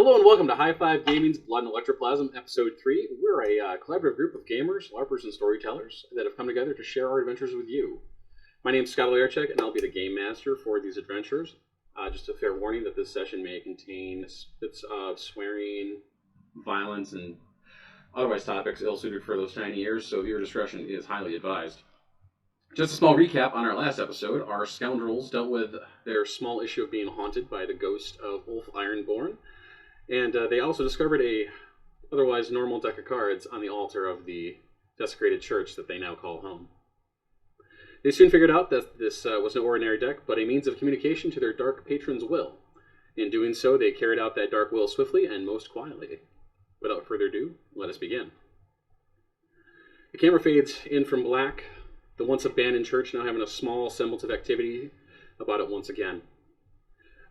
Hello and welcome to High Five Gaming's Blood and Electroplasm, Episode 3. We're a collaborative group of gamers, LARPers, and storytellers that have come together to share our adventures with you. My name is Scott Olerchek, and I'll be the game master for these adventures. Just a fair warning that this session may contain bits of swearing, violence, and otherwise topics ill-suited for those tiny ears, so viewer discretion is highly advised. Just a small recap on our last episode. Our scoundrels dealt with their small issue of being haunted by the ghost of Ulf Ironborn. And they also discovered a otherwise normal deck of cards on the altar of the desecrated church that they now call home. They soon figured out that this was no ordinary deck, but a means of communication to their dark patron's will. In doing so, they carried out that dark will swiftly and most quietly. Without further ado, let us begin. The camera fades in from black, the once abandoned church now having a small semblance of activity about it once again.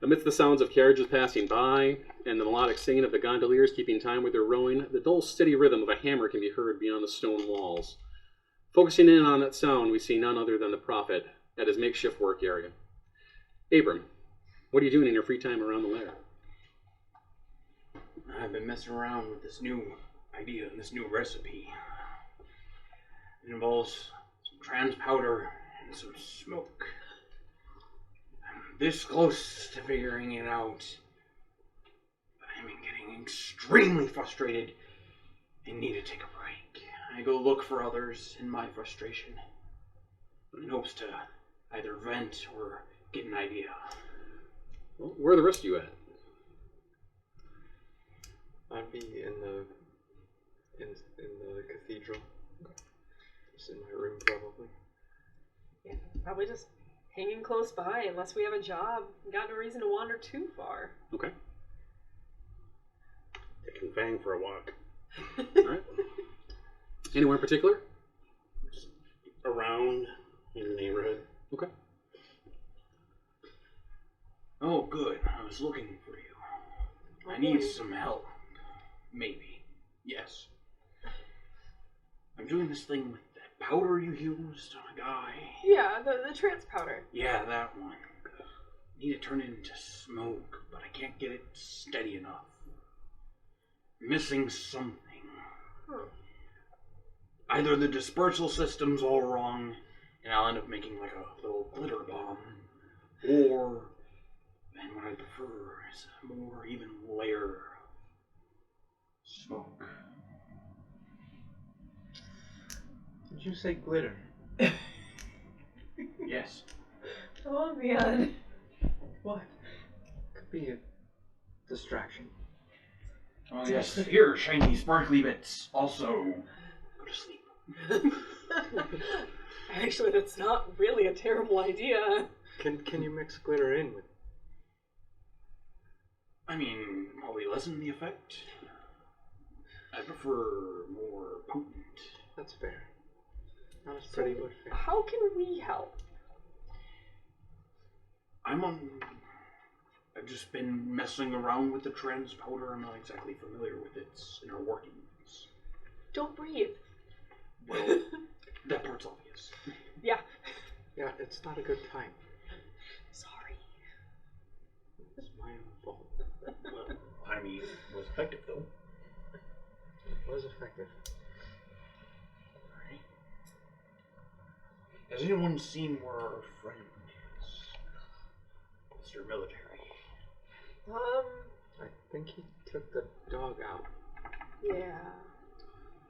Amidst the sounds of carriages passing by, and the melodic singing of the gondoliers keeping time with their rowing, the dull, steady rhythm of a hammer can be heard beyond the stone walls. Focusing in on that sound, we see none other than the prophet at his makeshift work area. Abram, what are you doing in your free time around the lair? I've been messing around with this new idea and this new recipe. It involves some trans powder and some smoke. This close to figuring it out, but I'm getting extremely frustrated and need to take a break. I go look for others in my frustration in hopes to either vent or get an idea. Well, where are the rest of you at? I'd be in the cathedral. Just in my room, probably. Yeah, probably just hanging close by, unless we have a job. Got no reason to wander too far. Okay. Taking Fang for a walk. Alright. Anywhere in particular? Just around in the neighborhood. Okay. Oh, good. I was looking for you. I need some help. Maybe. Yes. I'm doing this thing with that powder you used on a guy. Yeah, the trance powder. Yeah, that one. Need to turn it into smoke, but I can't get it steady enough. Missing something. Either the dispersal system's all wrong, and I'll end up making like a little glitter bomb, or, and what I prefer is a more even layer smoke. Did you say glitter? Yes. Oh man. What? Could be a distraction. Oh yes, here, shiny sparkly bits. Also, go to sleep. Actually, that's not really a terrible idea. Can you mix glitter in with? I mean, probably lessen the effect. I prefer more potent. That's fair. Not as pretty, but fair. How can we help? I've just been messing around with the trans powder. I'm not exactly familiar with its inner workings. Don't breathe. Well, that part's obvious. Yeah. Yeah, it's not a good time. Sorry. It's my own fault. Well, I mean, it was effective though. It was effective. Alright. Has anyone seen where our friend is? Mr. Military. I think he took the dog out. Yeah.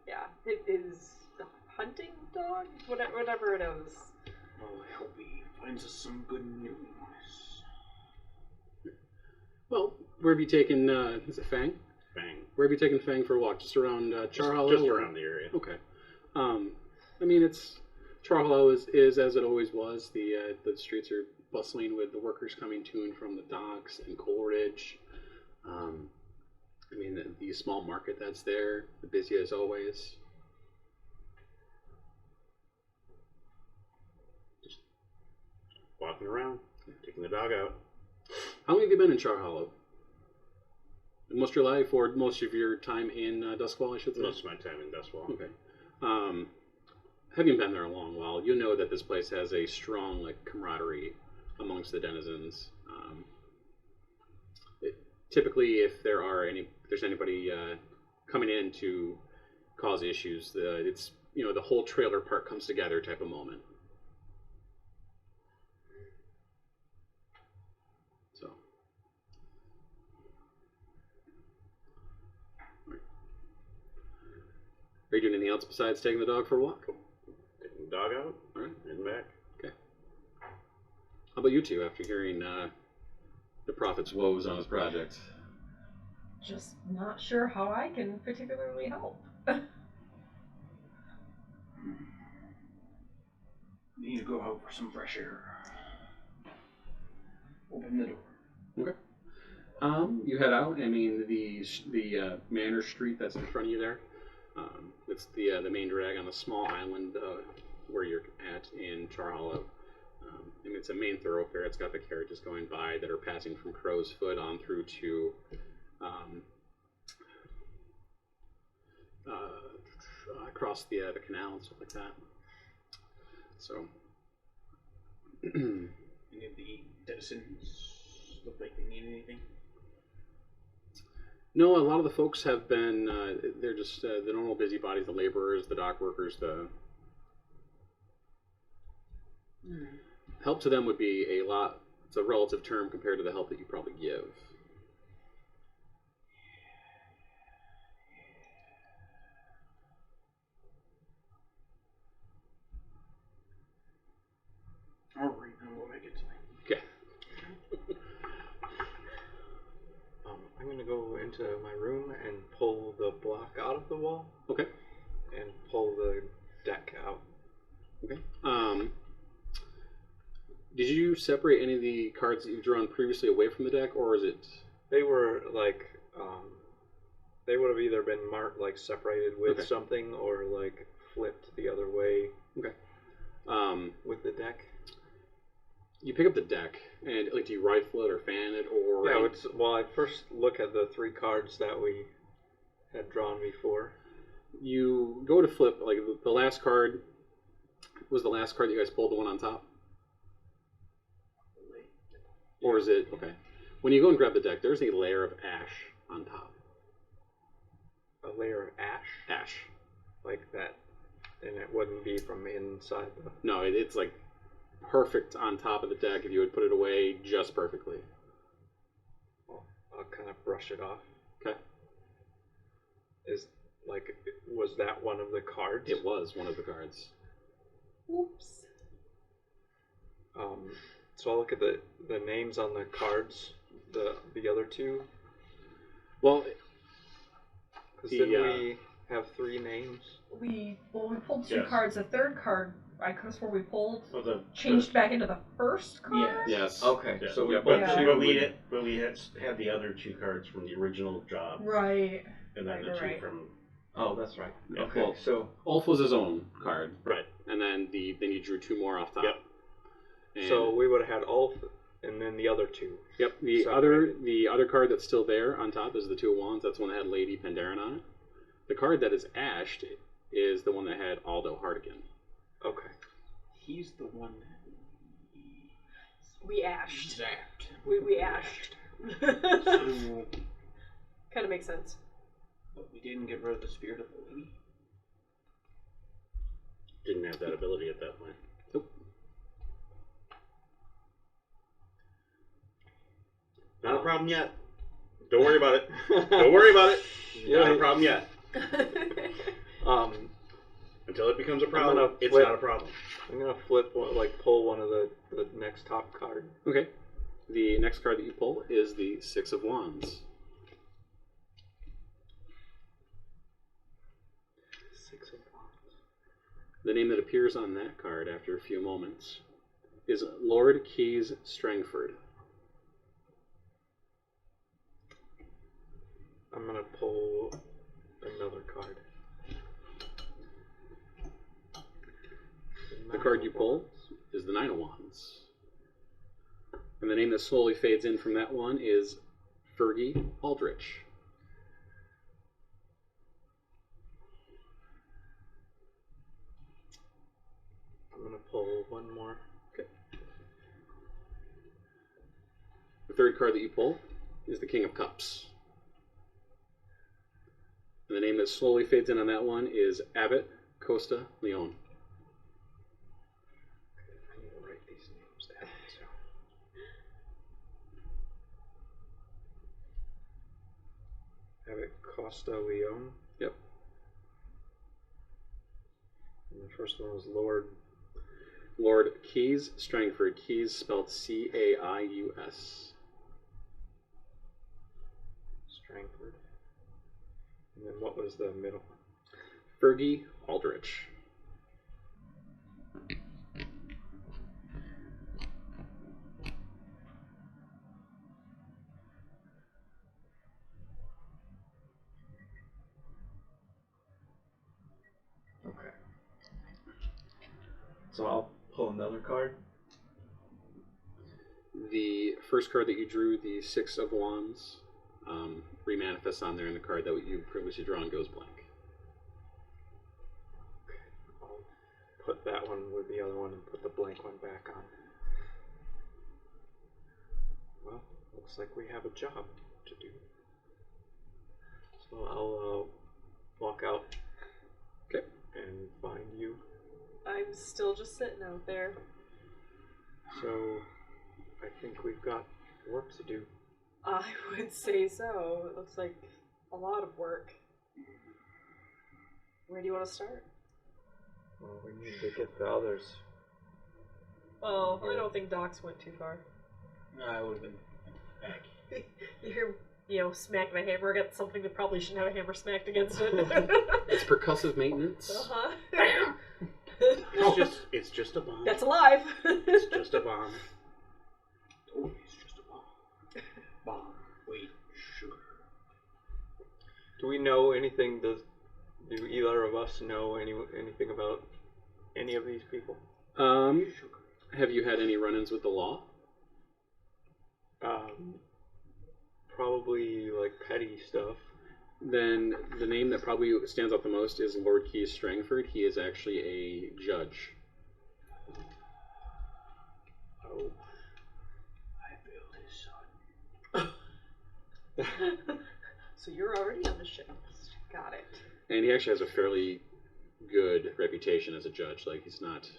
Yeah. It is the hunting dog? Whatever it is. Well, I hope he finds us some good news. Well, where have you taken, is it Fang? Fang. Where have you taken Fang for a walk? Just around Char Hollow? Just around the area. Okay. I mean, it's Char Hollow is as it always was. The streets are bustling with the workers coming to and from the docks and Coleridge. I mean, the small market that's there, the busy as always. Just walking around, taking the dog out. How long have you been in Char Hollow? Most of your life, or most of your time in Duskwall, I should say? Most of my time in Dustwall. Okay. Having been there a long while, you know that this place has a strong camaraderie amongst the denizens. typically, if there's anybody coming in to cause issues, it's the whole trailer park comes together type of moment. So. Are you doing anything else besides taking the dog for a walk? Taking the dog out. All right. And back. Okay. How about you two after hearing the prophet's woes on his project? Just not sure how I can particularly help. Need to go out for some fresh air. Open the door. Okay. You head out. I mean, the Manor Street that's in front of you there. It's the main drag on the small island where you're at in Char Hollow. I mean, it's a main thoroughfare. It's got the carriages going by that are passing from Crow's Foot on through to across the canal and stuff like that. So, Any of the denizens look like they need anything? no, a lot of the folks have been. They're just the normal busybodies, the laborers, the dock workers. The help to them would be a lot. It's a relative term compared to the help that you probably give. All right, then we'll make it tonight. Okay. I'm going to go into my room and pull the block out of the wall Okay. and pull the deck out. Okay. Did you separate any of the cards that you've drawn previously away from the deck, or is it? They were like, they would have either been marked like separated with Okay. something or like flipped the other way Okay. with the deck. You pick up the deck, and like, do you rifle it or fan it, or? Yeah, well, I first look at the 3 cards that we had drawn before. You go to flip, like the last card was the last card that you guys pulled, the one on top? Or is it, okay. When you go and grab the deck, there's a layer of ash on top. A layer of ash? Ash. Like that. And it wouldn't be from inside the... No, it's like perfect on top of the deck if you would put it away just perfectly. I'll kind of brush it off. Okay. Was that one of the cards? It was one of the cards. Oops. So I'll look at the names on the cards, the other 2. Well, Because didn't we have 3 names? We pulled 2 Yes. cards. The third card, I could have swore we pulled, Oh, the changed back into the first card. yes. Okay, Yeah. so we Yeah, pulled Yeah. 2. but we had the other 2 cards from the original job, Right. and then the Right, 2 right. from. Oh, that's right. Yeah. Okay, Well, so Ulf was his own card, Right. and then you drew 2 more off top. Yep. And, we would have had Ulf and then the other 2. yep. The other card that's still there on top is the 2 of Wands. That's one that had Lady Pandaren on it. The card that is ashed is the one that had Aldo Hardigan. Okay. He's the one that We ashed. zapped. We ashed. So, Kind of makes sense. but we didn't get rid of the spirit of the lady. Didn't have that ability at that point. Nope. Not a problem yet. Don't worry about it. Don't worry about it. Not a problem yet. Until it becomes a problem, it's not a problem. I'm gonna pull one of the next top card. Okay. The next card that you pull is the 6 of Wands. 6 of Wands. The name that appears on that card after a few moments is Lord Keys Strangford. I'm gonna pull another card. The card you pull is the 9 of Wands. And the name that slowly fades in from that one is Fergie Aldrich. I'm gonna pull one more. Okay. The third card that you pull is the King of Cups. And the name that slowly fades in on that one is Abbot Costa Leon. I need to write these names down. So. Abbot Costa Leon. Yep. And the first one was Lord Keyes Strangford. Keyes spelled Caius. Strangford. And then what was the middle one? Fergie Aldrich. Okay. So I'll pull another card. The first card that you drew, the Six of Wands, remanifests on there, and the card that you previously drawn goes blank. I'll put that one with the other one and put the blank one back on. Well, looks like we have a job to do. So I'll walk out. Okay. And find you. I'm still just sitting out there. So I think we've got work to do. I would say so. It looks like a lot of work. Where do you want to start? Well, we need to get the others. Oh, I don't think Docs went too far. No, I would have been back. You hear, smack my hammer against something that probably shouldn't have a hammer smacked against it. It's percussive maintenance. Uh-huh. It's just a bomb. That's alive. It's just a bomb. Oh, it's just a bomb. Bomb. Wait, sugar. Do we know anything? Do either of us know anything about any of these people? Have you had any run-ins with the law? Probably like petty stuff. Then the name that probably stands out the most is Lord Keyes Strangford. He is actually a judge. Oh. I failed his son. So you're already on the shit list. Got it. And he actually has a fairly good reputation as a judge. Like, he's not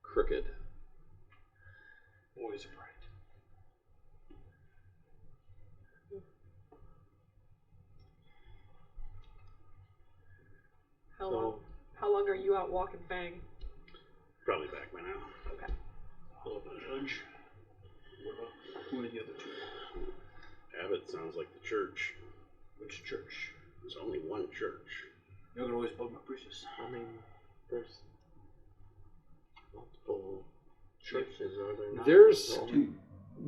crooked. Always right. How long are you out walking Fang? Probably back by now. Okay. Hello, Judge. Who are the other two? Abbott sounds like the church. Which church? There's only one church. You can always bug my priestess. I mean, there's multiple churches, are there not?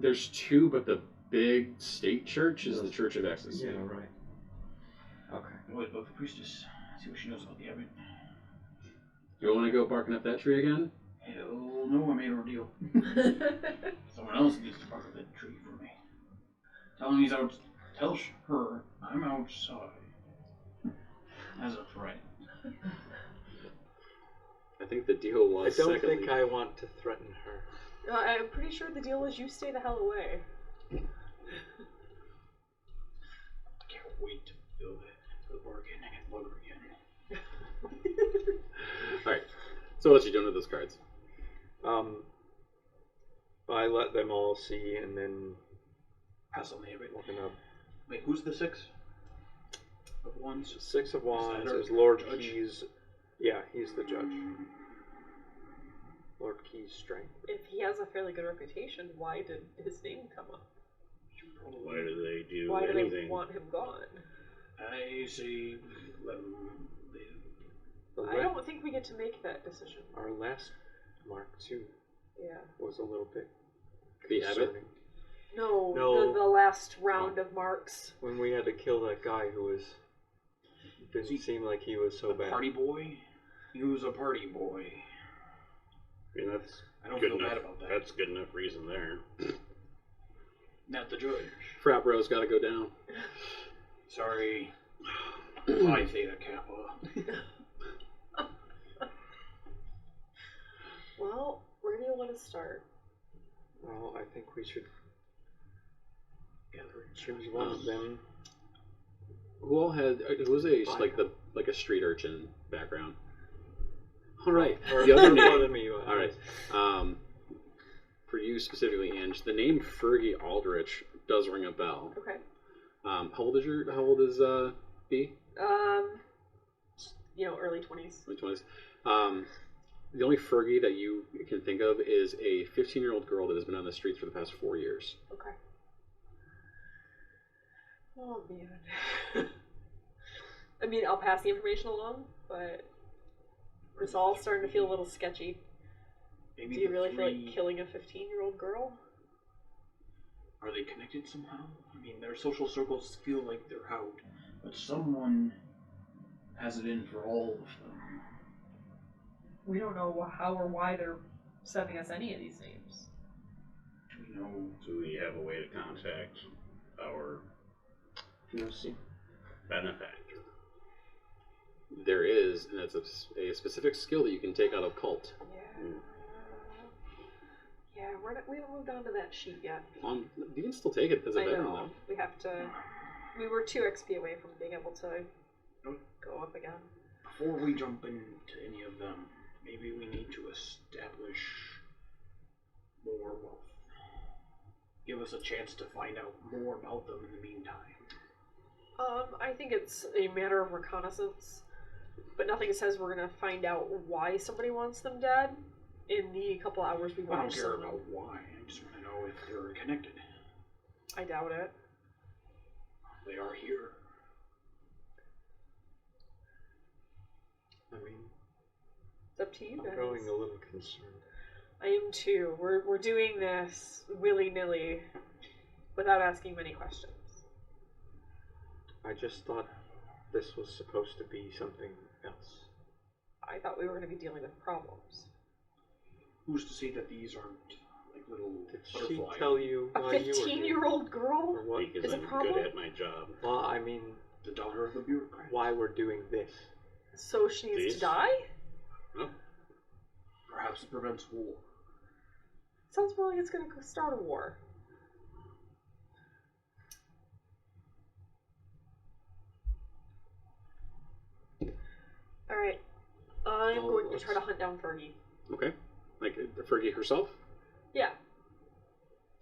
There's two, but the big state church is the Church of Ecstasy. Yeah, right. Okay. You can always bug the priestess. See what she knows about the abbot. You want to go barking up that tree again? Hell no, I made her a deal. Someone else needs to bark up that tree for me. Tell him he's out. Tell her I'm outside. As a threat. I think the deal was. I don't think I want to threaten her. I'm pretty sure the deal was you stay the hell away. Can't wait to fulfill the bargain and bug her again. Alright, so what you doing with those cards? I let them all see, and then Pass on the abbot. we're gonna. Wait, who's the six of wands? Six of Wands our is Lord judge? Keyes. Yeah, he's the judge. Lord Keyes Strength. If he has a fairly good reputation, why did his name come up? Why do they do Why do anything? they want him gone? I say let him live. I don't think we get to make that decision. Our last Mark II Yeah. was a little bit The abbot? concerning. No, No. The last round of marks. When we had to kill that guy who didn't seem like he was so bad. Party boy? He was a party boy. I mean, that's I don't good feel enough. bad about that. That's good enough reason there. Not the judge. Frat bro's gotta go down. Sorry. Phi Theta Kappa. Well, where do you want to start? Well, I think we should gathering. She was one of them. Who all had? Who was a like a street urchin background? All right. The other More name. than me. All right. For you specifically, Ange, the name Fergie Aldrich does ring a bell. Okay. How old is B? Early 20s. Early 20s. The only Fergie that you can think of is a 15-year-old girl that has been on the streets for the past 4 years. Okay. Oh man. I mean, I'll pass the information along, but it's all starting to feel a little sketchy. Maybe Do you the really feel three- like killing a 15-year-old girl? Are they connected somehow? I mean, their social circles feel like they're out, but someone has it in for all of them. We don't know how or why they're sending us any of these names. We know. Do we have a way to contact our POC. benefactor? There is, and that's a specific skill that you can take out of cult. Yeah. Yeah, we haven't moved on to that sheet yet. You can still take it as a I veteran, know. though. We have to. We were 2 XP away from being able to go up again. Before we jump into any of them, maybe we need to establish more wealth. Give us a chance to find out more about them in the meantime. I think it's a matter of reconnaissance, but nothing says we're gonna find out why somebody wants them dead in the couple hours we I don't watch care them. about why. I just want to know if they're connected. I doubt it. They are here. I mean, It's up to you guys. I'm growing a little concerned. I am too. We're doing this willy-nilly without asking many questions. I just thought this was supposed to be something else. I thought we were going to be dealing with problems. Who's to say that these aren't like little Did she butterfly? tell you A why you were here? 15-year-old girl? Or what? Because Is it I'm problem? good at my job. Well, I mean, The daughter of a bureaucrat. why we're doing this. So she needs These? to die? Oh, Perhaps it prevents war. Sounds more like it's going to start a war. Alright. I'm Well, going to let's- try to hunt down Fergie. Okay. Like Fergie herself? Yeah.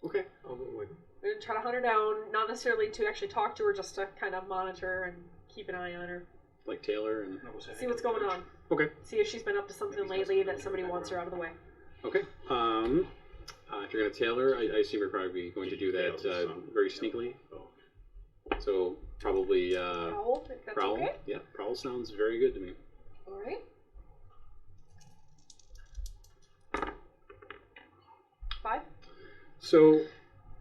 Okay. Oh, wait. I'm going to try to hunt her down, not necessarily to actually talk to her, just to kind of monitor and keep an eye on her. Like Taylor and... See what's going on. Okay. See if she's been up to something lately that somebody wants her out of the way. Okay. If you're going to Taylor, I assume you're probably going to do that very sneakily. oh. So probably Prowl, if that's Prowl. okay. Yeah, Prowl sounds very good to me. Alright. 5. So,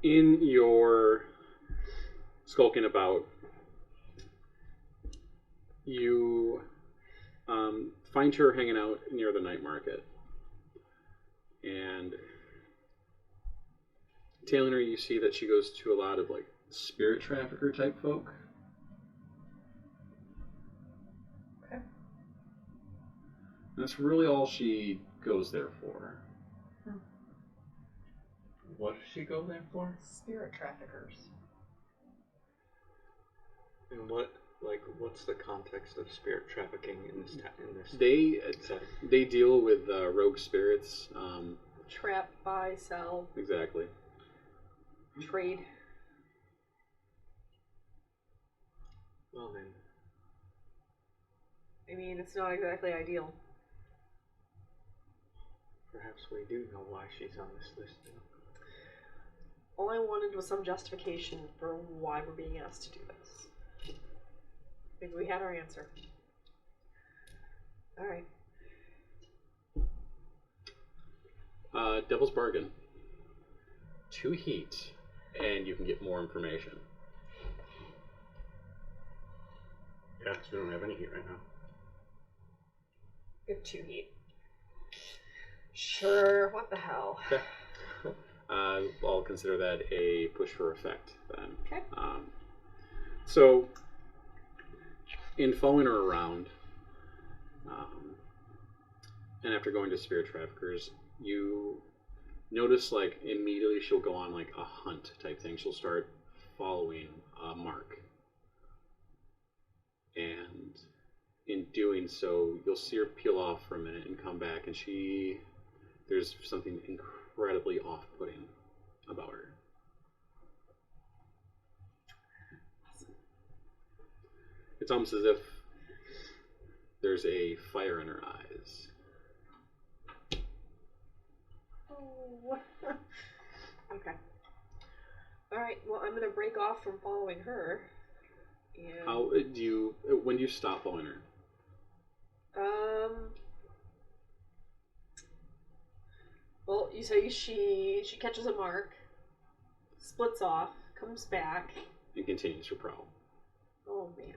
in your skulking about, you find her hanging out near the night market. And Taylor, you see that she goes to a lot of like spirit trafficker type folk. Okay. And that's really all she goes there for. What does she go there for? Spirit traffickers. And what's the context of spirit trafficking in this setting? They deal with rogue spirits. Trap, buy, sell, Exactly. trade. Well then, I mean, it's not exactly ideal. perhaps we do know why she's on this list. All I wanted was some justification for why we're being asked to do this. Maybe we had our answer. Alright. Devil's Bargain. 2 heat, and you can get more information. Yeah, because we don't have any heat right now. We have 2 heat. Sure, what the hell. I'll consider that a push for effect then. Okay. So, in following her around, and after going to spirit traffickers, you notice like immediately she'll go on like a hunt type thing. She'll start following Mark. And in doing so, you'll see her peel off for a minute and come back, and there's something incredibly off-putting about her. It's almost as if there's a fire in her eyes. Oh. Okay. Alright, well, I'm gonna break off from following her. And... when do you stop following her? Well, you say she catches a mark, splits off, comes back. And continues her prowl. Oh, man.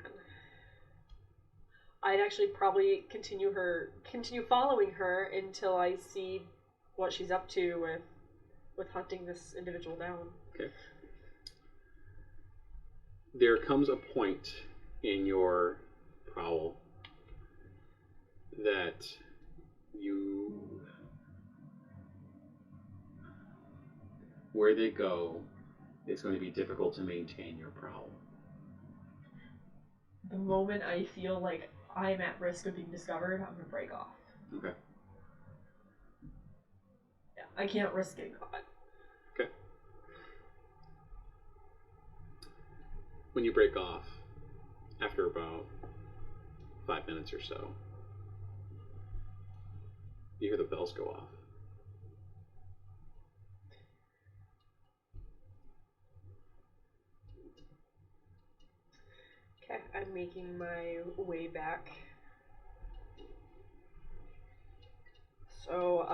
I'd actually probably continue following her until I see what she's up to with hunting this individual down. Okay. There comes a point in your prowl that where they go, it's going to be difficult to maintain your prowl. The moment I feel like I'm at risk of being discovered, I'm gonna break off. Okay. Yeah, I can't risk getting caught. Okay. When you break off, after about 5 minutes or so, you hear the bells go off. Okay, I'm making my way back. So,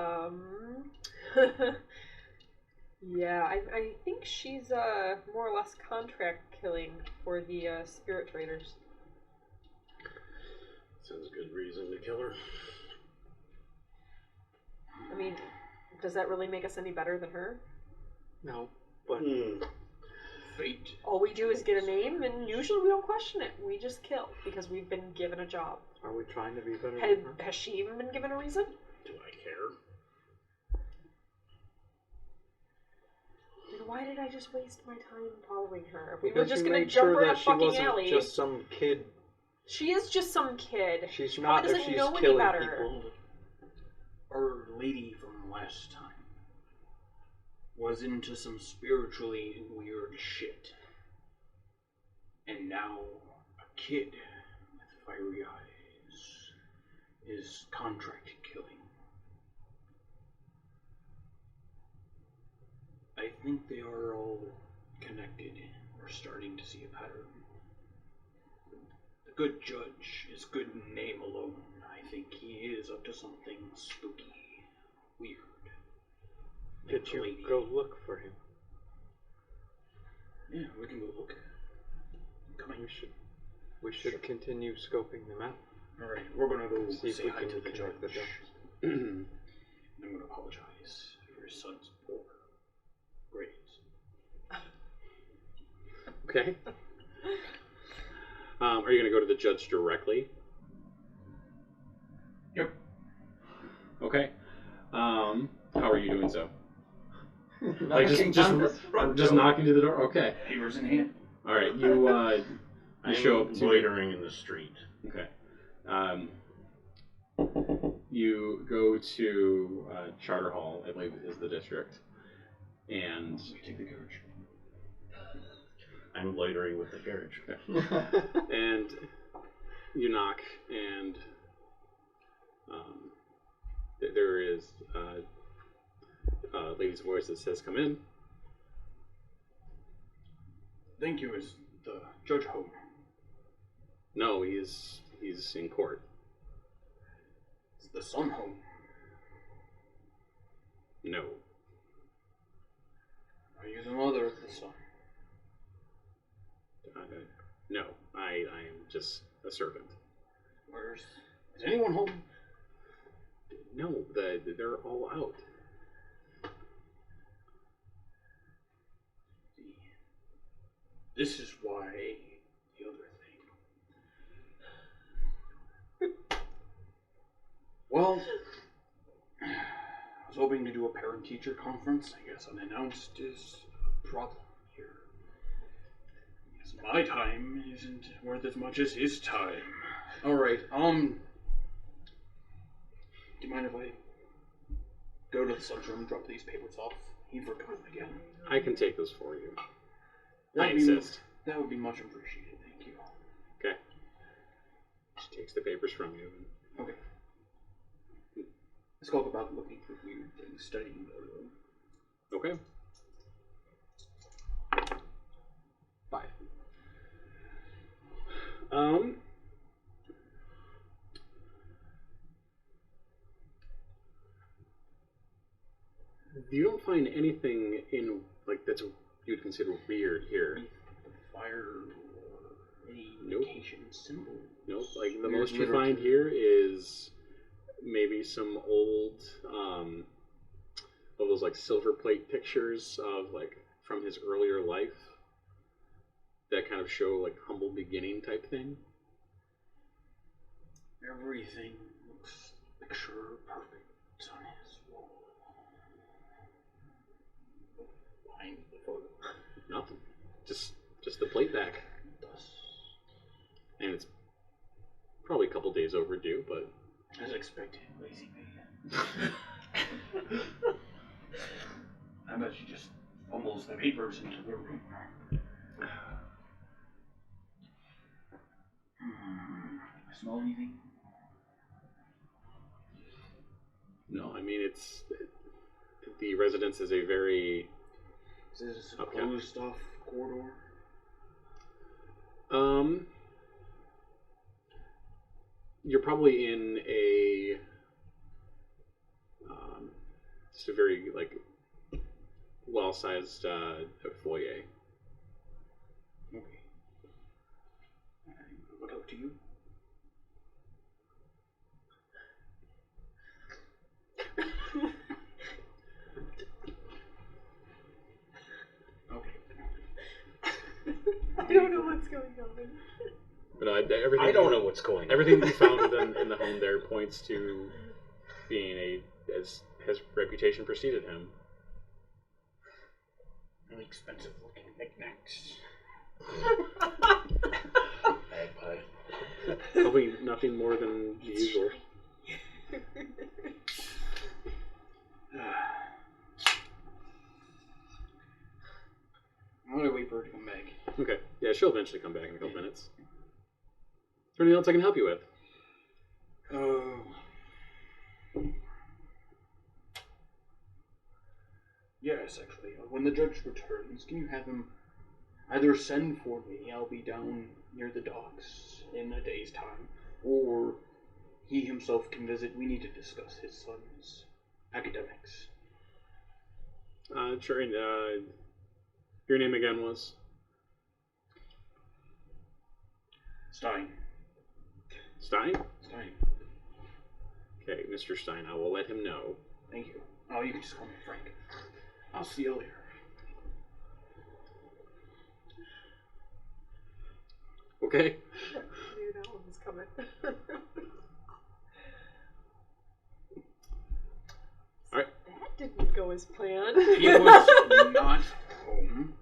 yeah, I think she's more or less contract killing for the spirit traders. Sounds a good reason to kill her. I mean, does that really make us any better than her? No, but Fate. All we do is get a name, and usually we don't question it. We just kill because we've been given a job. are we trying to be better than her? Has she even been given a reason? Do I care? Then why did I just waste my time following her? If we Because were just you gonna made jump sure her in a that she fucking wasn't alley. just some kid. She is just some kid. She's She not probably if doesn't she's know any killing better. people. Our lady from last time was into some spiritually weird shit. And now a kid with fiery eyes is contract killing. I think they are all connected. We're starting to see a pattern. The good judge is good in name alone. I think he is up to something spooky, weird. Like Did the you lady. go look for him? Yeah, we can go look. Come on. We should continue scoping them out. Alright, we're gonna go See if say we hi can to the judge. connect the dots. I'm gonna apologize for his son's poor grades. Okay. Are you going to go to the judge directly? Yep. Okay. How are you doing so? Like just knocking to the door. Okay. Papers in hand. All right. You show up to loitering in the street. Okay. You go to Charter Hall, I believe is the district, and We take the carriage. I'm loitering with the carriage. and you knock, and there is a lady's voice that says, "Come in." Thank you. Is the judge home? No, he's in court. Is the son home? No. Are you the mother of the son? No, I am just a servant. Is anyone home? No, they're all out. This is why the other thing. Well, I was hoping to do a parent-teacher conference. I guess unannounced is a problem here. My time isn't worth as much as his time. Alright, do you mind if I go to the son's room and drop these papers off? He forgot them again. I can take those for you. I That'd be- insist. That would be much appreciated, thank you. Okay. She takes the papers from you. Okay. Let's talk about looking for weird things, studying the room. Okay. 5. You don't find anything in like that's you'd consider weird here. The fire or any Nope. indication symbol. Nope. Like the Weird most you literature. find here is maybe some old of those like silver plate pictures of like from his earlier life that kind of show like humble beginning type thing. Everything looks picture perfect on his wall. Behind the photo. Nothing. Just the plate back. Thus, And it's probably a couple days overdue, but as expected, lazy man. I bet she just fumbles the papers into the room. Smell anything? no, I mean the residence is a very Is this a Okay. closed off corridor? you're probably in a just a very like well-sized foyer. Okay. Look out to you. Okay. I don't know what's going on. But everything I don't know what's going on. everything you found in the home there points to being as his reputation preceded him. Really expensive looking knickknacks. Bagpipe. Probably nothing more than the usual. I'm gonna wait for her to come back. Okay. Yeah, she'll eventually come back in a couple minutes. Is there anything else I can help you with? Yes, actually. When the judge returns, can you have him either send for me? I'll be down near the docks in a day's time, or he himself can visit. We need to discuss his son's academics. Sure. Your name again was? Stein. Stein? Stein. Okay, Mr. Stein, I will let him know. Thank you. Oh, you can just call me Frank. I'll see you later. Okay? I knew that one was coming. Alright. That didn't go as planned. He was not home,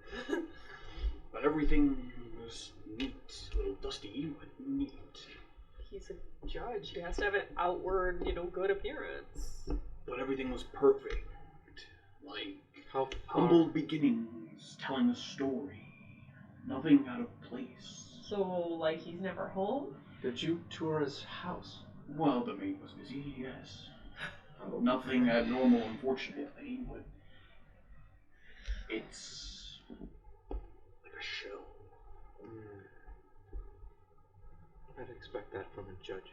but everything was neat. A little dusty, but neat. He's a judge. He has to have an outward, good appearance. But everything was perfect. Like How humble beginnings, telling a story. Nothing out of place. So, like, he's never home? did you tour his house? Well, the maid was busy, yes. Nothing abnormal, unfortunately, but it's like a shell. I'd expect that from a judge.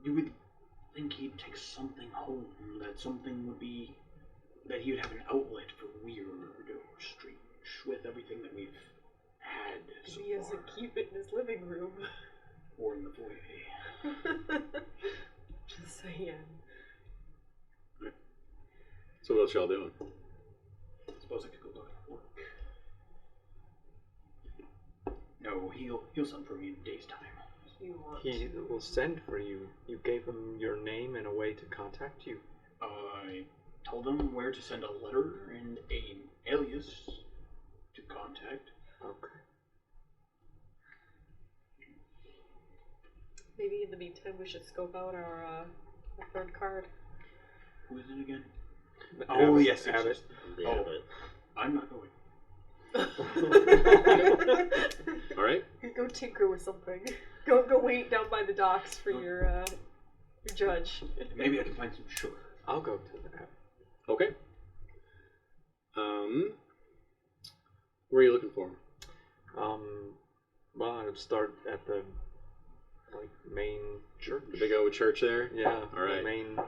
You would think he'd take something home, that something would be, that he would have an outlet for weird or strange with everything that we've had so He far. doesn't keep it in his living room. Or in the foyer. Just saying. So what else y'all doing? I suppose I could go look at work. No, he'll send for me in a day's time. You want He to- will send for you. You gave him your name and a way to contact you. I told him where to send a letter and an alias to contact. Okay. maybe in the meantime we should scope out our third card. Who is it again? Abbott. Oh, yes, yes, Abbott. yes. Yeah, Oh. but I'm not going. All right. Go tinker with something. Go wait down by the docks for your judge. Maybe I can find some sugar. I'll go to that. Okay. Where are you looking for? Well, I'd start at the main church. The big old church there? Yeah. All right. The main.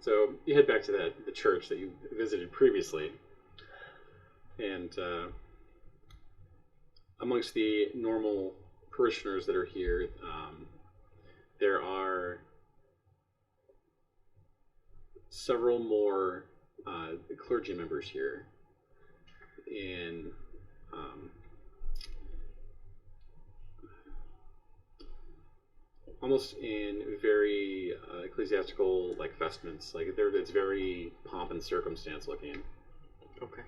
So you head back to the church that you visited previously. And amongst the normal parishioners that are here, there are several more clergy members here in almost in very ecclesiastical vestments. It's very pomp and circumstance looking. Okay.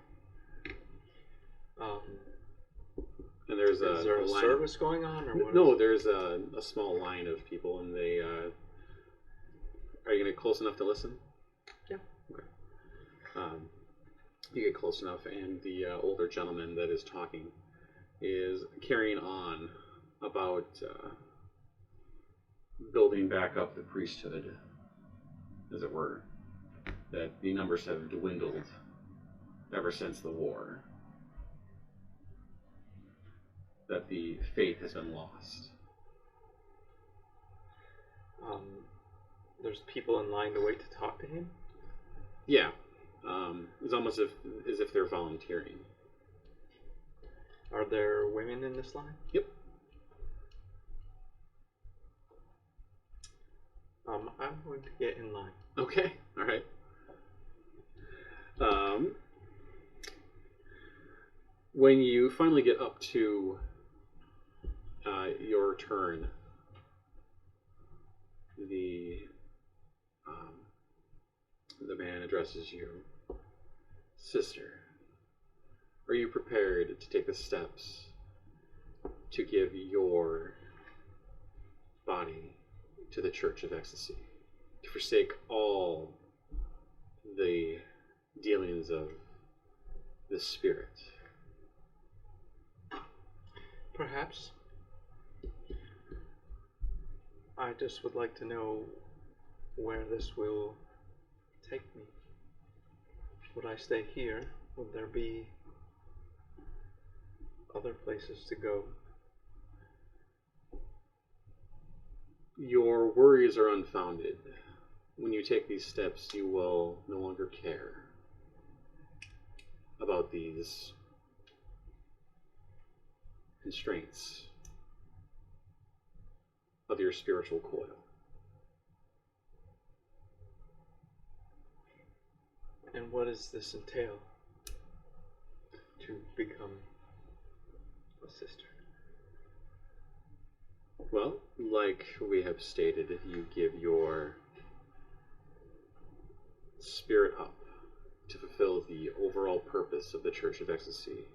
And there's Is there a line service going on, or what? No, there's a small line of people, and they are you gonna get close enough to listen? Yeah. Okay. You get close enough, and the older gentleman that is talking is carrying on about building back up the priesthood, as it were. That the numbers have dwindled ever since the war. That the faith has been lost. There's people in line to wait to talk to him. Yeah, it's almost as if they're volunteering. Are there women in this line? Yep. I'm going to get in line. Okay. All right. When you finally get up to your turn, the man addresses you. Sister, are you prepared to take the steps to give your body to the Church of Ecstasy? To forsake all the dealings of the Spirit? Perhaps. I just would like to know where this will take me. Would I stay here? Would there be other places to go? Your worries are unfounded. When you take these steps, you will no longer care about these constraints of your spiritual coil. And what does this entail to become a sister? Well, like we have stated, you give your spirit up to fulfill the overall purpose of the Church of Ecstasy.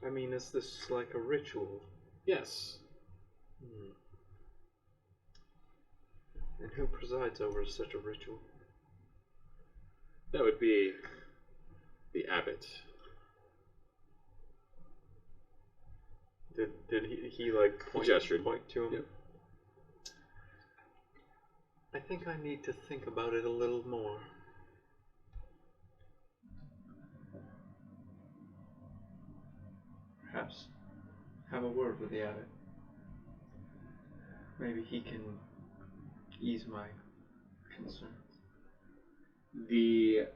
I mean, is this like a ritual? Yes. And who presides over such a ritual? That would be the abbot. Did he like point to him? Yep. I think I need to think about it a little more. Perhaps have a word with the abbot. Maybe he can ease my concerns. The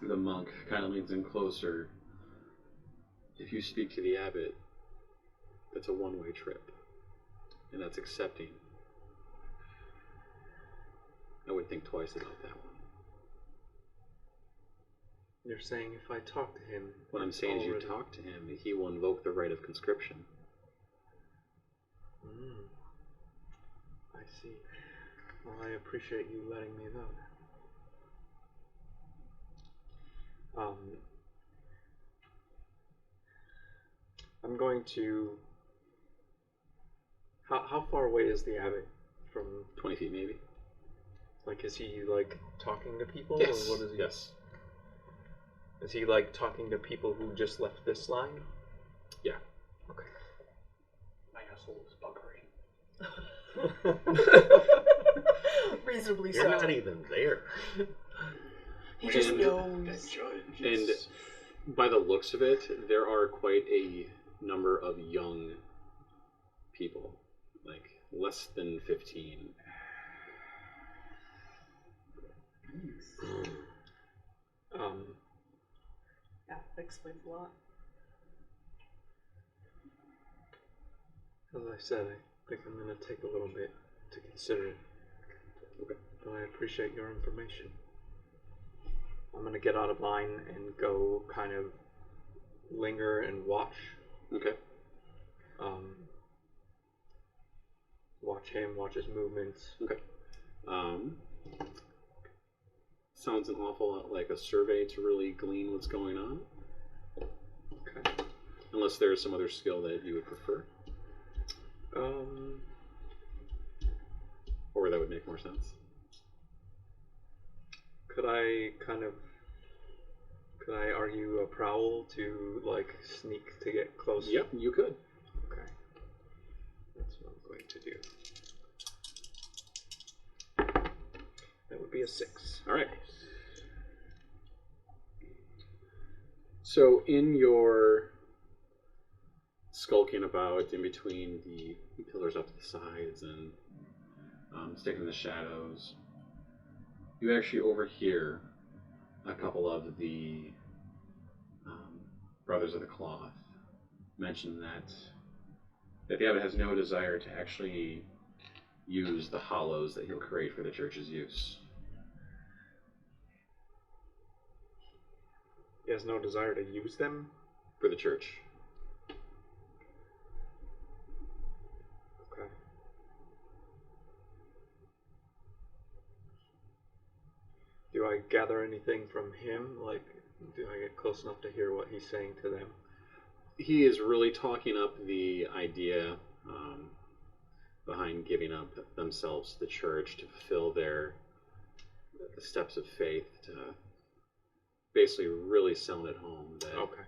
monk kind of leans in closer. If you speak to the abbot, that's a one-way trip, and that's accepting. I would think twice about that one. You're saying if I talk to him... What I'm saying is you talk to him, he will invoke the right of conscription. I see. Well, I appreciate you letting me know that. I'm going to How far away is the abbot from? 20 feet, maybe. Like, is he like talking to people, Yes. or what is he? Yes. Is he like talking to people who just left this line? Yeah. Okay. My asshole is buggering. Reasonably You're so. not even there. He just And- knows. And by the looks of it, there are quite a number of young people, like less than 15. Yeah, that explains a lot. As I said, I think I'm going to take a little bit to consider it. Okay. But I appreciate your information. I'm going to get out of line and go kind of linger and watch. Okay. Watch him, watch his movements. Okay. Sounds an awful lot like a survey to really glean what's going on. Okay. Unless there's some other skill that you would prefer. Or that would make more sense. Could I argue a prowl to like sneak to get close? Yep, you could. Okay. That's what I'm going to do. That would be a 6. All right. So in your skulking about in between the pillars up to the sides and sticking in the shadows, you actually overhear a couple of the Brothers of the Cloth mention that the abbot has no desire to actually use the hollows that he'll create for the church's use. He has no desire to use them? For the church. Okay. Do I gather anything from him? Like, do I get close enough to hear what he's saying to them? He is really talking up the idea behind giving up themselves to the church to fulfill the steps of faith, to basically really selling it home that Okay.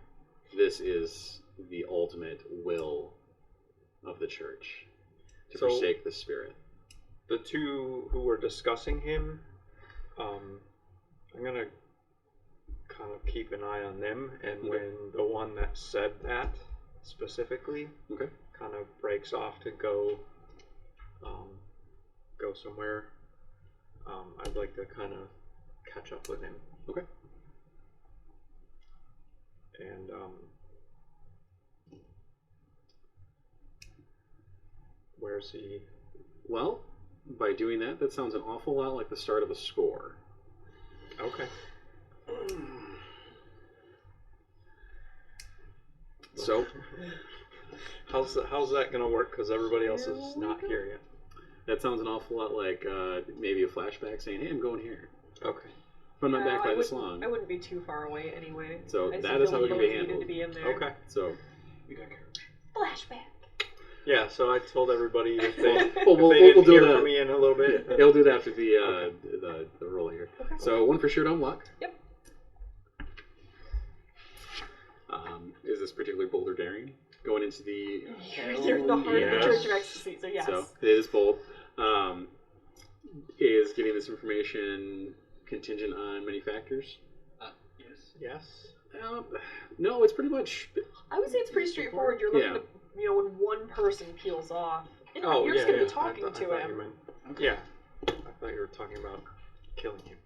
this is the ultimate will of the church, to So- forsake the spirit. The two who were discussing him, I'm gonna kind of keep an eye on them, and Okay. when the one that said that specifically Okay. kind of breaks off to go somewhere, I'd like to kind of catch up with him. Okay. And where's he? Well, by doing that, that sounds an awful lot like the start of a score. Okay. So, How's that gonna work? Because everybody else Here is we not go. here yet. that sounds an awful lot like maybe a flashback saying, "Hey, I'm going here. Okay. If I'm not back by I this wouldn't- long." I wouldn't be too far away anyway. So I just that didn't is feel how it can be like needed handled. to be in there. Okay. So, We got courage. Flashback. Yeah. So I told everybody if they, Well, if we'll- they we'll didn't do hear that. from me in a little bit. it'll do that for the roll here. Okay. So one for sure to unlock. Yep. Is this particularly bold or daring? Going into the You're in the heart of the yes. Church of Ecstasy, so yes. So it is bold. Is getting this information contingent on many factors? Yes. Yes. No, it's pretty much. I would say it's pretty straightforward. You're looking Yeah. to, when one person peels off, and Oh, you're yeah, just going to yeah. be talking I to thought him. you meant, yeah. I thought you were talking about killing him.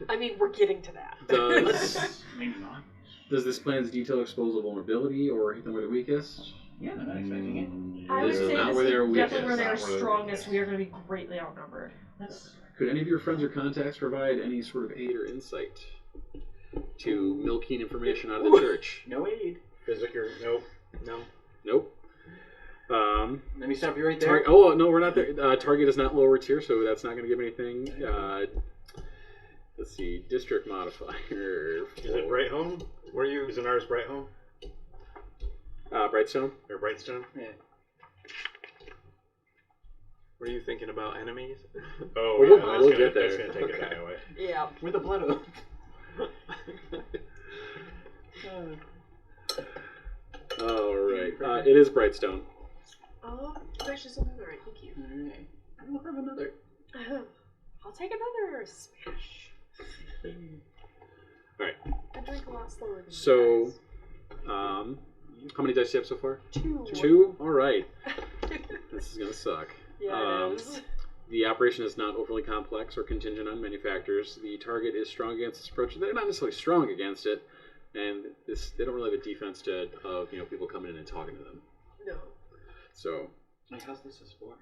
I mean, we're getting to that. Does Maybe not. does this plan's detail expose a vulnerability or hit them where they're weakest? Yeah, I'm not expecting it. I would This is say not this where they're is definitely where weakest. they're Not where they're strongest. weakest. We are going to be greatly outnumbered. Could any of your friends or contacts provide any sort of aid or insight to milking information out of the church? No aid. Physical, nope. No. Nope. Let me stop you right there. Oh no, we're not there. Target is not lower tier, so that's not going to give anything. Let's see, district modifier. Is it Bright Home? Were you? Isn't ours Bright Home? Brightstone. Or Brightstone? Yeah. Were you thinking about enemies? Oh, Well, yeah, we'll that's get gonna there. take a die away. Yeah. With a blood oath. All right. It is Brightstone. Oh, it's actually still doing it right. Thank you. Alright. I will have another. I'll take another smash. All right. I drink a lot slower than you So, guys. how many dice do you have so far? 2. 2? All right. This is gonna suck. Yeah, it is. The operation is not overly complex or contingent on many factors. The target is strong against this approach. They're not necessarily strong against it, and they don't really have a defense of people coming in and talking to them. No. So, Like, how's this a score?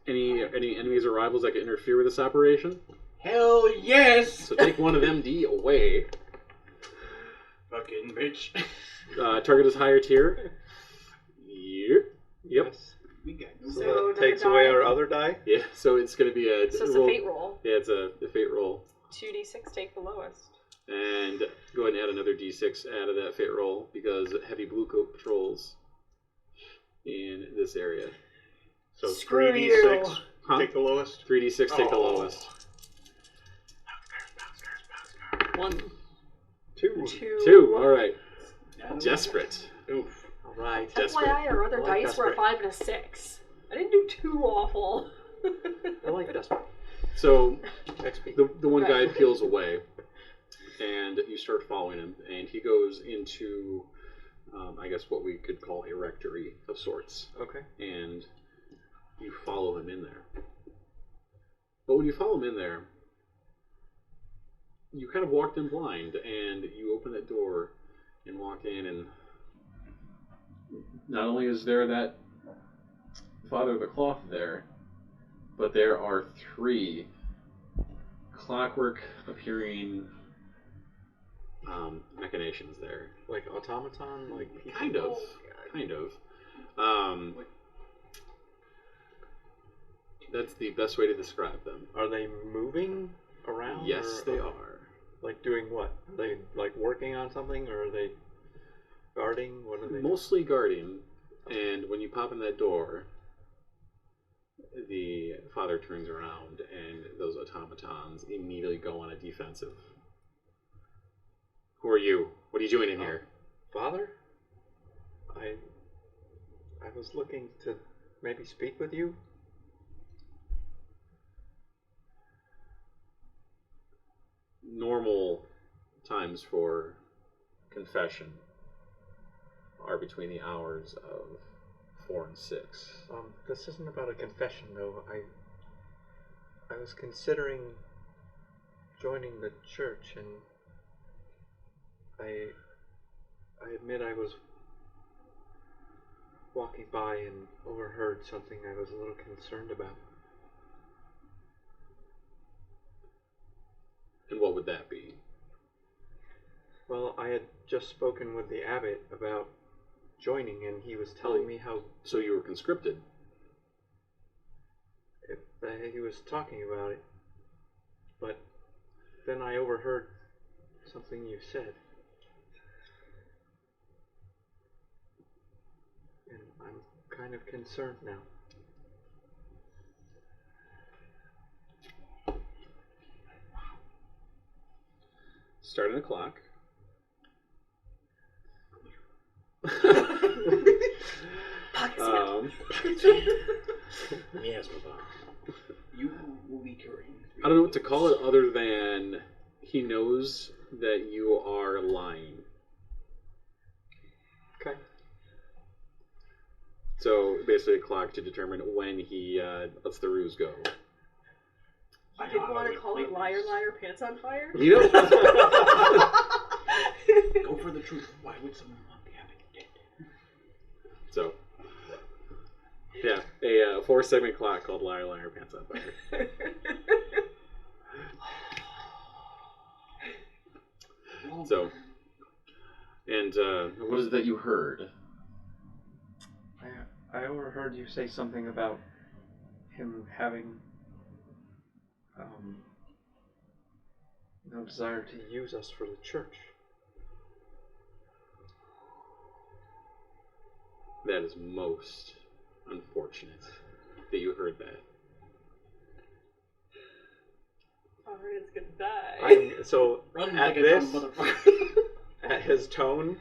any enemies or rivals that can interfere with this operation? Hell yes! So take one of them D away. Fucking bitch. Target is higher tier. Yep. Yes. We got no So So that another takes away die? our other die? Yeah. So it's gonna be a So it's roll. a fate roll. Yeah, it's a fate roll. 2d6, take the lowest. And go ahead and add another D6 out of that fate roll because heavy blue coat patrols in this area. So Screw 3d6, Huh? take the lowest. 3d6, take the Oh. lowest. 1, 2. 2. All right. Desperate. Oof. All right. Desperate. FYI, our other I like dice were a desperate. 5 and a 6. I didn't do too awful. I like desperate. So XP. the one Okay. guy peels away, and you start following him, and he goes into, I guess what we could call a rectory of sorts, Okay. and you follow him in there. But when you follow him in there, you kind of walked in blind, and you open that door and walk in, and not only is there that Father of the Cloth there, but there are 3 clockwork appearing machinations there. Like automaton? Like people? Kind of. Oh, God. Kind of. That's the best way to describe them. Are they moving around? Yes, or they are. Like doing what? Are they like working on something, or are they guarding? What are they? Mostly guarding, and when you pop in that door, the father turns around, and those automatons immediately go on a defensive. Who are you? What are you doing in here? Father? I was looking to maybe speak with you. Normal times for confession are between the hours of 4 and 6. This isn't about a confession, though. I was considering joining the church, and I admit I was walking by and overheard something I was a little concerned about. And what would that be? Well, I had just spoken with the abbot about joining, and he was telling me how So you were conscripted. he was talking about it, but then I overheard something you said, and I'm kind of concerned now. Starting the clock. Yes, Papa. You will be carrying. I don't know what to call it other than he knows that you are lying. Okay. So basically a clock to determine when he lets the ruse go. You didn't want to call it liar, liar, pants on fire? You know, Go for the truth. Why would someone want the abbot dead? so yeah, a 4-segment clock called Liar Liar Pants on Fire. So, and what is it that you heard? I overheard you say something about him having no desire to use us for the church. That is most unfortunate that you heard that. Aria's gonna die. So Run at like a this, dumb motherfucker. at his tone,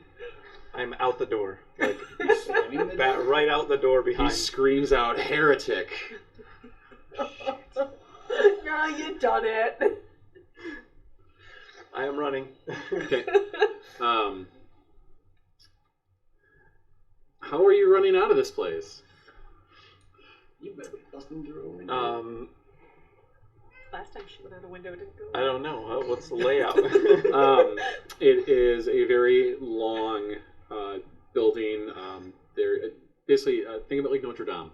I'm out the door. Like, You slamming the door? right out the door He behind. screams out, "Heretic!" No, you done it. I am running. Okay. How are you running out of this place? You better bust him through a window. Last time she went out a window, it didn't go. I don't know. What's the layout? It is a very long building. There, basically, think of it like Notre Dame.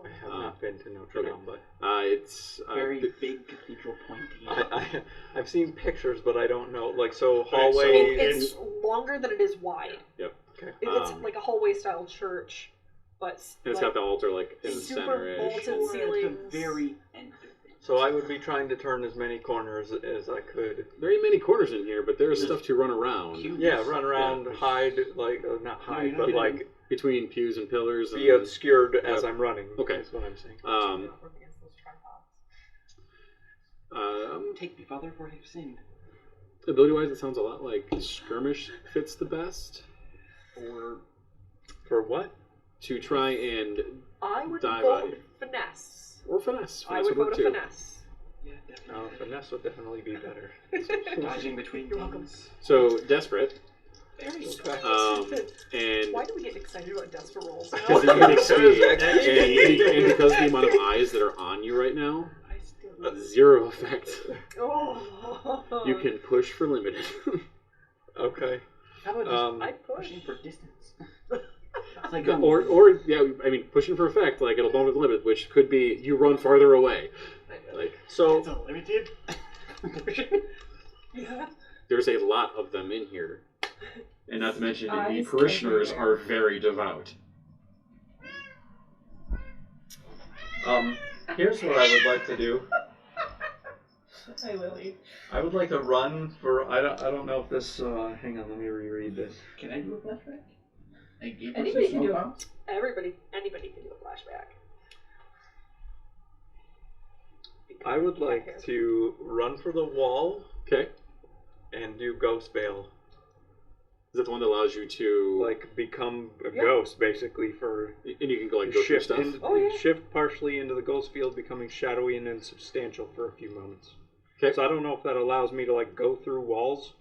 I have not been to Notre Dame, but It's Very big cathedral pointy. I've seen pictures, but I don't know. Like, so Okay, hallway. It's longer than it is wide. Yep. Okay. It's like a hallway style church, but And it's got the altar like in the super center. vaulted Or at ceilings. the very end of it. So I would be trying to turn as many corners as I could. There ain't many corners in here, but there's stuff to run around. Cubes. Yeah, run around, hide, like not hide, you're but not like Between pews and pillars. be And, obscured as I'm running. Okay. That's what I'm saying. Take me, Father, for I have sinned. Ability-wise, it sounds a lot like skirmish fits the best. Or For what? To try and I would dive vote at- finesse. or finesse. I Finesse would would go work to too. finesse. yeah, definitely. No, finesse would definitely be better. Dodging between You're welcome. things. So desperate, Very and Why do we get excited about desperate rolls now? because you can see, Because- and because the amount of eyes that are on you right now, I still 0 effect. Oh. You can push for limited. Okay. How about just I push. pushing for distance? It's like or yeah, I mean pushing for effect, like it'll bump with limited, which could be you run farther away. Like So it's unlimited. Yeah. there's a lot of them in here. And not to mention, the Eyes parishioners everywhere. are very devout. here's what I would like to do. Hi, Lily. I would like to run for. I don't know if this. Hang on, let me reread this. Can I do a flashback? I gave Anybody can do it. Anybody can do a flashback. I would like to run for the wall Okay, and do ghost bail. is that the one that allows you to Like become a Yeah. ghost, basically, for and you can go like go through shift stuff. shift partially into the ghost field, becoming shadowy and insubstantial for a few moments. Okay. So I don't know if that allows me to like go through walls.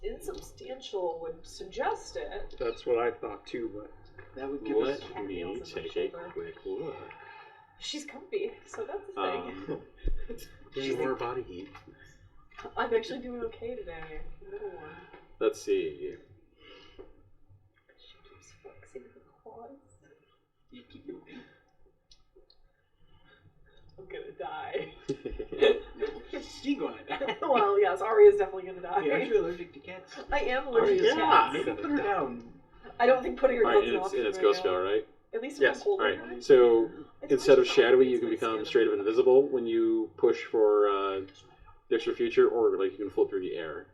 Insubstantial would suggest it. That's what I thought too, but That would give us. Let me nails in my take a shoulder. quick look. She's comfy, so that's a thing. Any more body heat? I'm actually doing okay today. Little one. Let's see. She keeps flexing her claws. You keep moving. I'm gonna die. She's gonna die. Well, yes, Arya's definitely gonna die. You're actually allergic to cats. I am allergic to Arya's cats. Maybe put her down. I don't think putting her All down right, is an option and it's right ghost now. spell, right? At least Yes. I'm holding All right. her. So It's instead of actually shadowy, fine. you can It's become like straight up invisible when you push for the extra future, or like you can float through the air.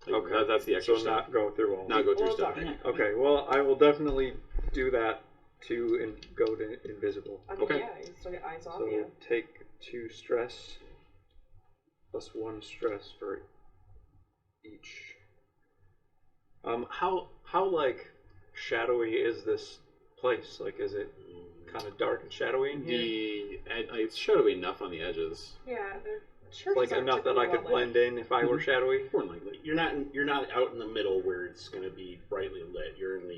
Like, okay. that's the extra so stuff. not go through walls. Not go through Well stuff. done. Okay, well I will definitely do that to go to invisible. I mean, Okay. yeah, you still get eyes on So you. take 2 stress plus 1 stress for each. How like shadowy is this place? Like, is it kind of dark and shadowy in here? It's shadowy enough on the edges. Yeah, they're churches Like aren't enough that I typically could well lit. blend in if I were shadowy? More than likely. You're not out in the middle where it's going to be brightly lit. You're in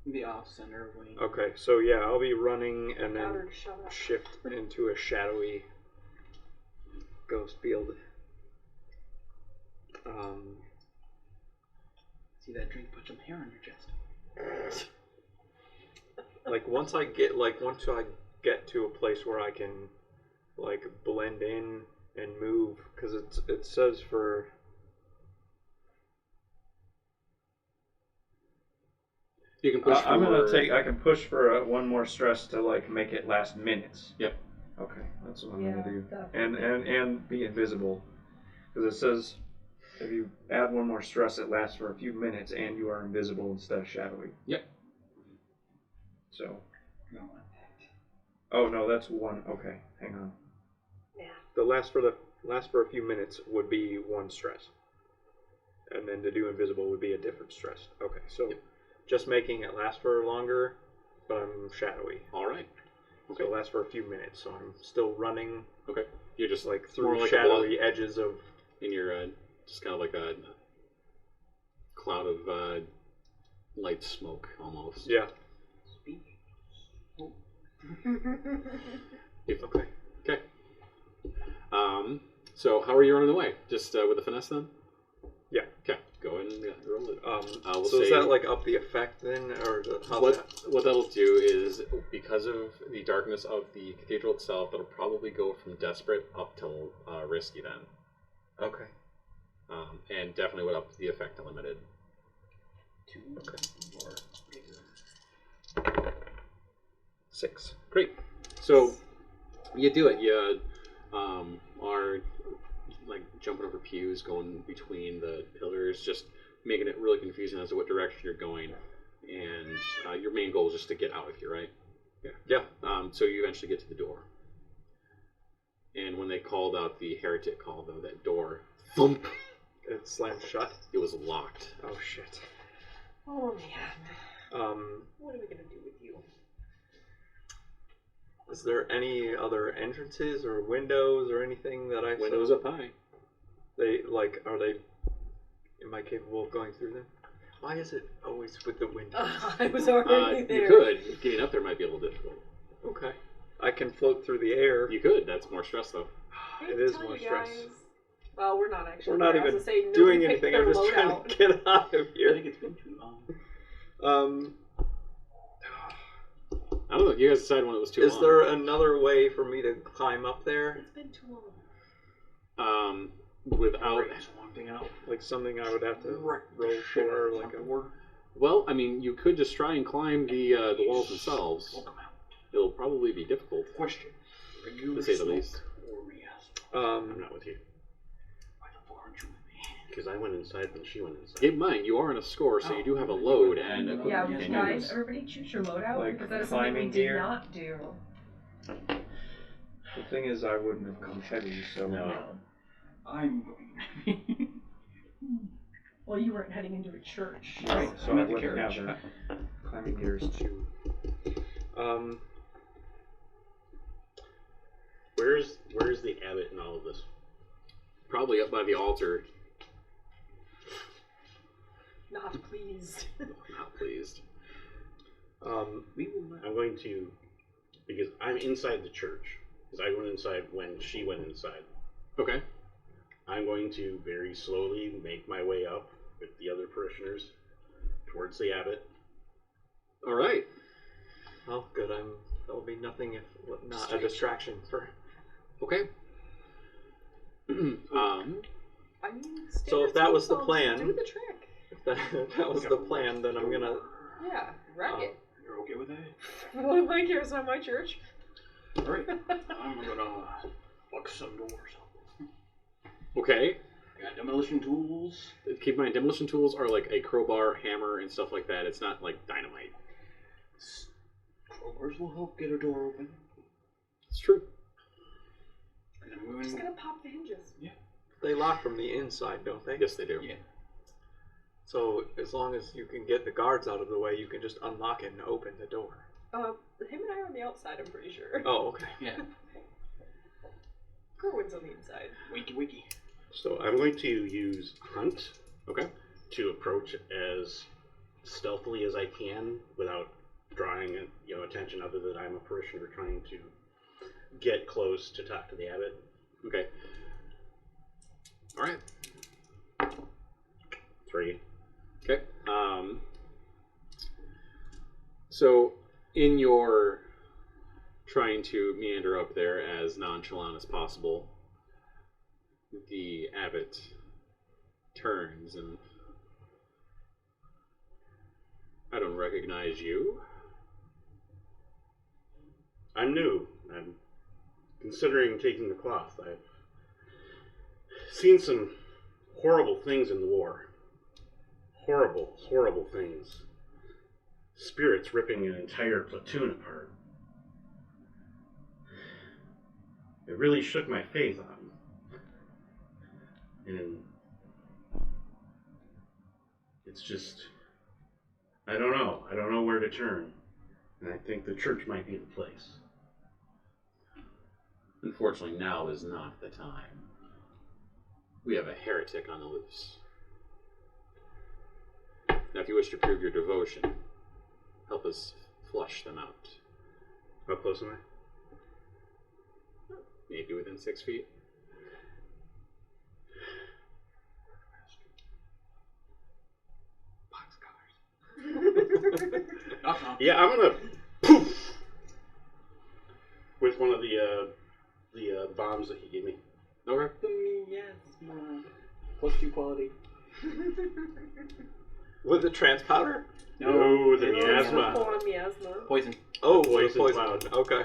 The off center wing. Okay, so yeah, I'll be running and Got her then to shut up. shift into a shadowy ghost field. See that drink? Put some hair on your chest. Like once I get to a place where I can like blend in and move, because it says for You can push. I'm gonna for- take. I can push for 1 more stress to like make it last minutes. Yep. Okay, that's what I'm Yeah, gonna do. definitely. And be invisible, because it says if you add 1 more stress, it lasts for a few minutes, and you are invisible instead of shadowy. Yep. So Oh no, that's one. Okay, hang on. The last for a few minutes would be one stress, and then to do invisible would be a different stress. Okay, so just making it last for longer, but I'm shadowy. All right. So it lasts for a few minutes, so I'm still running. Okay. You're just like more through like shadowy edges of. And you're just kind of like a cloud of light smoke almost. Yeah. Okay. Okay. So how are you running away? Just with the finesse then? Yeah. Okay. Go ahead and roll it. We'll so say, is that like up the effect then, or what that'll do is, because of the darkness of the cathedral itself, it'll probably go from desperate up to risky then. Okay. And definitely would up the effect to limited. 2 Okay. 6. Great. So you do it. You are like jumping over pews, going between the pillars, just making it really confusing as to what direction you're going. And your main goal is just to get out of here, right? Yeah. So you eventually get to the door. And when they called out the heretic call, though, that door, thump, it slammed shut. It was locked. Oh shit. Oh man. What are we gonna do with you? Is there any other entrances or windows or anything that I Windows saw? up high. Are they? Am I capable of going through them? Why is it always with the windows? I was already there. You could. Getting up there might be a little difficult. Okay. I can float through the air. You could. That's more stress, though. It is more stress. Well, we're not actually. We're not even doing anything. I'm just trying to get out of here. I think it's been too long. I don't know. You guys decided when it was too long. Is there another way for me to climb up there? It's been too long. Without like something I would have to roll for, like a word. Well, I mean, you could just try and climb the walls themselves. It'll probably be difficult. Question. To say the least. I'm not with you. Why the fuck aren't you with me? Because I went inside when she went inside. Keep in mind, you are on a score, so you do have a load and equipment. Yeah, you can guys, use. everybody choose your loadout Like because that is something we climbing did gear? not do. The thing is, I wouldn't have come heavy, so No. I'm going. Well, you weren't heading into a church. Right, so I'm I in the wouldn't have carriage. the climbing gears too. Where's the abbot in all of this? Probably up by the altar. Not pleased. Not pleased. I'm going to, because I'm inside the church, because I went inside when she went inside. Okay. I'm going to very slowly make my way up with the other parishioners towards the abbot. All right. Oh, good. That'll be nothing if not a distraction for. Okay. I mean, So if that was the plan, do the trick. If that was the plan, then I'm gonna. Yeah, wreck it. You're okay with that? Well, if I care, it's not my church. Alright. I'm gonna fuck some doors up. Okay. I got demolition tools. Keep in mind, demolition tools are like a crowbar, hammer, and stuff like that. It's not like dynamite. Crowbars will help get a door open. It's true. And I'm just gonna pop the hinges. Yeah. They lock from the inside, don't they? Yes, they do. Yeah. So as long as you can get the guards out of the way, you can just unlock it and open the door. Him and I are on the outside, I'm pretty sure. Oh, okay. Yeah. Kerwin's on the inside. Wiki. So I'm going to use hunt. Okay. To approach as stealthily as I can without drawing attention other than I'm a parishioner trying to get close to talk to the abbot. Okay. All right. 3. Okay. So in your trying to meander up there as nonchalant as possible, the abbot turns and, I don't recognize you. I'm new. I'm considering taking the cloth. I've seen some horrible things in the war. Horrible, horrible things. Spirits ripping an entire platoon apart. it really shook my faith on him. And it's just, I don't know. I don't know where to turn. And I think the church might be the place. Unfortunately, now is not the time. We have a heretic on the loose. Now, if you wish to prove your devotion, help us flush them out. How close am I? Maybe within 6 feet. Yeah, I'm gonna poof with one of the bombs that he gave me. Okay. +2 quality. With the trans powder? No, the Full miasma. on miasma. Poison. Oh, Poison poison. cloud. Okay.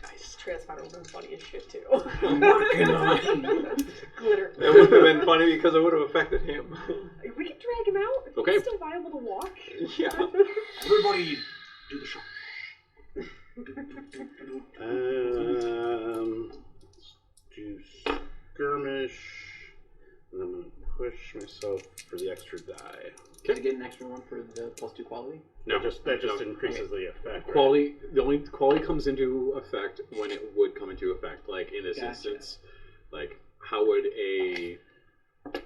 Nice. Transpider would have been funny as shit too. I'm working on it. Glitter. It would have been funny because it would have affected him. We can drag him out. If Okay. he's still viable to walk. Yeah. Everybody, do the shot. Do skirmish, and I'm gonna push myself for the extra die. Can I get an extra one for the +2 quality? No, that just increases the effect. Right? Quality. The only quality comes into effect when it would come into effect. Like in this Gotcha. instance, like how would a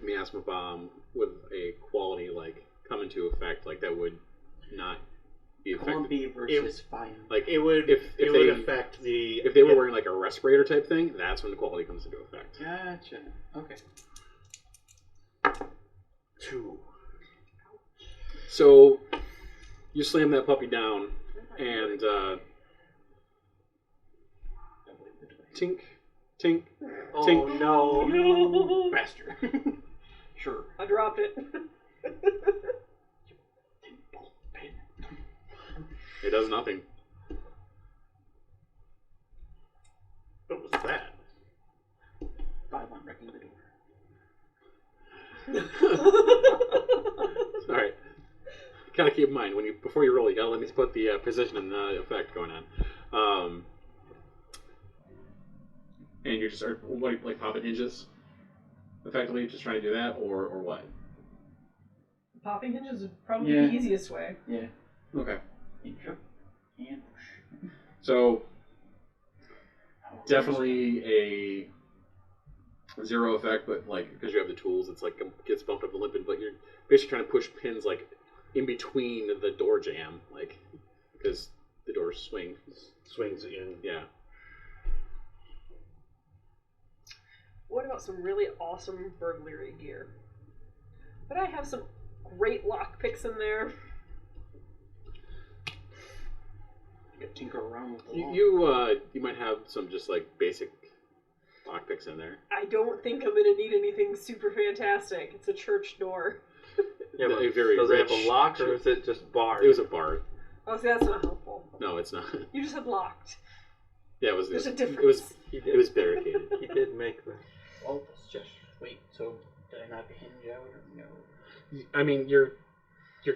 miasma bomb with a quality like come into effect? Like that would not be effective. Clumpy versus fine. Like It would if it they would affect the if they were wearing like a respirator type thing, that's when the quality comes into effect. Gotcha. Okay. 2. So you slam that puppy down, and tink, tink, Oh tink. no. Faster. Sure. I dropped it. It does nothing. What was that? 5 on wrecking the door. All right. Kind of keep in mind when you before you roll, you gotta let me put the position and effect going on. And you're just what like popping hinges, effectively just trying to do that, or what? Popping hinges is probably Yeah. the easiest way. Yeah. Okay. Intro. And push. So definitely a 0 effect, but like because you have the tools, it's like it gets bumped up the limping, but you're basically trying to push pins like in between the door jam, like because the doors swing. Swings in. Yeah. What about some really awesome burglary gear? But I have some great lockpicks in there. You could tinker around with the You might have some just like basic lockpicks in there. I don't think I'm gonna need anything super fantastic. It's a church door. Yeah, but A very does it have rich a lock or is it just barred? It was a bar. Oh, see, that's not helpful. No, it's not. You just said locked. Yeah, it was. There's a It difference. was. He It did. was barricaded. He did make the. Well, let's just wait. So, did I knock a hinge out or no? I mean, you're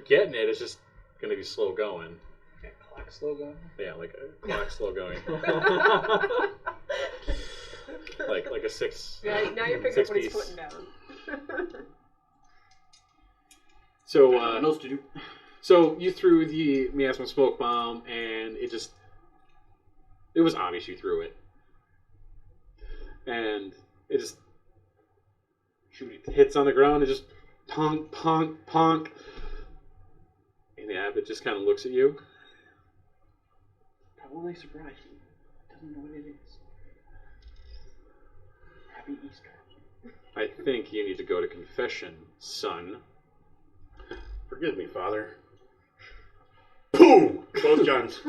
getting it. It's just gonna be slow going. Got clock slow going? Yeah, like a clock slow going. like a 6. Yeah, now you're picking up what he's piece. putting down. So What else to do? so you threw the miasma smoke bomb, and it was obvious you threw it, and it just hits on the ground and just punk, punk, punk, and the abbot just kind of looks at you. Probably surprised. Doesn't know what it is. Happy Easter. I think you need to go to confession, son. Forgive me, Father. Boom! Both guns.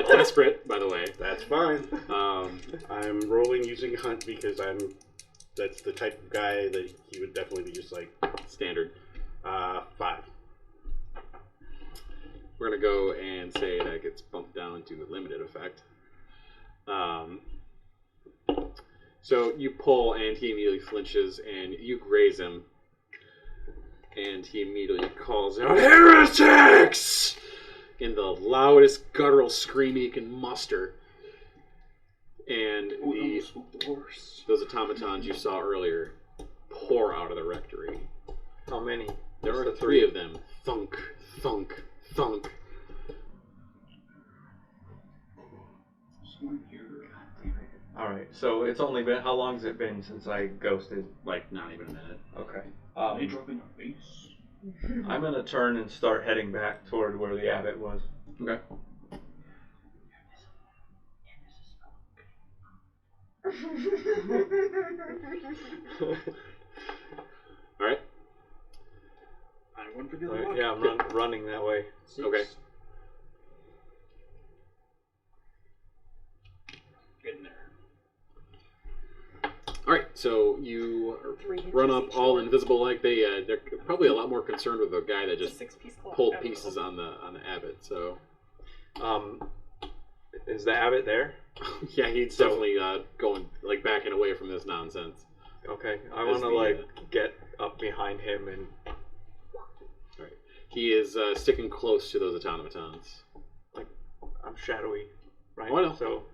Desperate, by the way. That's fine. Um, I'm rolling using hunt because that's the type of guy that he would definitely be just like standard. 5. We're gonna go and say that gets bumped down to limited effect. So you pull, and he immediately flinches, and you graze him, and he immediately calls out, "Heretics!" in the loudest guttural scream he can muster. and Spook the horse. those automatons you saw earlier pour out of the rectory. How many? There Just are the 3 of them. Thunk, thunk, thunk. Someone here. All right. So it's only been, how long has it been since I ghosted? Like, not even a minute. Okay. They drop in our face. I'm gonna turn and start heading back toward where the abbot was. Okay. Alright. I went for the All other right, one. yeah, I'm running that way. Okay. Getting there. Alright, so you 3 inches run up each all one. invisible like they're probably a lot more concerned with the guy that It's a just 6-piece clock. pulled I don't know. pieces on the abbot, so Is the abbot there? yeah, he's definitely going like backing away from this nonsense. Okay, I As want to the, like get up behind him and Alright. He is sticking close to those automatons. I'm shadowy, right? Oh, I know. So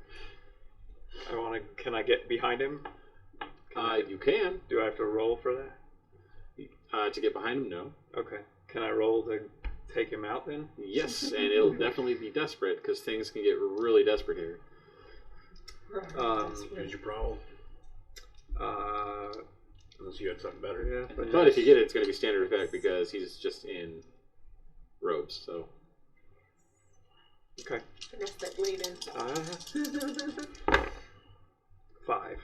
I want to. Can I get behind him? You can. Do I have to roll for that? To get behind him, no. Okay. Can I roll to take him out then? Yes, and it'll definitely be desperate because things can get really desperate here. Did you prowl? Unless you had something better. Yeah, But if you get it, it's going to be standard effect because he's just in robes. So Okay. Finesse that blade in. 5.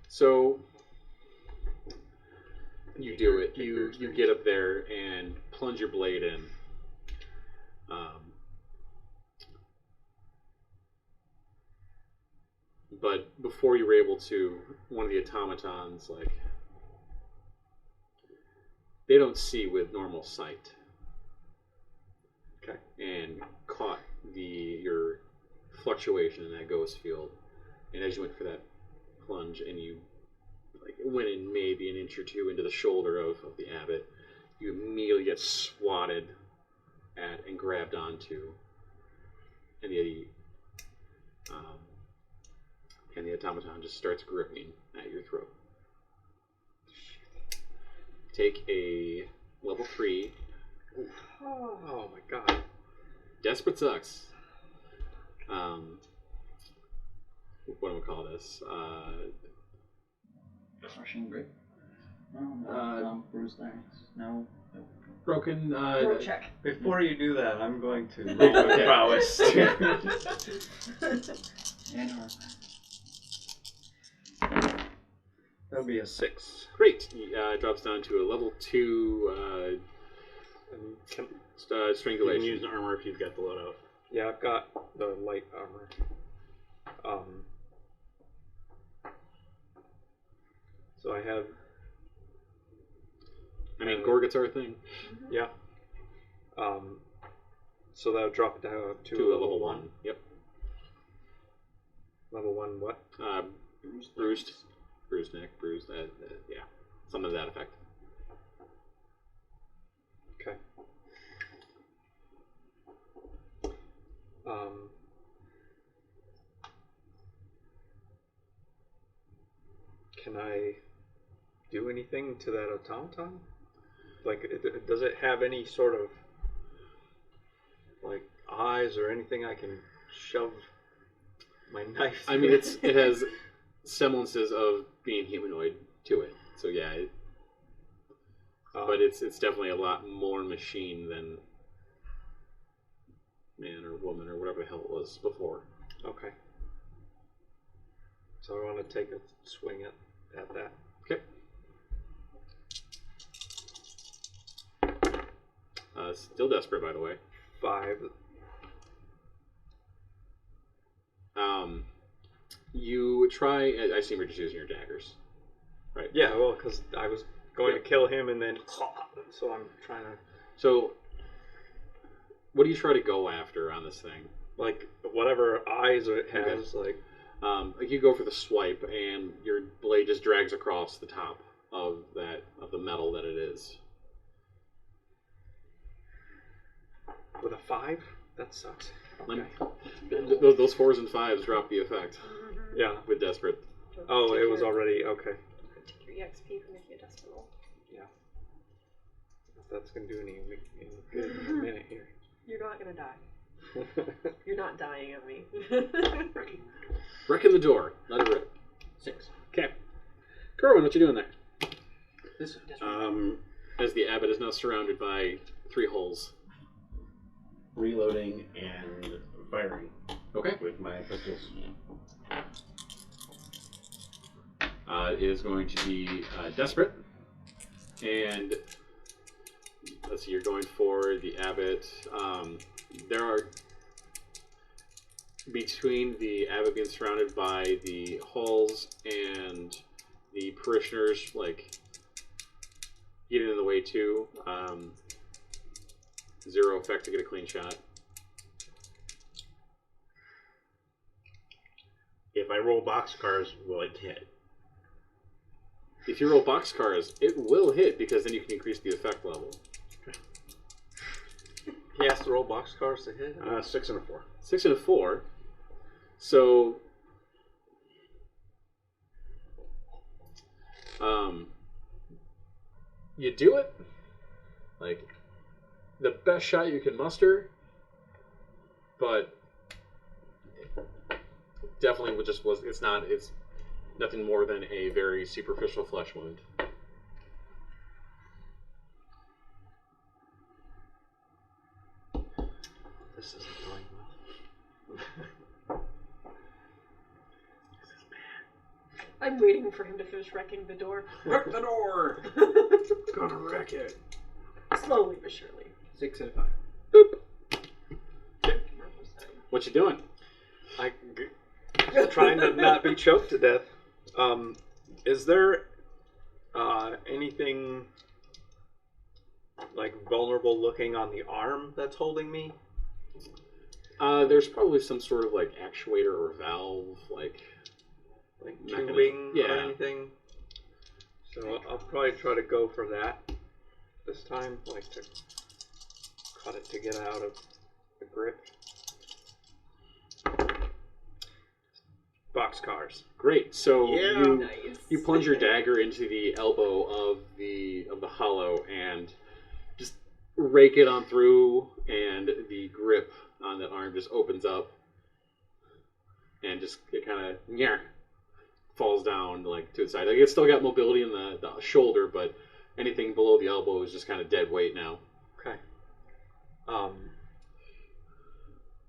So you do it. You get up there and plunge your blade in. But before you were able to, one of the automatons, like, they don't see with normal sight. Okay. And caught your fluctuation in that ghost field. And as you went for that plunge and you like went in maybe an inch or 2 into the shoulder of the abbot, you immediately get swatted at and grabbed onto, and the automaton just starts gripping at your throat. Take a level 3 Oh my god. desperate sucks. What do we call this? Crushing grip. No, bruised thanks. No. Broken. Throat check. Before you do that, I'm going to Okay. roll my prowess. And armor. That'll be a 6. Great. He drops down to a level 2 Can, You can strangulation. use armor if you've got the loadout. yeah, I've got the light armor. So I have. I mean, Gorgets are a thing. Yeah. So that'll drop it down to To a level 1. Yep. Level 1 what? Bruised neck, bruised. Yeah, something to that effect. Okay. Can I do anything to that automaton? Like, does it have any sort of like eyes or anything I can shove my knife I mean, through? it has semblances of being humanoid to it. So yeah, but it's definitely a lot more machine than man or woman or whatever the hell it was before. Okay. So I want to take a swing at that. Okay. Still desperate, by the way. 5. You try. I assume you're just using your daggers, right? Yeah, well, because I was going to kill him and then, so I'm trying to, So, what do you try to go after on this thing? like, whatever eyes it has, like, Like you go for the swipe, and your blade just drags across the top of the metal that it is. with a 5? That sucks. Lem- Okay. Those 4s and 5s drop the effect Yeah. with Desperate. Oh, Take it was your- already okay. Take your EXP from making a desperate roll. If that's gonna do any good in a minute here. You're not gonna die. You're not dying on me. Wrecking the door. Let it rip. 6. Okay. Kerwin, what you doing there? This As the abbot is now surrounded by 3 holes. Reloading and firing Okay. with my pistols. It is going to be Desperate. And let's see, you're going for the abbot. There are, between the abbot being surrounded by the halls and the parishioners, like, getting in the way too. 0 effect to get a clean shot. If I roll boxcars, will it hit? If you roll boxcars, it will hit because then you can increase the effect level. He has to roll boxcars to hit. 6 and a 4. 6 and a 4. So, you do it. Like, the best shot you can muster, but definitely it's nothing more than a very superficial flesh wound. This isn't going well. I'm waiting for him to finish wrecking the door. Wreck the door! Gonna wreck it. Slowly but surely. 6 and a 5. What you doing? Trying to not be choked to death. Is there anything like vulnerable looking on the arm that's holding me? There's probably some sort of like actuator or valve, like Tubing or Yeah. anything? So I'll probably try to go for that this time, like to cut it to get out of the grip. Boxcars. Great. So Yeah. Nice. you plunge your dagger into the elbow of the hollow and just rake it on through, and the grip on that arm just opens up, and just it kind of falls down like to its side. Like it's still got mobility in the shoulder, but anything below the elbow is just kind of dead weight now. Okay.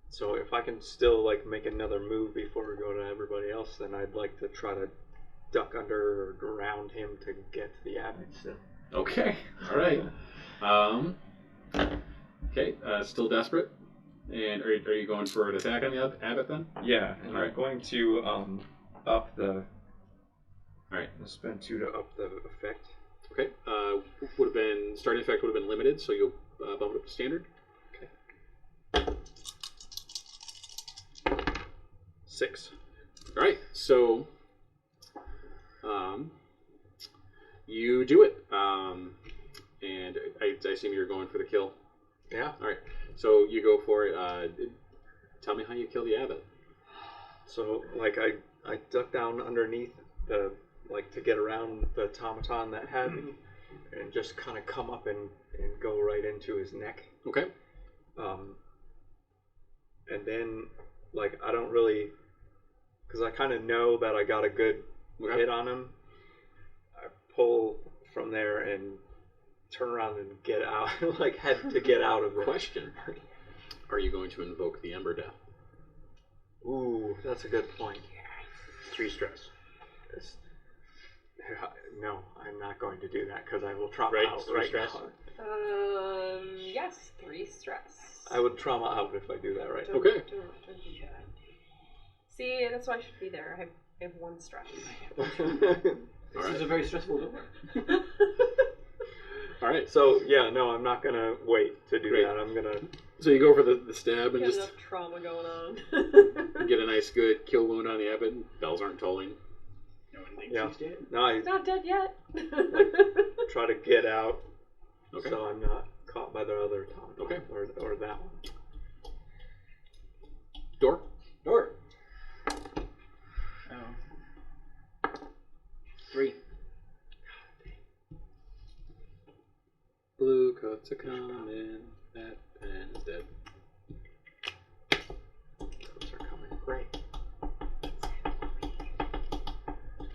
So if I can still like make another move before we go to everybody else, then I'd like to try to duck under or around him to get to the abbot. Okay. All right. Okay. Still desperate. And are you going for an attack on the abbot then? Yeah, and Alright. I'm going to up the. Alright. I'll spend 2 to up the effect. Okay. Would have been starting effect would have been limited, so you'll bump it up to standard. 6. All right. So, you do it, and I assume you're going for the kill. Yeah. All right. So you go for it. Tell me how you kill the abbot. So like I duck down underneath the like to get around the automaton that had me, and just kind of come up and go right into his neck. Okay. And then like I don't really, because I kind of know that I got a good hit on him. I pull from there and turn around and get out, like head to get out of there. Question: are you going to invoke the Ember Death? Ooh, that's a good point. 3 stress. It's- No, I'm not going to do that because I will trauma Right, out 3 right stress. now. Yes, 3 stress. I would trauma out if I do that right now. Okay. Don't do that. See, that's why I should be there. I have 1 stress. This is a very stressful door. All right. So yeah, no, I'm not gonna wait to do Great. that. I'm gonna. So you go for the stab and Got just enough trauma going on. get a nice good kill wound on the abbot. Bells aren't tolling. No one thinks Yeah. he's dead. No, I Not dead yet. try to get out Okay. so I'm not caught by the other automaton. Okay. Or that one. Door. Door. 3. Blue coats are coming. That pen is dead. Coats are coming. Great.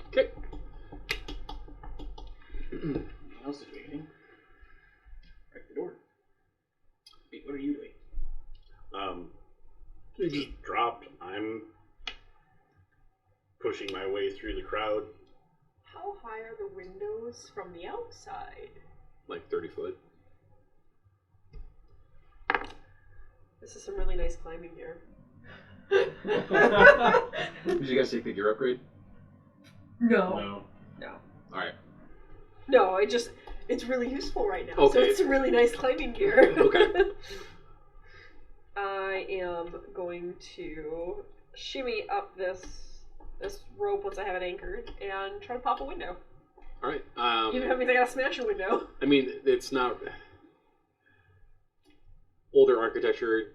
Okay. What else is waiting? Break the door. Wait, what are you doing? He just dropped. I'm pushing my way through the crowd. How high are the windows from the outside? Like 30 foot. This is some really nice climbing gear. Did you guys take the gear upgrade? No. Alright. No, it's really useful right now. So Okay. it's really nice climbing gear. Okay. I am going to shimmy up this rope once I have it anchored and try to pop a window. Alright. Even if that means I gotta smash a window. I mean, it's not... Older architecture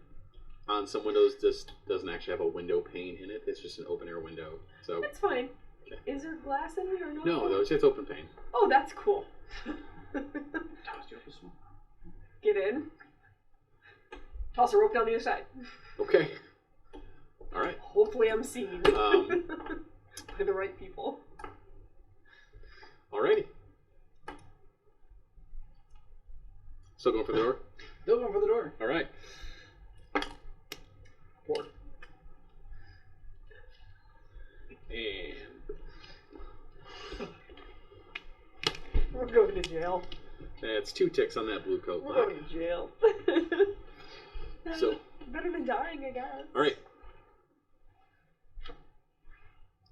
on some windows just doesn't actually have a window pane in it. It's just an open air window. So That's fine. Okay. Is there glass in it or not? no, though, it's open pane. Oh, that's cool. Toss you up this one. Get in. Toss a rope down the other side. Okay. Alright. Hopefully I'm seen Um, by the right people. Alrighty. Still going for the door? Still going for the door. Alright. 4. And We're going to jail. that's 2 ticks on that blue coat We're lock. going to jail. So, Better than dying, I guess. alright.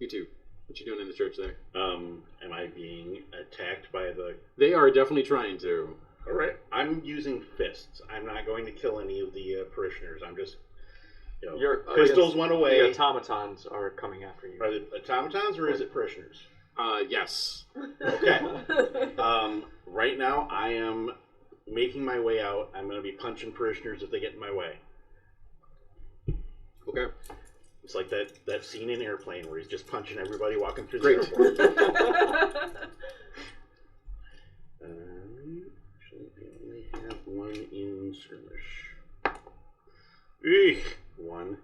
You two. What you doing in the church there? Am I being attacked by the... They are definitely trying to. Alright, I'm using fists. I'm not going to kill any of the parishioners. I'm just... You know, Your pistols went away. The automatons are coming after you. Are they automatons or is it parishioners? Yes. Okay. Right now, I am making my way out. I'm going to be punching parishioners if they get in my way. Okay. It's like that scene in Airplane where he's just punching everybody walking through Great. the airport. Actually, I only have 1 in skirmish. Eek, 1.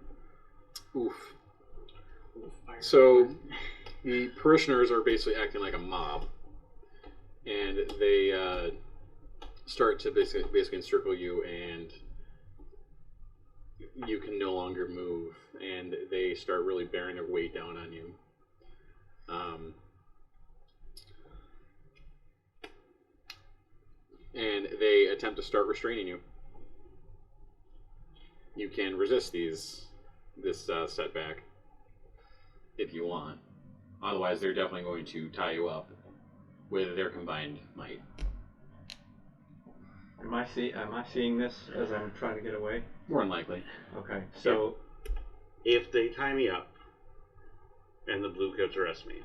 Oof. So, the parishioners are basically acting like a mob, and they start to basically encircle you, and you can no longer move, and they start really bearing their weight down on you. And they attempt to start restraining you. You can resist this setback if you want. Otherwise, they're definitely going to tie you up with their combined might. Am I seeing this as I'm trying to get away? More than likely. Okay, so If they tie me up and the blue coats arrest me,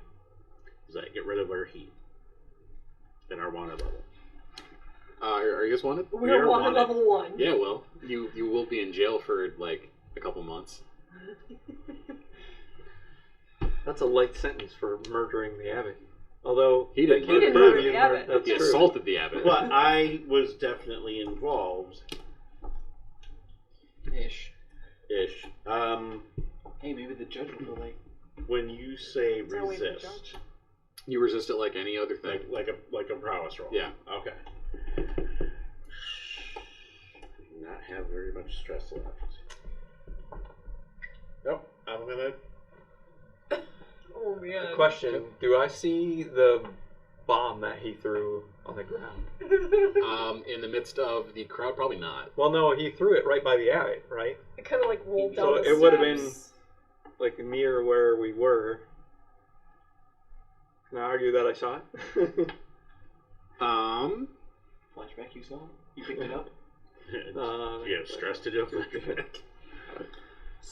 does that get rid of our heat and our wanted level? Are you guys wanted? We're wanted level 1. Yeah, well, you will be in jail for like a couple months. that's a light sentence for murdering the abbot. Although He didn't they can't murder prove the you abbot. That's He true. assaulted the abbot. But I was definitely involved. Ish. Ish. Hey, maybe the judge will go like, When you say Is there a way to resist, judge? You resist it like any other thing. like a prowess roll. Yeah. Okay. Not have very much stress left. Nope. I'm gonna. Oh man. Question: do I see the bomb that he threw on the ground? In the midst of the crowd, probably not. Well, no, he threw it right by the abbot, right? It kind of like rolled down So the it would have been steps. like near where we were. Can I argue that I saw it? flashback you saw? You picked it up? You have stress to do.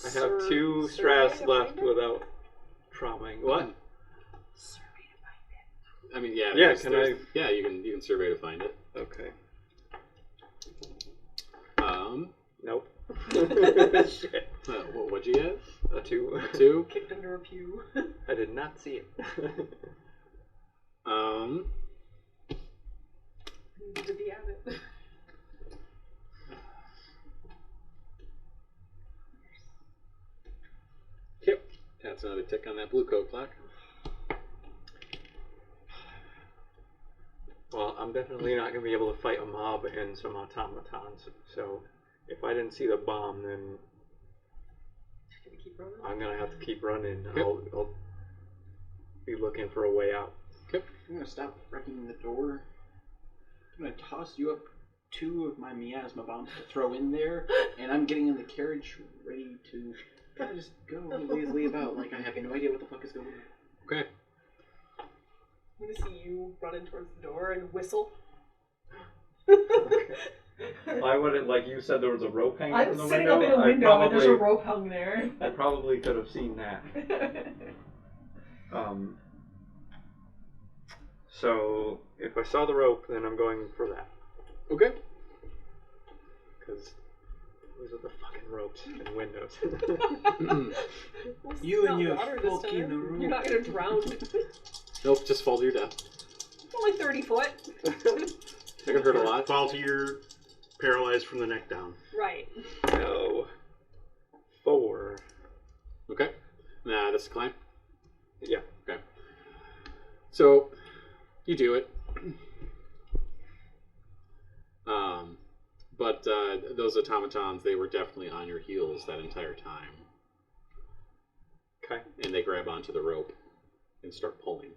I have 2 stress left without traumaing. What? Survey to find it. I mean, yeah. Yeah, there's- Yeah, you can survey to find it. Okay. Um, Nope. Shit. What'd you get? A 2. A 2? Kicked under a pew. I did not see it. Did he have it? Yep. That's another tick on that blue coat clock. Well, I'm definitely not going to be able to fight a mob and some automatons. So if I didn't see the bomb, then Gonna keep running? I'm going to have to keep running. Yep. I'll be looking for a way out. I'm gonna stop wrecking the door. I'm gonna toss you up 2 of my miasma bombs to throw in there, and I'm getting in the carriage ready to kind of just go lazily about like I have no idea what the fuck is going on. Okay. I'm gonna see you running towards the door and whistle. Why would it, like you said, there was a rope hanging I'm from the sitting window? up in a I window and there's a probably- rope hung there. I probably could have seen that. So if I saw the rope, then I'm going for that. Okay. Because those are the fucking ropes and windows. Well, You it's and not your water folk this in time. the room. You're not gonna drown. Nope, just fall to your death. It's only 30 foot. That could hurt a lot. Fall to your paralyzed from the neck down. Right. No. 4. Okay. Nah, this is climb. Yeah. Okay. So, you do it. But those automatons, they were definitely on your heels that entire time. Okay. And they grab onto the rope and start pulling.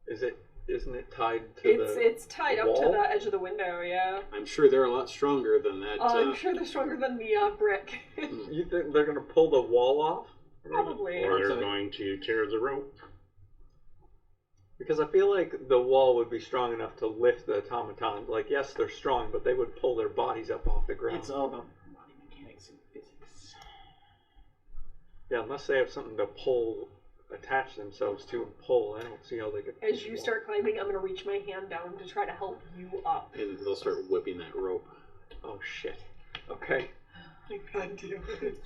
Isn't it tied to It's tied up to wall? the edge of the window, yeah. I'm sure they're a lot stronger than that. I'm sure they're stronger than me on brick. You think they're going to pull the wall off? Probably. Or they're going to tear the rope. Because I feel like the wall would be strong enough to lift the automatons. Like, yes, they're strong, but they would pull their bodies up off the ground. It's all about body mechanics and physics. Yeah, unless they have something to pull, attach themselves to and pull, I don't see how they could pull As the you wall. start climbing, I'm going to reach my hand down to try to help you up. And they'll start whipping that rope. Oh, shit. Okay. God damn it.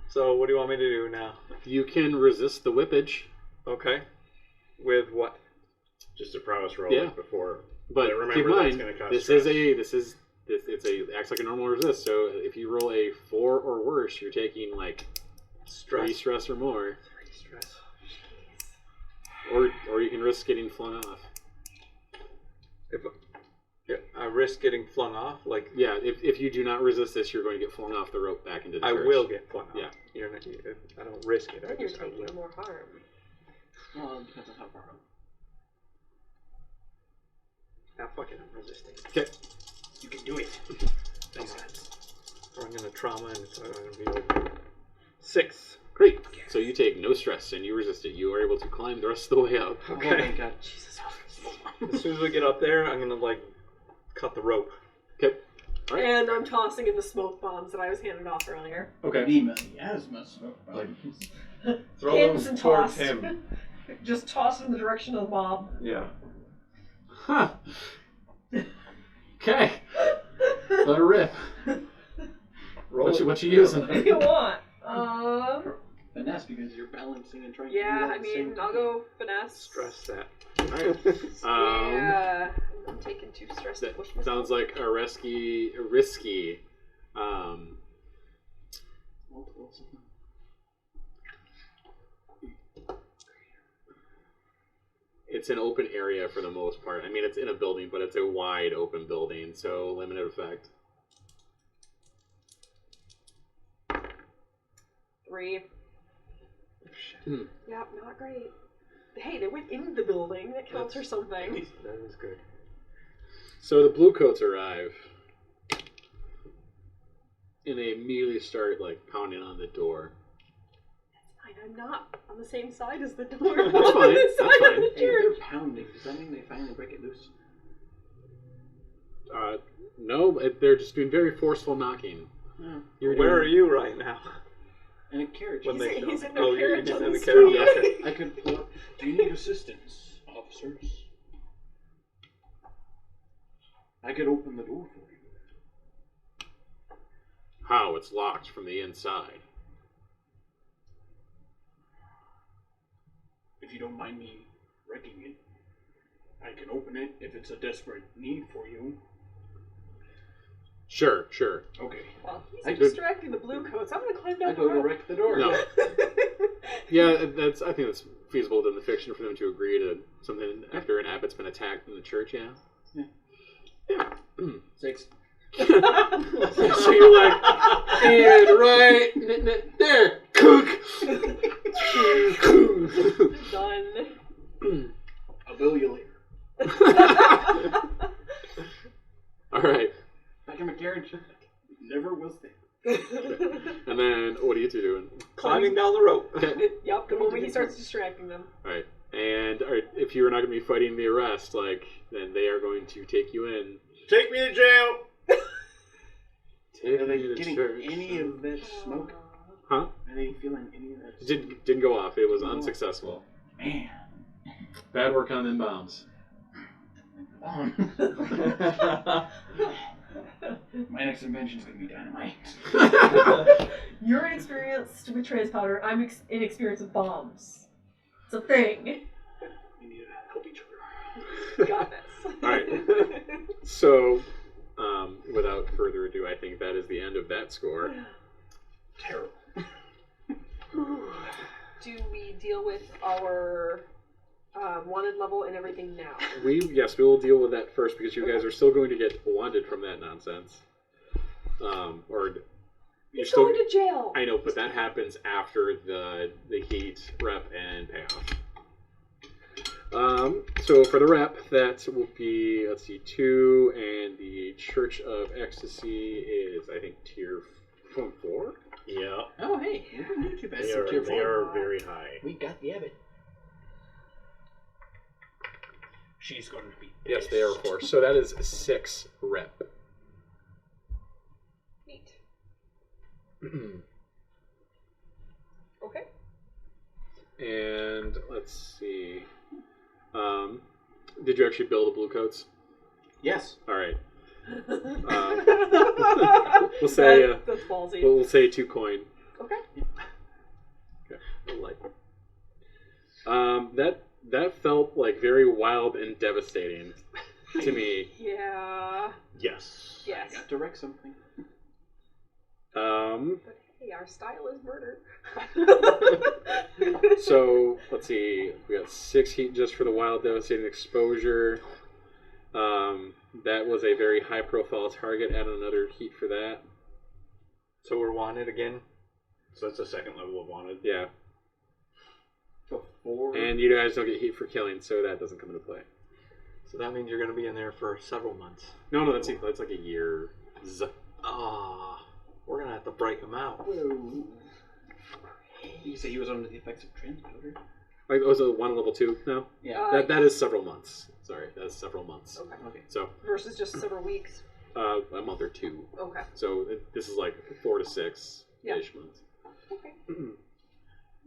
So, what do you want me to do now? You can resist the whippage, Okay. With what? Just a prowess roll Yeah. like before. but remember keep in that's mind, gonna cause this stress. acts like a normal resist. So if you roll a 4 or worse, you're taking like 3 stress or more, 3 stress. or you can risk getting flung off. If I risk getting flung off, like, Yeah, if you do not resist this, you're going to get flung off the rope back into the I church. will get flung off. Yeah. You're not, I don't risk it. I Then you're just I taking will. more harm. Well, it depends on how far up. Ah, fuck it, I'm resisting. Okay. You can do it. Thanks, guys. Or I'm gonna trauma and it's not gonna be over. 6. Great. So you take no stress and you resist it. You are able to climb the rest of the way out. Oh my Okay. god, Jesus. As soon as we get up there, I'm gonna, like, cut the rope. Okay. All right. And I'm tossing in the smoke bombs that I was handed off earlier. Okay. Miasma smoke Like, bombs. throw Pins them and towards toss. him. Just toss in the direction of the mob. Yeah. Huh. Okay. Let her rip. Roll it. What you using? What do you want? Finesse because you're balancing and trying to Yeah, do all I the same mean, I'll go finesse. Stress that. Alright. Yeah. I'm taking 2 stress to That push myself. sounds like a risky. Multiple something. It's an open area for the most part. I mean, it's in a building, but it's a wide open building, so limited effect. 3. Hmm. Yep, not great. Hey, they went in the building. That counts for something. That is good. So the blue coats arrive, and they immediately start like pounding on the door. Fine, I'm not on the same side as the door. That's I'm on fine, this that's side of fine. the Hey, if church. they're pounding. Does that mean they finally break it loose? No, they're just doing very forceful knocking. Yeah. Where are you right now? In a carriage. When they He's show- in their oh, you're carriage in on the the carriage. street. Okay. I could pull up. Do you need assistance, officers? I could open the door for you. How? It's locked from the inside. If you don't mind me wrecking it, I can open it if it's a desperate need for you. Sure. Okay. Well, he's I distracting the blue coats. I'm gonna climb down I the go to rope. wreck the door. No. Yeah, I think that's feasible within the fiction for them to agree to something after an abbot's been attacked in the church, yeah. Yeah. 6. So you're like, and right there, cook. Done. I'll bill you later. All right. Back in my carriage. Never will stay. And then what are you two doing? Climbing down the rope. Okay. Yep, the moment he starts distracting them. All right. And if you're not going to be fighting the arrest, then they are going to take you in. Take me to jail. Take Are they me to getting church. any of that smoke? Huh? Are they feeling any of that? Didn't go off. It was unsuccessful. Man. Bad work on them bombs. My next invention's gonna be dynamite. You're inexperienced with trace powder. I'm inexperienced with bombs. It's a thing. We need to help each other. Got this. All right. So, without further ado, I think that is the end of that score. Terrible. Do we deal with our wanted level and everything now? Yes, we will deal with that first because you guys are still going to get wanted from that nonsense. Or you're He's still going to jail. I know, but that happens after the heat, rep, and payoff. So for the rep, that will be, let's see, 2, and the Church of Ecstasy is, I think, tier 4? Yeah. Oh, hey, we didn't do too bad. They So tier are 4. very high. We got the abbot. She's going to be Yes, they are 4. So that is 6 rep. Neat. Okay. And let's see. Did you actually build the blue coats? Yes. All right. We'll say That's ballsy. we'll say 2 coin. Okay. Okay. That felt like very wild and devastating to me. Yeah. Yes. Yes. I got to wreck something. But hey, our style is murder. So let's see. We got 6 heat just for the wild, devastating exposure. That was a very high-profile target. Add another heat for that. So we're wanted again. So that's the second level of wanted. Yeah. Before. And you guys don't get heat for killing, so that doesn't come into play. So that means you're going to be in there for several months. No, that's like a year. Ah, we're going to have to break them out. Whoa. You say he was under the effects of trans powder? Like, was it 1 level 2 now? Yeah. That is several months. Sorry, that is several months. Okay. So Versus just several weeks. a month or 2. Okay. So this is like 4 to 6 Yeah. ish months. Okay.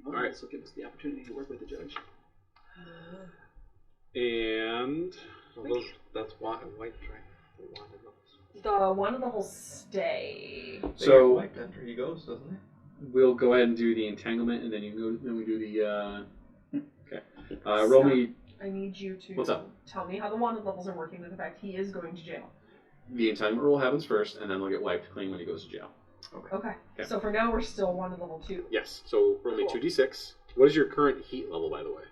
Well, All right. this will give us the opportunity to work with the judge. And So those, that's white train. The wanted levels. The wanted levels stay. So Like after he goes, doesn't it? We'll go ahead and do the entanglement, and then then we do the. Okay. Roll me I need you to What's up? tell me how the wanted levels are working with the fact he is going to jail. the entanglement roll happens first, and then they'll get wiped clean when he goes to jail. Okay. Okay. So for now we're still wanted level 2. yes, so roll me Cool. 2d6. What is your current heat level, by the way?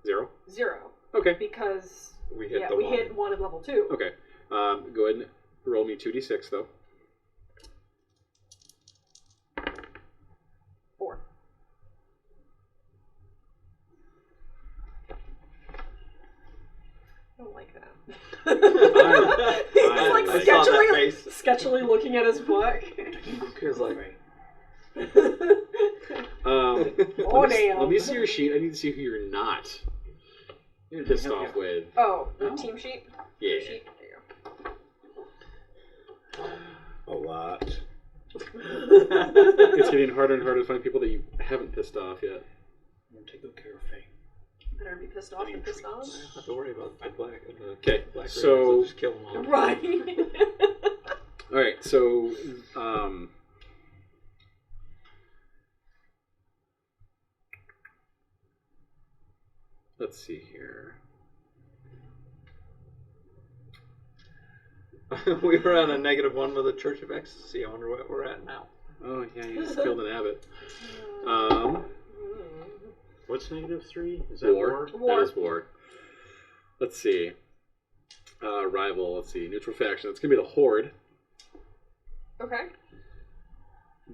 0? 0. Okay. Because We hit yeah, the we wanted. hit wanted level 2. Okay. Go ahead and roll me 2d6 though. 4. I don't like that. He's I like like sketchily looking at his book. Because like, Oh damn. Let me see your sheet. I need to see who you're not Here, pissed help off you. with. Oh, the Oh. team sheet? Yeah. Sheet? There A lot. It's getting harder and harder to find people that you haven't pissed off yet. I'm going to take good care of Faye. you go. Better be pissed off than pissed on. I don't have to worry about the black. The Okay, black so- raiders, I'll just kill them all. Right. All right, so let's see here. We were on a -1 with the Church of Ecstasy. I wonder what we're at now. Oh yeah, you just killed an abbot. What's -3? Is that war? That is war. Let's see. Rival. Let's see. Neutral faction. It's gonna be the Horde. Okay.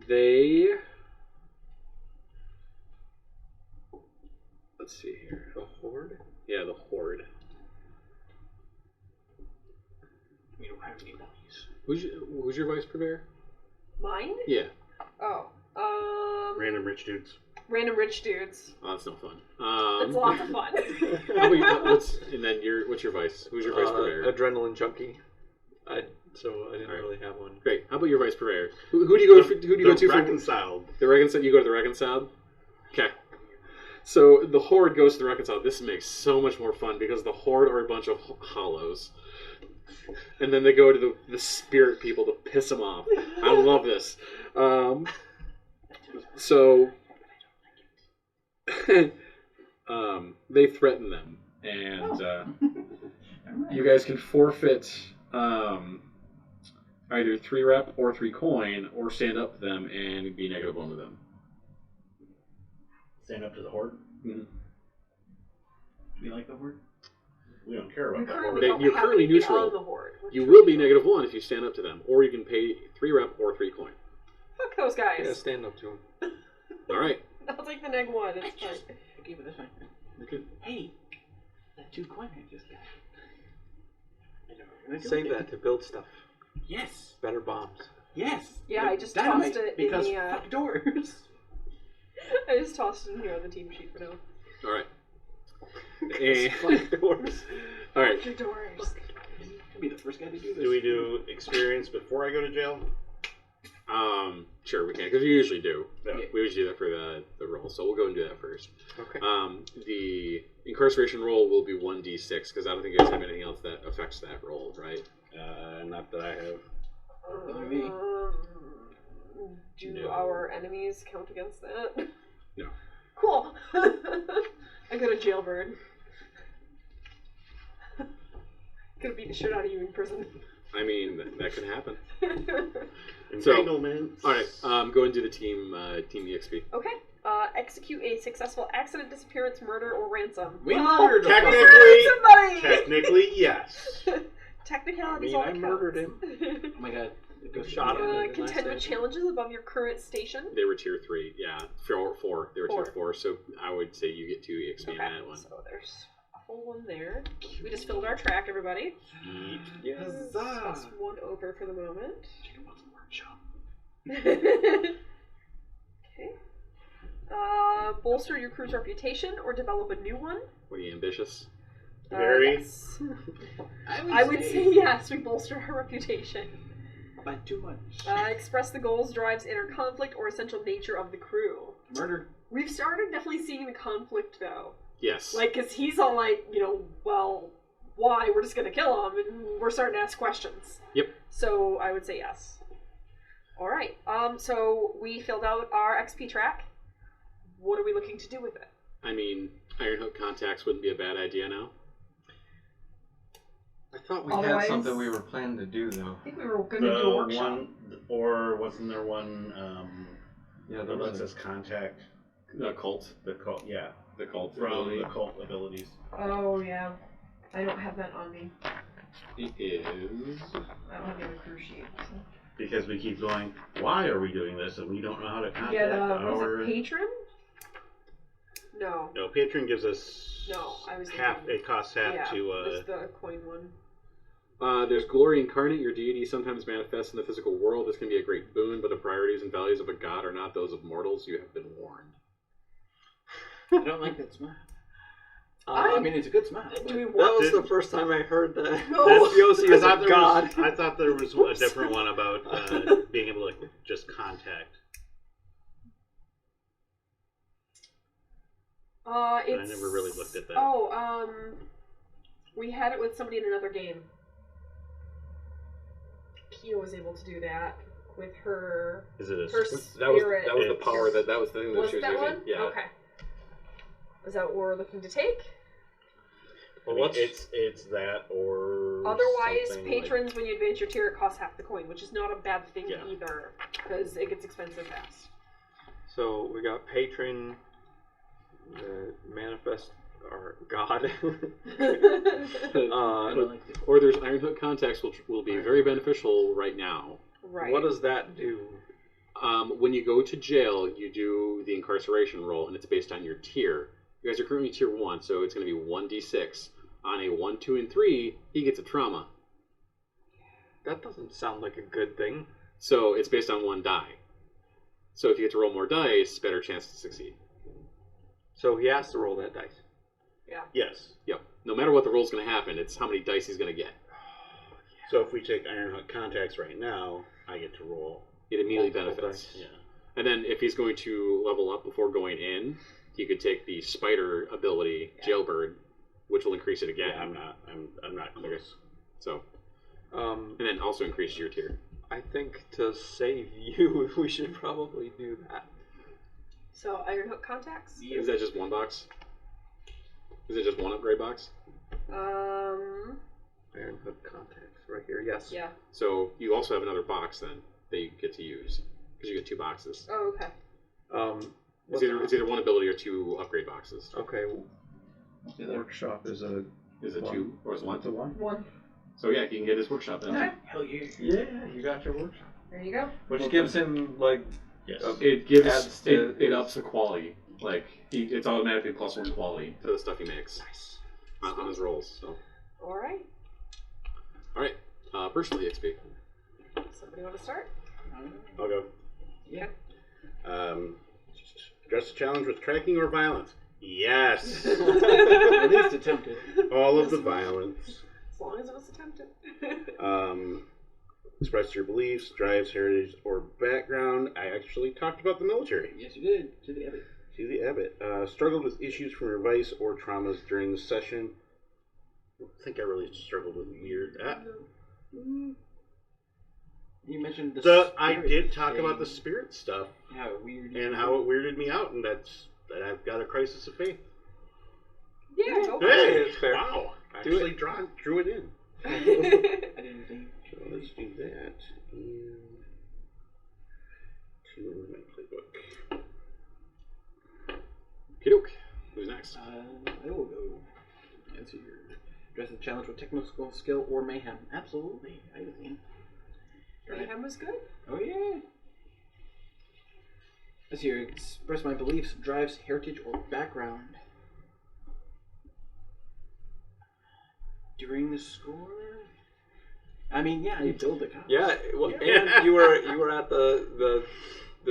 They. Let's see here. The Horde? Yeah, the Horde. We don't have any bodies. Who's your vice purveyor? Mine? Yeah. Oh. Random rich dudes. Random rich dudes. Oh, that's no fun. It's lots of fun. How about what's your vice? Who's your vice purveyor? Adrenaline junkie. I didn't really have one. Great. How about your vice purveyor? Who do you go? Who do you go to? Reconciled. The reconciled. You go to the reconciled. Okay. So the Horde goes to the reconciled. This makes so much more fun because the Horde are a bunch of hollows, and then they go to the spirit people to piss them off. I love this. So they threaten them, and you guys can forfeit either 3 rep or 3 coin, or stand up to them and be -1 to them. Stand up to the Horde. Mm-hmm. Do you like the Horde? We don't care about You the currently Horde. don't You're have currently anything neutral. on the Horde. You will be -1 if you stand up to them, or you can pay 3 rep or 3 coin. Fuck those guys. Yeah, stand up to him. All right. I'll take the -1. It's fine. Okay, but that's fine. Okay. Hey, that 2 coin I just got. I don't know what I'm gonna do Save with it. that to build stuff. Yes. Better bombs. Yes. Yeah, I just Dynamite, tossed it because in the. fuck doors. I just tossed it in here on the team sheet for now. All right. Fuck doors. All right. Your doors. I'll be the first guy to do this. Do we do experience before I go to jail? Sure, we can, because we usually do. Yeah. We usually do that for the roll, so we'll go and do that first. Okay. The incarceration roll will be 1d6, because I don't think you guys have anything else that affects that roll, right? Not that I have. Do No. our enemies count against that? No. Cool. I got a jailbird. Gonna beat the shit out of you in prison. I mean, that could happen. Entanglement. All right, go and do the team EXP. Okay. Execute a successful accident, disappearance, murder, or ransom. We murdered the Technically, somebody. technically, yes. Technicalities I all mean, I murdered him. Oh my god. It goes Shot him. Contend with challenges above your current station. They were tier 3, yeah. 4. They were tier 4. 4, so I would say you get 2 EXP on that one. So there's a whole one there. We just filled our track, everybody. Yes. Plus 1 over for the moment. workshop. Okay. Bolster your crew's reputation or develop a new one. What are you, ambitious? Very. Yes. I would say yes, we bolster our reputation. But too much. Express the goals, drives, inner conflict, or essential nature of the crew. Murder. We've started definitely seeing the conflict, though. Yes. Like, because he's all like, well, why? We're just going to kill him, and we're starting to ask questions. Yep. So I would say yes. All right. So we filled out our XP track. What are we looking to do with it? I mean, Iron Hook contacts wouldn't be a bad idea now. I thought we Otherwise- had something we were planning to do, though. I think we were going to do a workshop. Or wasn't there one Yeah, that there lets was us contact The cult. the cult? Yeah, The cult. from ability. the cult abilities. Oh, yeah. I don't have that on me. It is. I don't have the other crew sheet. So. Because we keep going, why are we doing this? And we don't know how to contact Was our. it patron? No. No, patron gives us No, I was half. thinking- It costs half Yeah, to. it's the coin one. There's Glory Incarnate. Your deity sometimes manifests in the physical world. This can be a great boon, but the priorities and values of a god are not those of mortals. You have been warned. I don't like that smile. I mean, it's a good smile. Do we That want was the first time I heard that. No. Yossi is a god. I thought there was a different one about being able to just contact. It's... I never really looked at that. Oh, we had it with somebody in another game. Tia was able to do that with her. Is it a Her That was spirit. the power that was the thing that Was she was that using. one? Yeah. Okay. Is that what we're looking to take? Well, I mean, what's it's that or Otherwise, something patrons, when you advance your tier, it costs half the coin, which is not a bad thing Yeah. either, because it gets expensive fast. so we got patron, the manifest our god. Or there's Iron Hook contacts, which will be very beneficial right now. Right. What does that do? When you go to jail, you do the incarceration roll, and it's based on your tier. You guys are currently tier 1, so it's going to be 1d6. On a 1, 2, and 3, he gets a trauma. That doesn't sound like a good thing. So it's based on 1 die. So if you get to roll more dice, better chance to succeed. So he has to roll that dice. Yes. Yep. No matter what the roll's going to happen, it's how many dice he's going to get. So if we take Ironhook contacts right now, I get to roll. It immediately Multiple benefits. dice. Yeah. And then if he's going to level up before going in, he could take the spider ability, Jailbird, which will increase it again. Yeah, I'm not close. So, and then also increase your tier. I think to save you, we should probably do that. So, Iron Hook contacts? Is that just 1 box? Is it just 1 upgrade box? Iron Hook contacts right here. Yes. Yeah. So you also have another box then that you get to use because you get 2 boxes. Oh, okay. It's either 1 ability or 2 upgrade boxes. Okay. Workshop is a Is it one. 2 or is it 1? It's a one. One. So yeah, he can get his workshop then. Okay. Hell yeah. Yeah, you got your workshop. There you go. Which gives him like Yes. It gives Adds to- it ups the quality. Like it's automatically +1 quality to the stuff he makes. nice. On his rolls. So All right. all right, personally XP. Somebody want to start? I'll go. Yeah. Address the challenge with tracking or violence. Yes. At least attempted. All of the violence. As long as it was attempted. Express your beliefs, drives, heritage, or background. I actually talked about the military. Yes, you did. To the abbot. To the abbot. Struggled with issues from your vice or traumas during the session. I don't think I really struggled with weird. You mentioned I spirit did talk thing. about the spirit stuff How weird. and how it weirded me out, and that I've got a crisis of faith. Yeah, go for Hey, it's fair. wow! Do Actually, drew it in. it. I didn't think. So let's do that. And 2 in my playbook. Kidok. Who's next? I will go. Answer your address the challenge with technical skill or mayhem. Absolutely. I think. Mayhem was good. Oh yeah. Let's hear. Express my beliefs, drives, heritage, or background. During the score. I mean, yeah, you build a cop. Yeah, well, and you were at the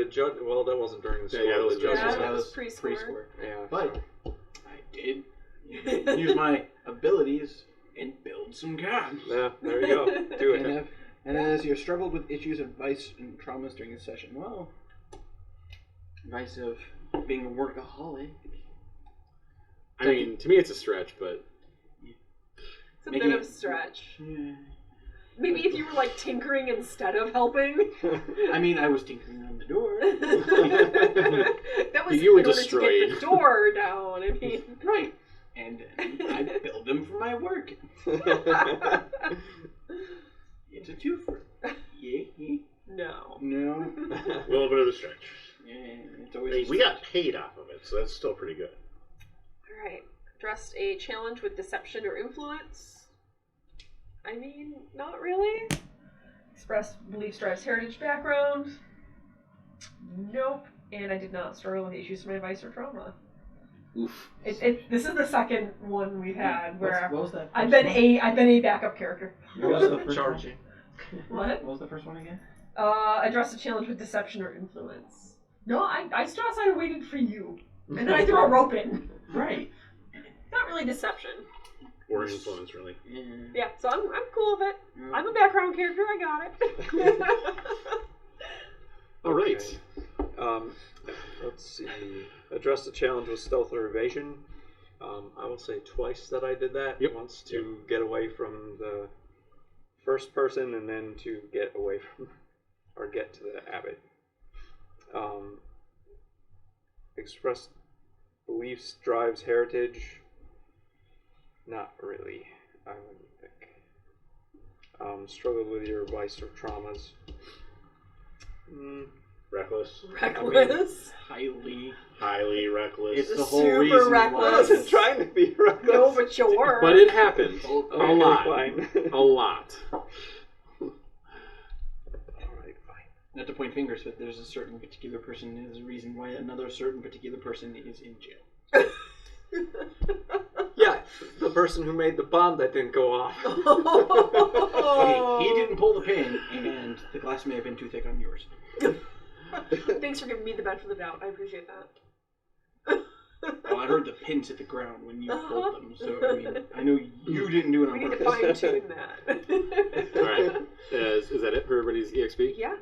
judge. Well, that wasn't during the score. Yeah, that was the judge. judge Yeah, was- that was pre-score. pre-score. Yeah, But so- I did use my abilities and build some gods. yeah, there you go. Do And, it. and as you struggled with issues of vice and traumas during the session, well, vice of being a workaholic. I mean, to me it's a stretch, but It's a Making bit of a it- stretch. Yeah. Maybe if you were like tinkering instead of helping. I mean, I was tinkering on the door. That was You were in order to destroyed. get the door down. I mean, Right. And I build them for my work. It's a twofer. Yeah. no. No. A little bit of a stretch. Yeah, it's always. Hey, we got paid off of it, so that's still pretty good. All right. Addressed a challenge with deception or influence. I mean, not really. Expressed beliefs, drives, heritage, background. Nope. And I did not struggle with issues from my vice or trauma. oof. This is the second one we've had where What was that? I've been a backup character. What was the first Charging. What? What was the first one again? Address a challenge with deception or influence. No, I stood outside and waited for you. And then I threw a rope in. Right. Not really deception. Or influence, really. Yeah. Yeah, so I'm cool with it. I'm a background character, I got it. All right. Let's see. Address the challenge with stealth or evasion. I will say twice that I did that. Yep. Once to get away from the first person and then to get away from, or get to the abbot. Express beliefs drives heritage. Not really, I wouldn't think. Struggle with your vice or traumas. Reckless. Reckless. Highly reckless. It's the Super whole reason reckless. I wasn't trying to be reckless. No, but you were. But it happened. Okay, A lot. fine. A lot. Alright, fine. Not to point fingers, but there's a certain particular person. There's a reason why another certain particular person is in jail. Yeah, the person who made the bomb that didn't go off. Okay, he didn't pull the pin, and the glass may have been too thick on yours. Thanks for giving me the benefit of the doubt. I appreciate that. Well, I heard the pins hit the ground when you pulled them, so I mean, I know you didn't do it on We need to purpose. fine tune that. Alright. Is that it for everybody's EXP? Yeah.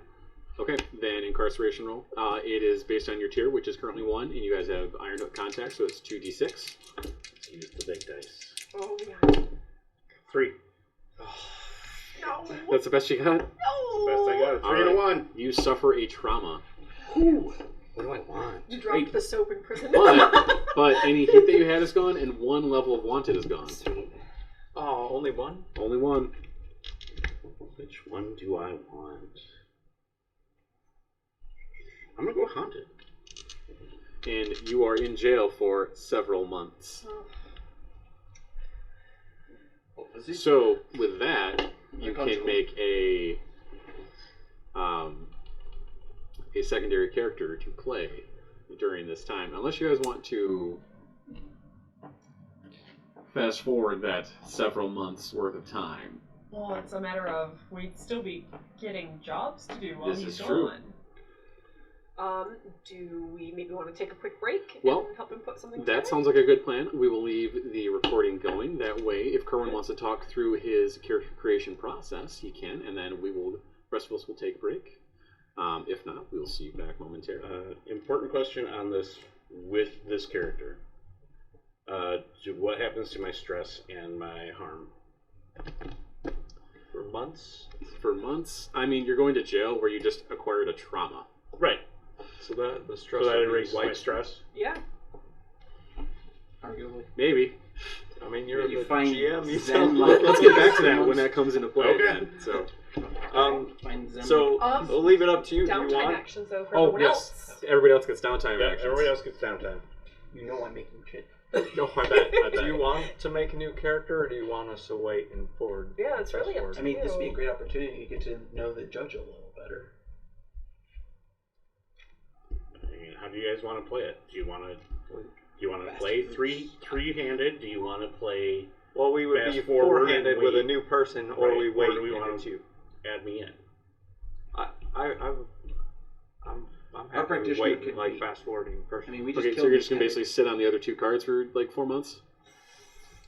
Okay, then incarceration roll. It is based on your tier, which is currently 1, and you guys have Iron Hook contact, so it's 2d6. Let's use the big dice. Oh yeah. 3. No. That's the best you got? No. Best I got. 3 to 1. You suffer a trauma. Whew. What do I want? You dropped the soap in prison. But any heat that you had is gone, and 1 level of wanted is gone. Oh, only one? Only 1. Which one do I want? I'm gonna go haunted. And you are in jail for several months. So, with that, you can make a secondary character to play during this time. Unless you guys want to fast forward that several months worth of time. Well, it's a matter of we'd still be getting jobs to do while This he's is true. gone. Do we maybe want to take a quick break Well, and help him put something That together? sounds like a good plan. We will leave the recording going. That way, if Kerwin wants to talk through his character creation process, he can, and then the rest of us will take a break. If not, we will see you back momentarily. Important question on this with this character. What happens to my stress and my harm? For months? For months, I mean, you're going to jail where you just acquired a trauma. Right. So that the stress So that would be erases my wiped. stress? Yeah. Arguably. Maybe. I mean, you're You the find GM. You Zen tell me. like- Let's get back to that when that comes into play. Okay. Then. So, Find Zen So we'll leave it up to you. Do you Downtime want? actions though for oh everyone yes, else. everybody else gets downtime Yeah, actions. everybody else gets downtime. You know I'm making shit. No, I bet. I Do bet. you want to make a new character, or do you want us to wait and forward? Yeah, it's really up forward? to I mean, this would be a you. great opportunity to get to know the judge a little better. I mean, how do you guys want to play it? Do you want to play three-handed? Do you want to play Well, we would fast be forward four-handed and with a wait? new person, or Right, we or wait do we and wanna- it's you. add me in? I'm Our happy with practitioner waiting, could like be- fast forwarding I person. mean, we just Okay, so killed you're this just gonna guy. basically sit on the other 2 cards for like 4 months.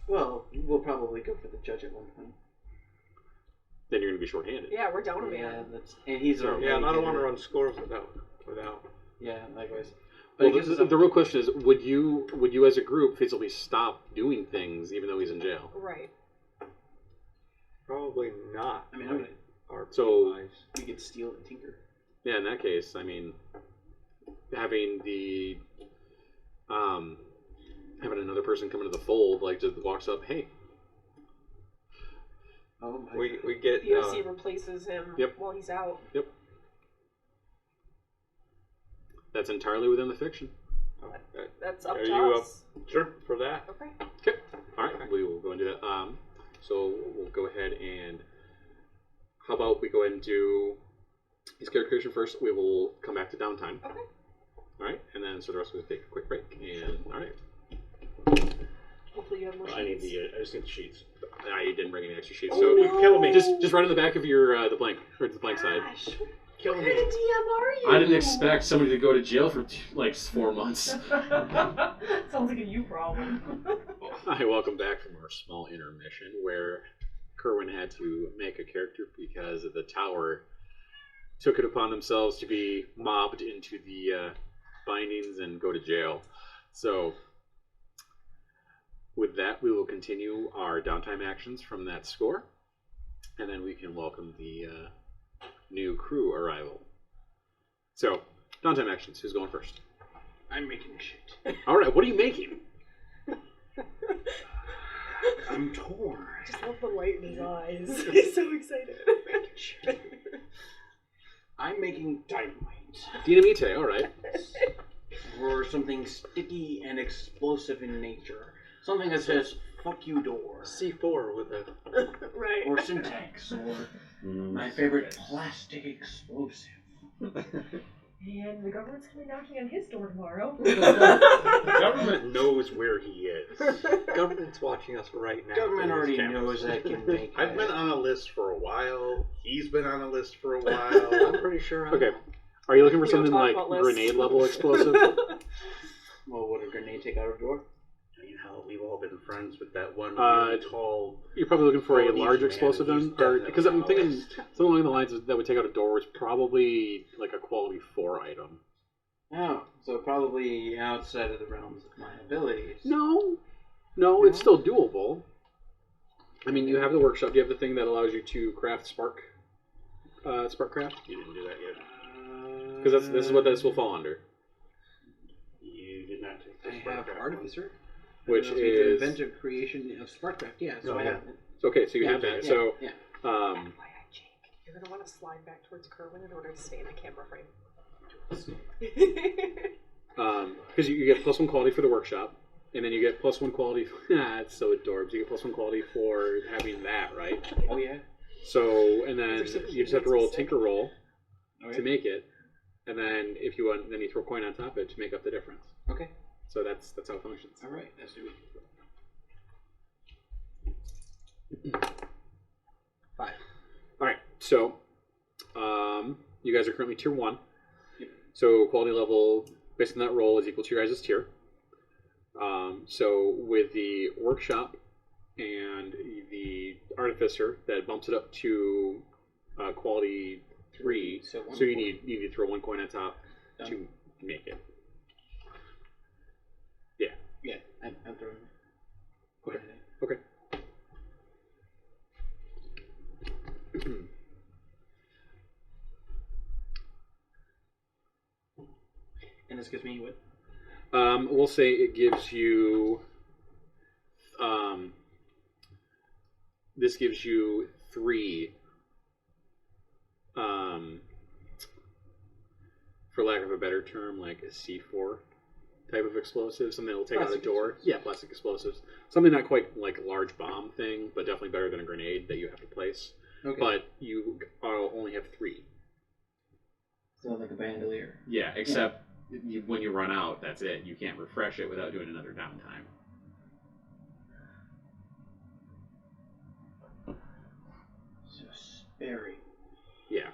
Well, we'll probably go for the judge at one point. Then you're gonna be short-handed. Yeah, we're down a Yeah, man. that's and he's So- a Yeah, and I don't want to hitter. run scores without. Yeah, likewise. Well, It gives us the real question is, would you as a group physically stop doing things even though he's in jail? Right. Probably not. I mean, I'm gonna, So- we could steal and tinker. Yeah, in that case, I mean, having having another person come into the fold, like just walks up, hey, Oh my we get The OC replaces him Yep. while he's out. that's entirely within the fiction. That's up Are to you us. Sure. for that. Okay. Okay, all right, we will go and do that. So we'll go ahead and how about we go ahead and do his character creation first. We will come back to downtime. Okay. All right, and then so the rest of us take a quick break. And all right, Hopefully you have more I need sheets. I just need the sheets. I didn't bring any extra sheets, Oh, so you're killing me. just right on the back of your the blank or the blank side. Gosh, Killing what kind me. of DM are you? I didn't expect somebody to go to jail for like 4 months. Sounds like a you problem. Hi, welcome back from our small intermission where Kerwin had to make a character because the tower took it upon themselves to be mobbed into the bindings and go to jail. So with that, we will continue our downtime actions from that score. and then we can welcome the new crew arrival. So, downtime actions. Who's going first? I'm making shit. All right. What are you making? I'm torn. I just love the light in his eyes. He's so excited. I'm making dynamite. Dynamite. All right. Or something sticky and explosive in nature. Something that says, fuck you, door. C4 with a. Right. Or syntax. Or my favorite, plastic explosive. And the government's gonna be knocking on his door tomorrow. The government knows where he is. Government's watching us right now. Government through already these cameras. knows I can make I've been it. on a list for a while. He's been on a list for a I'm while. pretty sure. Okay. Are you looking for We don't something talk like about lists. grenade level explosive? Well, would a grenade take out a door? I mean, hell, we've all been friends with that one Uh, really tall. You're probably looking for a Polynesian large man, explosive and he's then, or definitely because I'm on the thinking list. something along the lines that would take out a door was probably like a quality 4 item. Oh, so probably outside of the realms of my abilities. No, it's still doable. I mean, you have the workshop. You have the thing that allows you to craft spark craft, You didn't do that yet. because this is what this will fall under, You did not take the I spark have craft artificer, which allows me to is invent a creation of sparkcraft. Yeah, so Oh, I yeah. have it. okay. So you Yeah, have that. yeah, So yeah. um, FYI, Jake, you're gonna want to slide back towards Kerwin in order to stay in the camera frame. because you get +1 quality for the workshop, and then you get +1 quality. It's so adorbs. You get +1 quality for having that, right? Oh yeah. So, and then Those are so you just have to roll a tinker roll Okay. to make it, and then if you want, then you throw a coin on top of it to make up the difference. Okay. So that's how it functions. All right. Let's do it. 5. All right. So, you guys are currently tier 1. Yep. So quality level based on that roll is equal to your guys' tier. So with the workshop and the artificer, that bumps it up to quality 3. So one So you point. need to throw 1 coin on top Done. to make it. Yeah. Yeah, I'm throwing. Okay. Okay. And this gives me what? We'll say it gives you. This gives you 3. For lack of a better term, like a C4 type of explosive, something that'll take out a Plastic door. explosives. Yeah, plastic explosives. Something not quite like a large bomb thing, but definitely better than a grenade that you have to place. Okay. But you only have 3. So like a bandolier. Yeah, except when you run out, that's it. You can't refresh it without doing another downtime. So sparing. Yeah.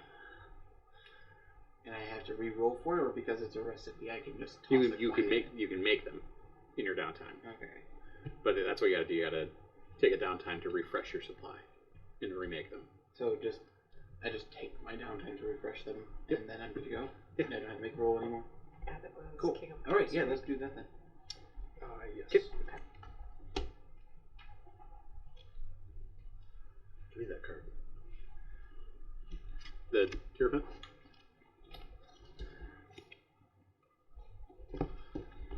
And I have to re-roll for it, or because it's a recipe, I can just toss You the can coin in? you can make them in your downtime. Okay. But that's what you gotta do. You gotta take a downtime to refresh your supply and remake them. So I just take my downtime to refresh them, Yep. and then I'm good to go. Yeah. I don't have to make a roll anymore. Yeah, that was Cool. King of All right. Cups, Yeah, let's do that then. Yes. Okay. Give me that card. The tier event.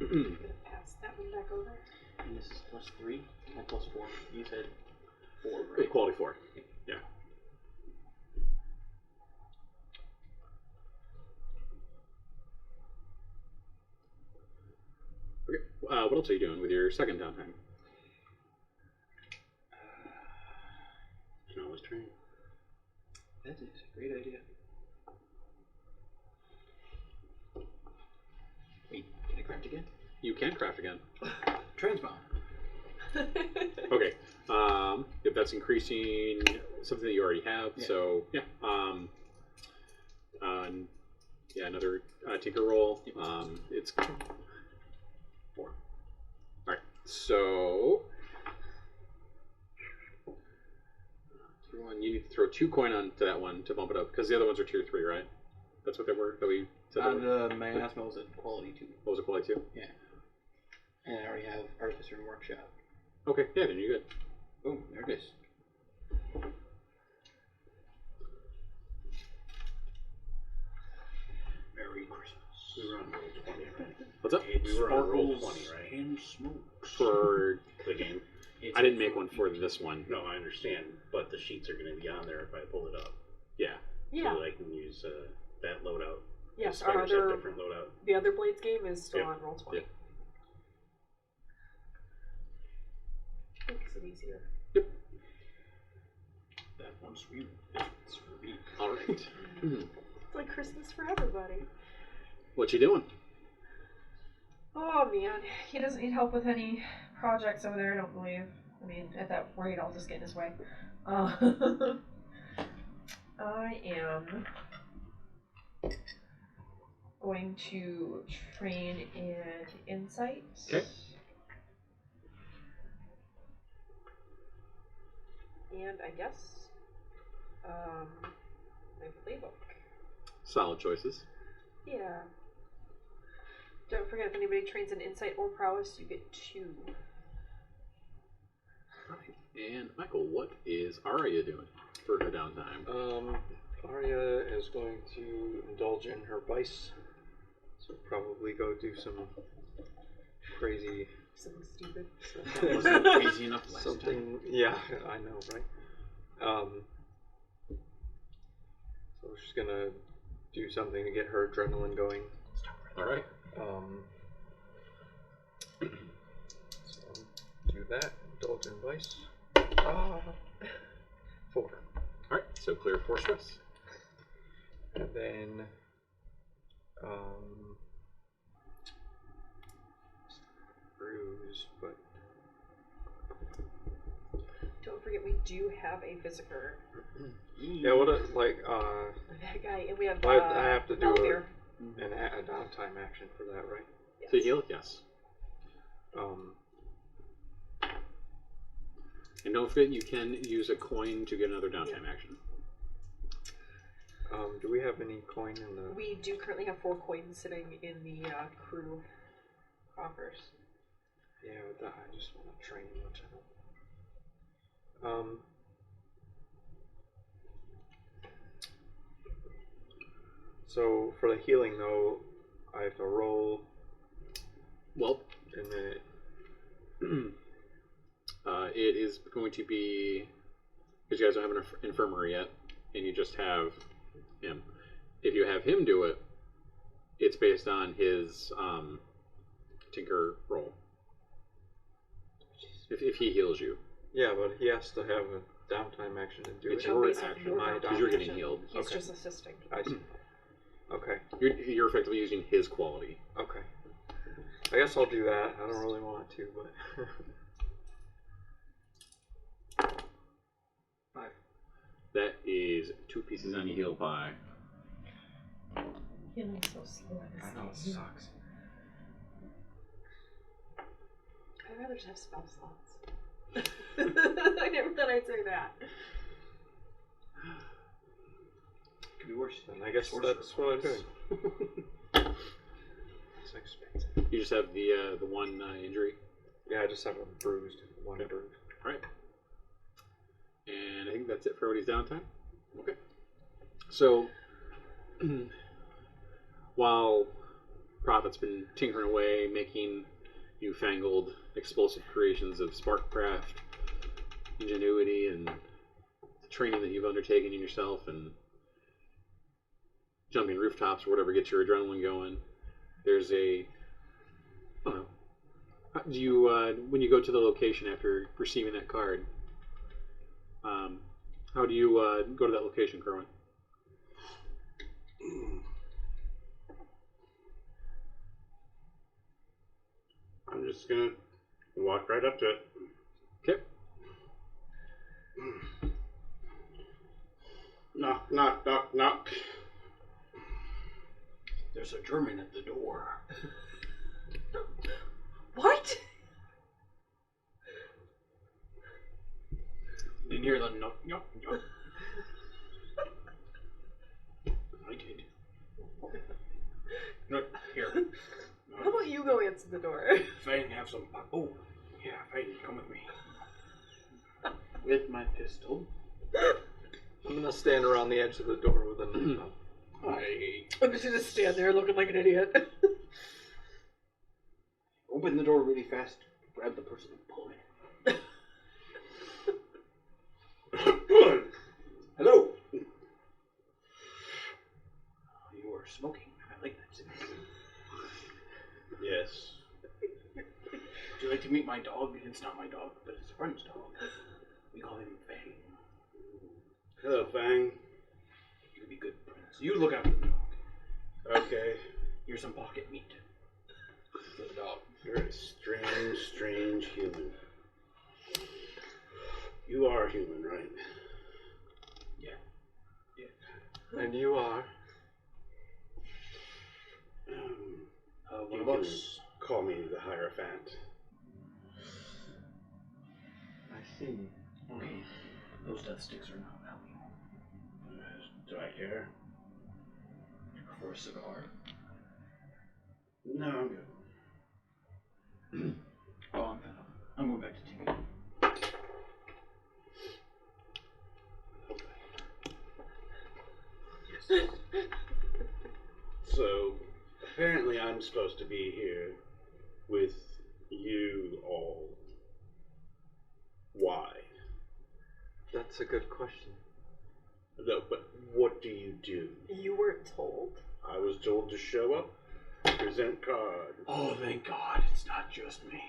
I'm gonna pass that one back over. And this is +3 and +4. You said 4, right? Quality 4. Yeah. Okay. What else are you doing with your second downtime? You can always train. That is a great idea. Wait, can I craft again? You can craft again. Transbomb. Okay. If that's increasing something that you already have, Yeah. so yeah. Yeah, another tinker roll. It's 4. All right. So tier 1, you need to throw 2 coin onto that one to bump it up because the other ones are tier 3, right? That's what they were. That we said. They were? The miasma was at quality 2. What was it, quality 2? Yeah. And I already have Artificer and Workshop. Okay. Yeah, then you're good. Boom, there it is. roll sparkles 20, right? and smokes. For The game. I didn't make one for this one. No, I understand, but the sheets are going to be on there if I pull it up, Yeah. Yeah. so that I can use that loadout. Yes, The our spiders have other different loadout. the other Blades game is still Yep. on roll 20. Yep. Makes it easier. That one sweet difference for me. All right. It's like Christmas for everybody. What you doing? Oh man. He doesn't need help with any projects over there, I don't believe. I mean, at that rate, I'll just get in his way. I am going to train in insight. Okay. And I guess my playbook. Solid choices. Yeah. Don't forget, if anybody trains in insight or prowess, you get 2. And Michael, what is Arya doing for her downtime? Arya is going to indulge in her vice, so probably go do some crazy. Something stupid. That wasn't crazy enough last Something. time. Yeah, I know, right? So she's gonna do something to get her adrenaline going. All right. So do that. Indulge in vice. 4. All right. So clear 4 stress. And then, bruise, but Don't forget, we do have a visitor. yeah, what That guy, and we have. I have to do Malmir. a downtime action for that, right? So heal, yes. And don't forget, you can use a coin to get another downtime action. Do we have any coin in the? We do currently have 4 coins sitting in the crew coffers. Yeah, I just want to train much. So for the healing though, I have to roll. Well, And then it is going to be, because you guys don't have an infirmary yet, and you just have him. If you have him do it, it's based on his tinker roll. If he heals you, yeah, but he has to have a downtime action to do it's it. your based on action your My because you're downtime getting action. healed. He's Okay. just assisting. I see. Okay. You're effectively using his quality. Okay. I guess I'll do that. I don't really want to, but 5. That is 2 pieces on Then you heal by. Healing's so slow. I know it sucks. I'd rather just have spell slots. I never thought I'd say that. Could be worse. Then I guess Sorcerer that's what I'm points. doing. That's expensive. You just have the one injury. Yeah, I just have a bruised one bruise. All right. And I think that's it for everybody's downtime. Okay. So, while Prophet's been tinkering away, making newfangled explosive creations of Sparkcraft, ingenuity, and the training that you've undertaken in yourself, and jumping rooftops or whatever gets your adrenaline going, there's I don't know. Do you, when you go to the location after receiving that card, how do you go to that location, Kerwin? I'm just gonna walk right up to it. Okay. Knock, knock, knock, knock. There's a German at the door. What? Didn't hear the knock, knock, knock. I did. No, here. How about you go answer the door? Fang, have some. Oh, yeah, Fang, come with me. With my pistol. I'm gonna stand around the edge of the door with a knife out. I. I'm just gonna stand there looking like an idiot. Open the door really fast, grab the person and pull it. Hello. You are smoking. I like that. Yes. Would you like to meet my dog? It's not my dog, but it's a friend's dog. We call him Fang. Hello, Fang. You be good, Prince. You look after the dog. Okay. Here's some pocket meat for the dog. You're a strange, strange human. You are human, right? Yeah. And you are? One You of can us. call me the Hierophant. I see. Okay, those death sticks are not helping. Do I care? Do you prefer a cigar? No, I'm good. Oh, I'm going back to TV. So, apparently I'm supposed to be here with you all. Why? That's a good question. No, but what do you do? You weren't told? I was told to show up, present card. Oh, thank God, it's not just me.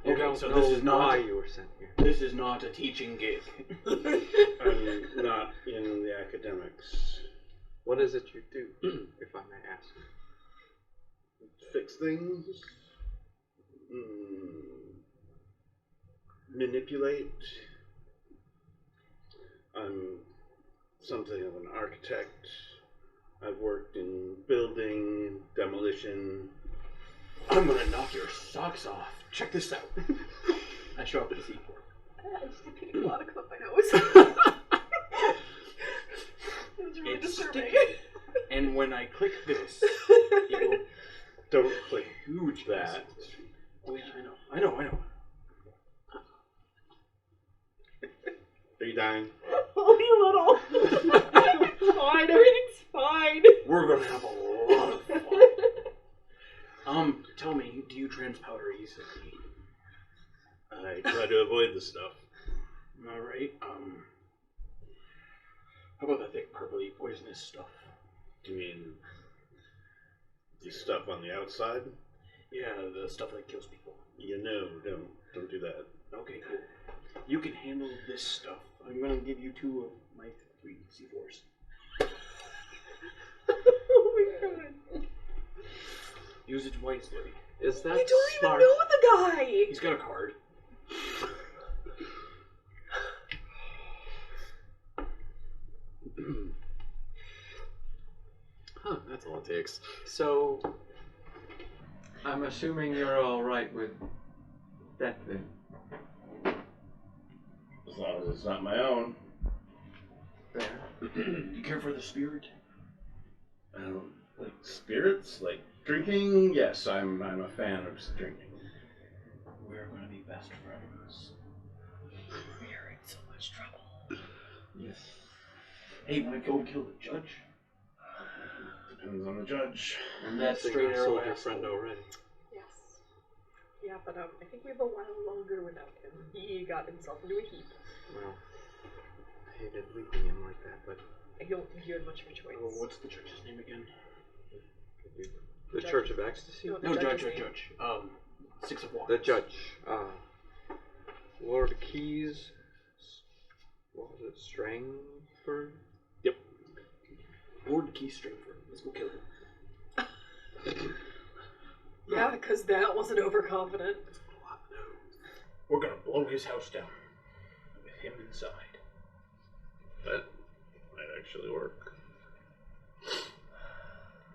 You Okay, don't so know this is not why you were sent here. This is not a teaching gig. I'm not in the academics. What is it you do, if I may ask? Fix things. Manipulate. I'm something of an architect. I've worked in building, demolition. I'm gonna knock your socks off. Check this out. I show up at the seaport. I just did pina colada come up my nose. It was really It's disturbing. sticky. And when I click this, it will Don't click huge that. Oh yeah, I know. Are you dying? Only a little. It's fine, everything's fine. We're gonna have a lot of fun. Tell me, do you transpowder easily? I try to avoid the stuff. Alright, how about that thick purpley poisonous stuff? You mean the stuff on the outside? Yeah, the stuff that kills people. You know, don't do that. Okay, cool. You can handle this stuff. I'm gonna give you 2 of my 3 C4s. Oh my god. Use it wisely. Is that I don't smart? even know the guy. He's got a card. Huh, that's all it takes. So, I'm assuming you're alright with that then. As long as it's not my own. Fair. Do you care for the spirit? Like spirits, like drinking. Yes, I'm a fan of drinking. We're gonna be best friends. We're in so much trouble. Yes. Hey, wanna go kill the judge? Depends on the judge. And that I think straight I arrow sold your asshole. friend already. Yes. Yeah, but I think we have a while longer without him. He got himself into a heap. Well, I hated leaving him like that, but I don't think you had much of a choice. Oh, what's the judge's name again? the Judge. Church of Ecstasy? No, the No, judge's judge. name. 6 of Wands. The judge. Lord Keys. What was it? Strangford? Yep. Lord Key Stringford. Let's go kill him. Yeah, because that wasn't overconfident. We're gonna blow his house down. With him inside. That might actually work.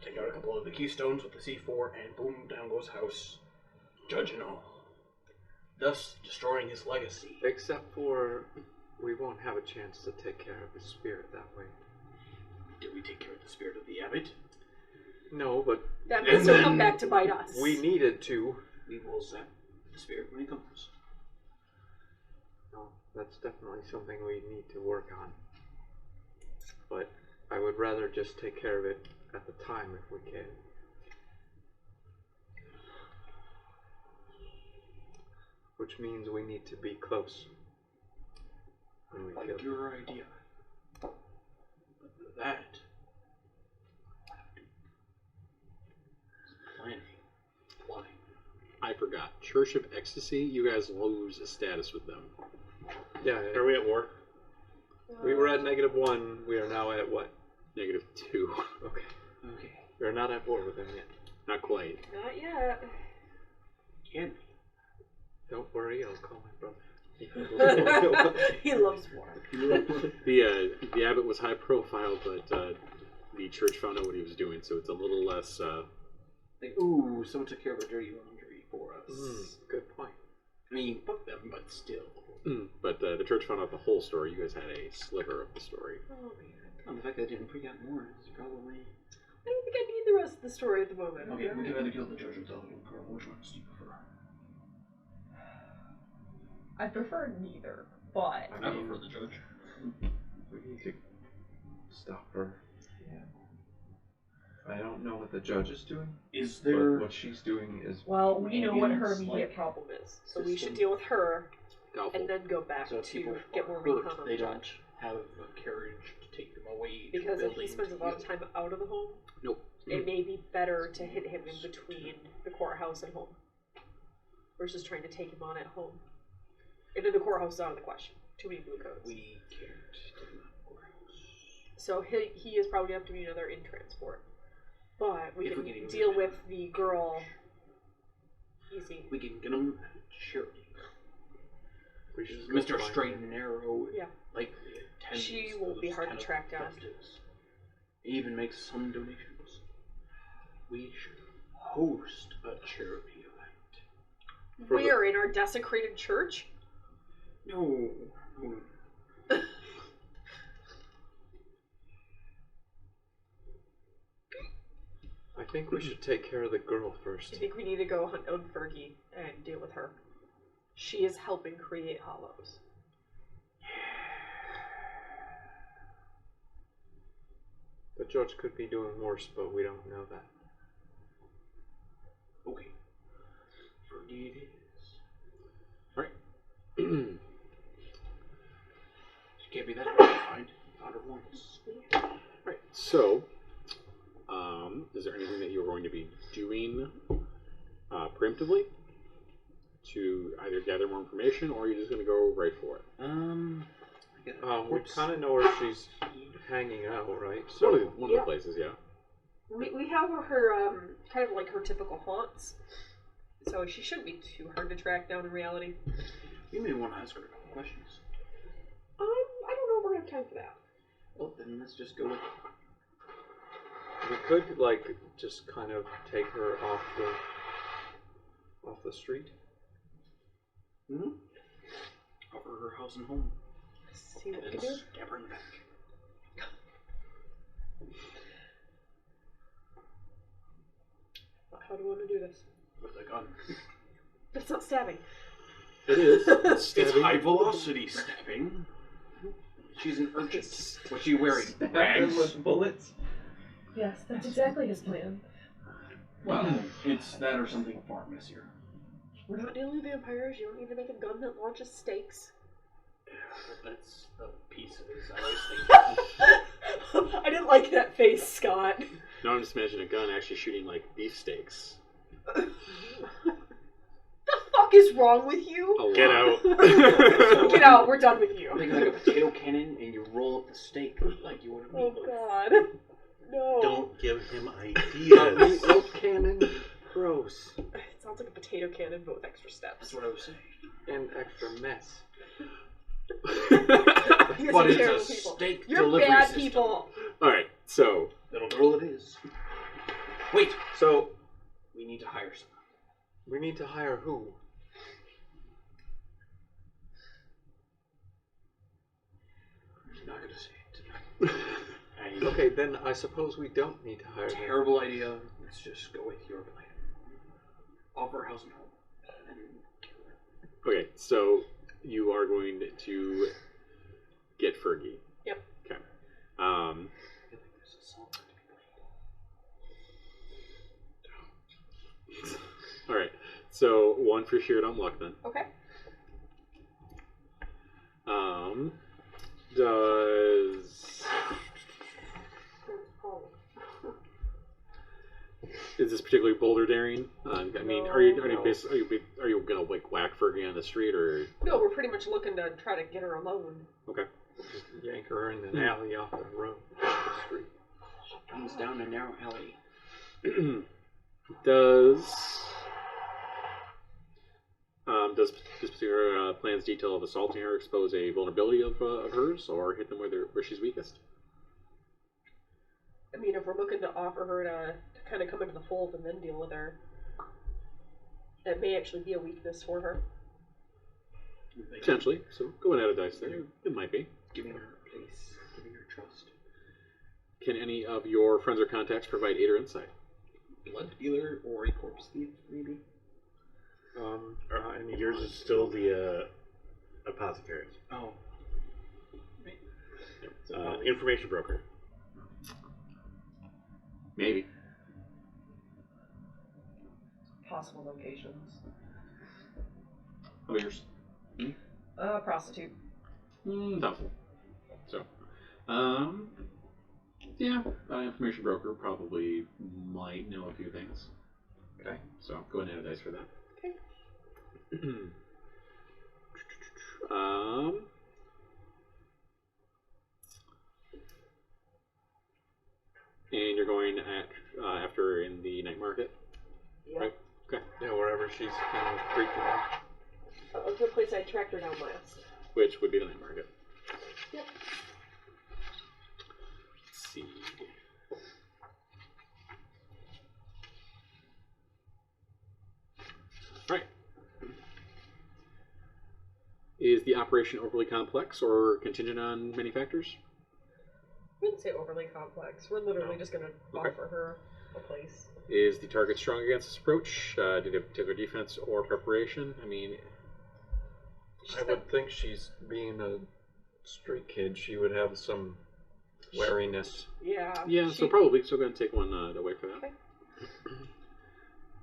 Take out a couple of the keystones with the C4, and boom, down goes house. Judge and all. Thus, destroying his legacy. Except for we won't have a chance to take care of his spirit that way. Did we take care of the spirit of the abbot? No, but That may still come back to bite us. we needed to. We will zap the spirit when he comes. No, that's definitely something we need to work on. But I would rather just take care of it at the time if we can. which means we need to be close. When we Like kill. your idea. That. Planning. Plotting. I forgot. Church of Ecstasy, you guys lose a status with them. Yeah, Are we at war? we were at -1. We are now at what? -2. Okay. Okay. We are not at war with them yet. Not quite. Not yet. Can Don't worry, I'll call my brother. He loves war. The abbot was high profile, but the church found out what he was doing, so it's a little less. Like, ooh, someone took care of our dirty laundry for us. Good point. I mean, fuck them, but still. But the church found out the whole story. You guys had a sliver of the story. Oh man. And the fact that I didn't freak out more is probably. I don't think I need the rest of the story at the moment. Okay, we can either kill the judge or tell the girl. Which ones do you prefer? I prefer neither, but I prefer the judge. We need to stop her. Yeah. I don't know what the judge is doing, Is but there? what she's doing is well, we know what her Aliens, immediate like- problem is. So we should System. deal with her Doubtful. and then go back So if people to get more are recon hurt, on they the don't judge. have a carriage to take them away. to a Because if he building spends a to lot of heal. time out of the home, Nope. it may be better to hit him in between the courthouse and home versus trying to take him on at home. And then the courthouse is out of the question. Too many blue codes. We can't take them out of the courthouse. So he is probably going to have to be another in transport. But we If can we can even deal get with the girl easy. We can get them charity. We should Mr. Straight and Narrow. Yeah. Like the attendance She won't of be those hard kind to of track down. festives. He even makes some donations. We should host a charity event. Where? In our desecrated church? No. I think we should take care of the girl first. I think we need to go hunt down Fergie and deal with her. She is helping create hollows. The judge could be doing worse, but we don't know that. Okay. Fergie it is. Right. She can't be that hard to find. Found her once. Right. So, is there anything that you're going to be doing preemptively to either gather more information, or are you just going to go right for it? We kind of know where she's hanging out, right? So One of the places, yeah. We have her kind of like her typical haunts, so she shouldn't be too hard to track down in reality. You may want to ask her a couple questions. I don't know if we're gonna have time for that. Well, then let's just go with it. we could like just kind of take her off the street. Mm-hmm. Offer her house and home. See what we And can do. stab her in the back. How do we want to do this? With a gun. That's not stabbing. It is. It's high velocity stabbing. She's an urchin. What's she wearing? Rags? with bullets. Yes, that's exactly his plan. Well, it's that or something far messier. We're not dealing with vampires. You don't need to make a gun that launches stakes. That's the pieces I was thinking. I didn't like that face, Scott. Now I'm just imagining a gun actually shooting like beefsteaks. The fuck is wrong with you? A Get lot. out. Get out. We're done with you. Think like a potato cannon and you roll up the steak like you would a Oh meatloaf. God. No. Don't give him ideas. Meatloaf cannon, gross, It sounds like a potato cannon, but with extra steps. That's what I was saying. and extra mess. You guys But are it's terrible a people. steak You're delivery bad system. people. Alright, so Little girl it is. Wait, So we need to hire someone. we need to hire who? I'm not gonna say it. Okay, then I suppose we don't need to hire them. Terrible idea. Let's just go with your plan. Offer house and home. And kill her. okay, so you are going to get Fergie. Yep. Okay. I feel like there's a song to be played. Alright. So one for sheer dumb luck then. Okay. boulder daring? I mean, No. are you No. are you gonna like whack Fergie on the street or? No, we're pretty much looking to try to get her alone. Okay. Just yank her in an alley off the road, off the street. She comes down a narrow alley. Does this particular plan's detail of assaulting her expose a vulnerability of hers, or hit them where she's weakest? I mean, if we're looking to offer her to kind of come into the fold and then deal with her, that may actually be a weakness for her. Potentially. So go and add a dice there. It might be. Giving her a place, giving her trust. Can any of your friends or contacts provide aid or insight? Blood dealer or a corpse thief, maybe? And yours is still the apothecary. Oh. Right. Information broker. Maybe. Possible locations. How about yours? Prostitute. Doubtful. So, yeah, information broker probably might know a few things. Okay. So go ahead and add a dice for that. And you're going at after in the night market, Yeah. right? Okay. Yeah, wherever she's kind of freaking out. That was the place I tracked her down last. Which would be the night market. Yep. Let's see. All right. Is the operation overly complex or contingent on many factors? I wouldn't say overly complex. We're literally just going to Okay. offer her a place. Is the target strong against this approach? Do they have particular defense or preparation? I mean, I would think she's being a street kid. She would have some wariness. Yeah. yeah, so probably still going to take one away for that. Okay.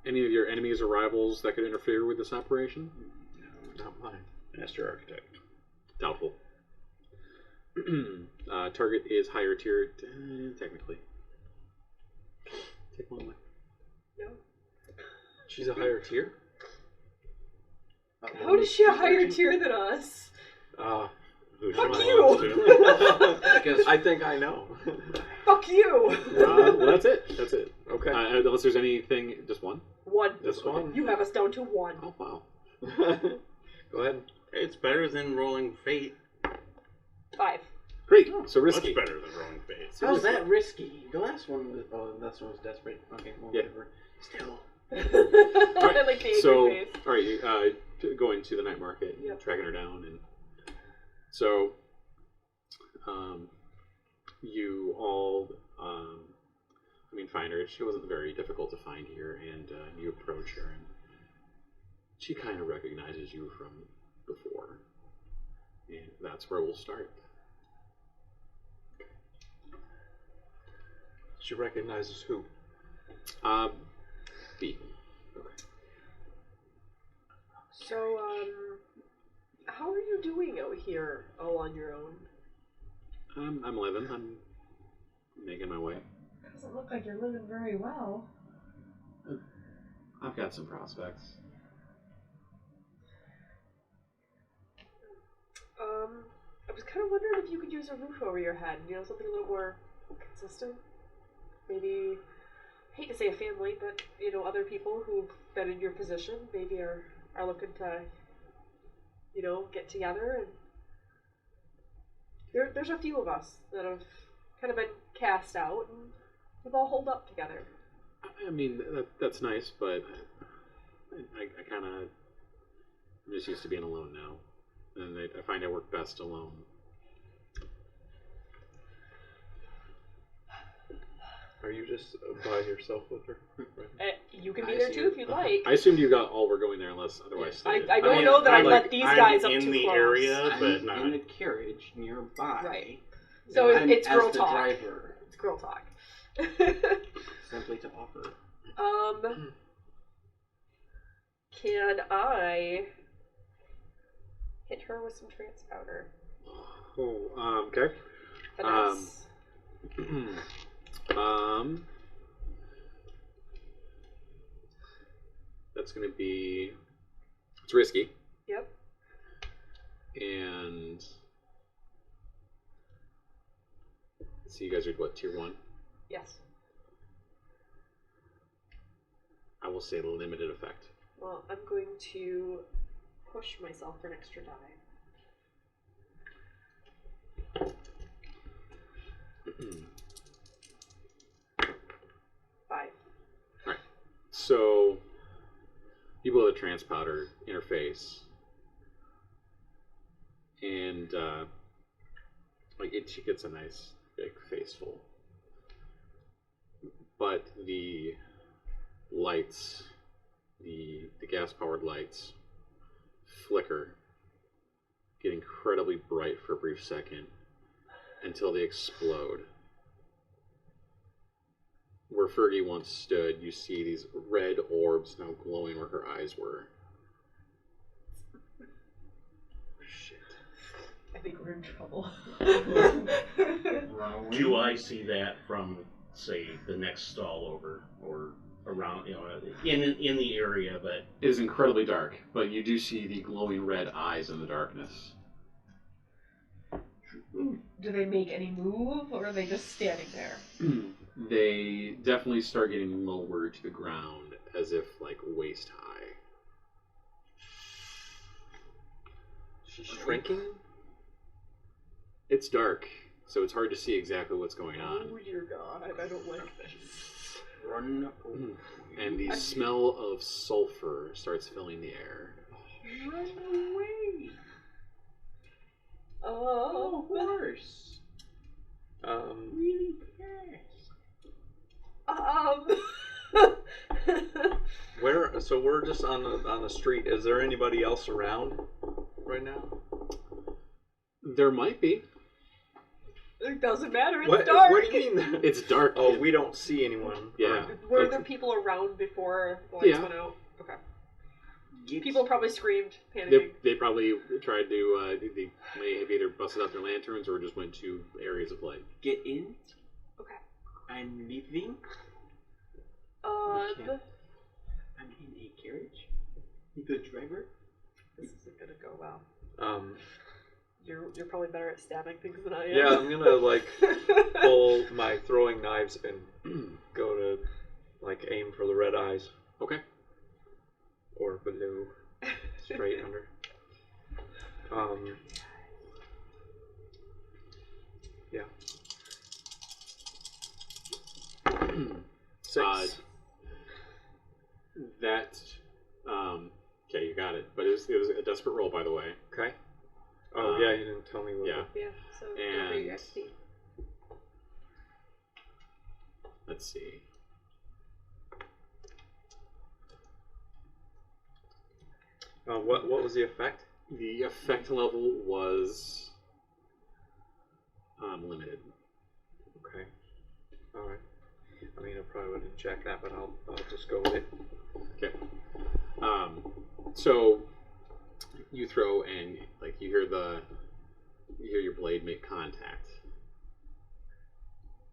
Any of your enemies or rivals that could interfere with this operation? Not mine. Master architect. Doubtful. Target is higher tier, technically. Take one away. No. She's a higher tier? How is she a higher tier than us? Who she Fuck belongs you! to. Because I think I know. Fuck you! Well, that's it. That's it. Okay. Unless there's anything, just one. One. This one. You have us down to one. Oh wow. Go ahead. It's better than rolling fate. 5. Great. So risky. Much better than rolling fate. How's that risky? The last one was. Oh, the last one was desperate. Okay, well, Yeah. whatever. Still. I like the angry So, face. all right, going to the night market, and Yep. tracking her down, and so you all, find her. She wasn't very difficult to find here, and you approach her, and she kind of recognizes you from before, and that's where we'll start. She recognizes who? B. So, how are you doing out here all on your own? I'm living. I'm making my way. Doesn't look like you're living very well. I've got some prospects. I was kind of wondering if you could use a roof over your head, something a little more consistent. Maybe, I hate to say a family, but, other people who've been in your position maybe are looking to, get together. And there's a few of us that have kind of been cast out, and we've all holed up together. I mean, that's nice, but I kind of, I'm just used to being alone now. And I find I work best alone. Are you just by yourself with her? You can be there too if you'd like. I assumed you got all were going there unless otherwise stated. I don't know that I'd let these guys up in too the close. area, but I'm not. in the carriage nearby. Right. So I'm it's as girl the talk. driver, It's girl talk. simply to offer. Can I hit her with some trance powder? Oh, okay. Finesse. That's going to be... It's risky. Yep. And... So you guys are, what, tier 1? Yes. I will say limited effect. Well, I'm going to push myself for an extra die. 5. Alright. So, you blow the trance powder in her face. And, she gets a nice big face full. But the lights, the gas-powered lights, flicker, get incredibly bright for a brief second, until they explode. Where Fergie once stood, you see these red orbs now glowing where her eyes were. Shit. I think we're in trouble. Do I see that from, say, the next stall over, or around, in the area? But It is incredibly dark, but you do see the glowing red eyes in the darkness. Do they make any move, or are they just standing there? They definitely start getting Lower to the ground, as if like waist high. She's shrinking? It's dark, so it's hard to see exactly what's going on. Oh dear God, I don't like this. Run. And the smell of sulfur starts filling the air. Run away. Oh, horse. really fast. So we're just on the street. Is there anybody else around right now? There might be. It doesn't matter. It's What? dark. What do you mean? It's dark. Oh, we don't see anyone. Yeah. Were there people around before the lights Yeah. went out? Okay. People probably screamed, They, panicking. they probably tried to. They may have either busted out their lanterns or just went to areas of light. Get in. Okay. I'm leaving. can't. I'm in a carriage. The driver. This isn't gonna go well. Um. You're probably better at stabbing things than I am. Yeah, I'm gonna like pull my throwing knives and go to like aim for the red eyes Okay. or below, straight under. Yeah. 6. That. Okay, you got it. But it was a desperate roll, by the way. Okay. Oh yeah, you didn't tell me what. Yeah. Yeah, so go for your And- XP. Let's see. What was the effect? The effect level was limited. Okay. All right. I mean, I probably wouldn't check that, but I'll just go with it. Okay. So you throw and like you hear your blade make contact,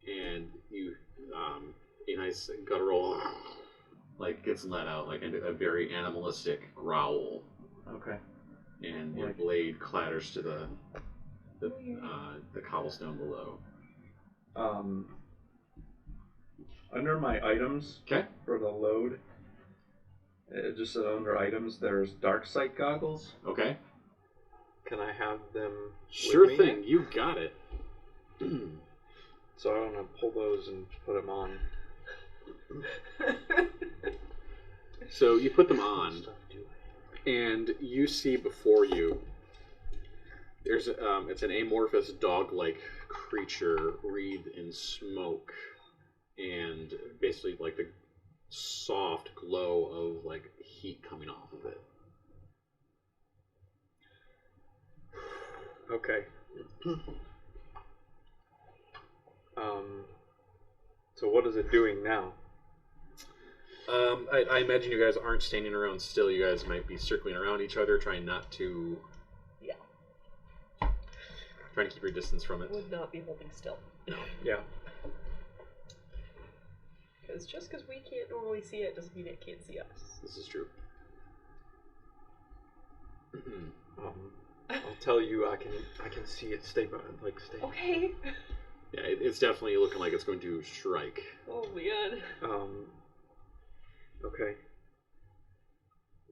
and you a nice guttural Like gets let out like a very animalistic growl, Okay. and your blade clatters to the cobblestone below. Under my items Okay. for the load, it just said under items there's dark sight goggles. Okay. Can I have them? Sure with me? thing, you got it. So I want to pull those and put them on. So you put them on, and you see before you. There's it's an amorphous dog-like creature wreathed in smoke, and basically like the soft glow of like heat coming off of it. Okay. So what is it doing now? I imagine you guys aren't standing around still. You guys might be circling around each other, trying not to. Yeah. Trying to keep your distance from it. Would not be holding still. Yeah. Because just because we can't normally see it doesn't mean it can't see us. This is true. I'll tell you, I can see it stay. Okay. Yeah, it's definitely looking like it's going to strike. Oh my god. Okay.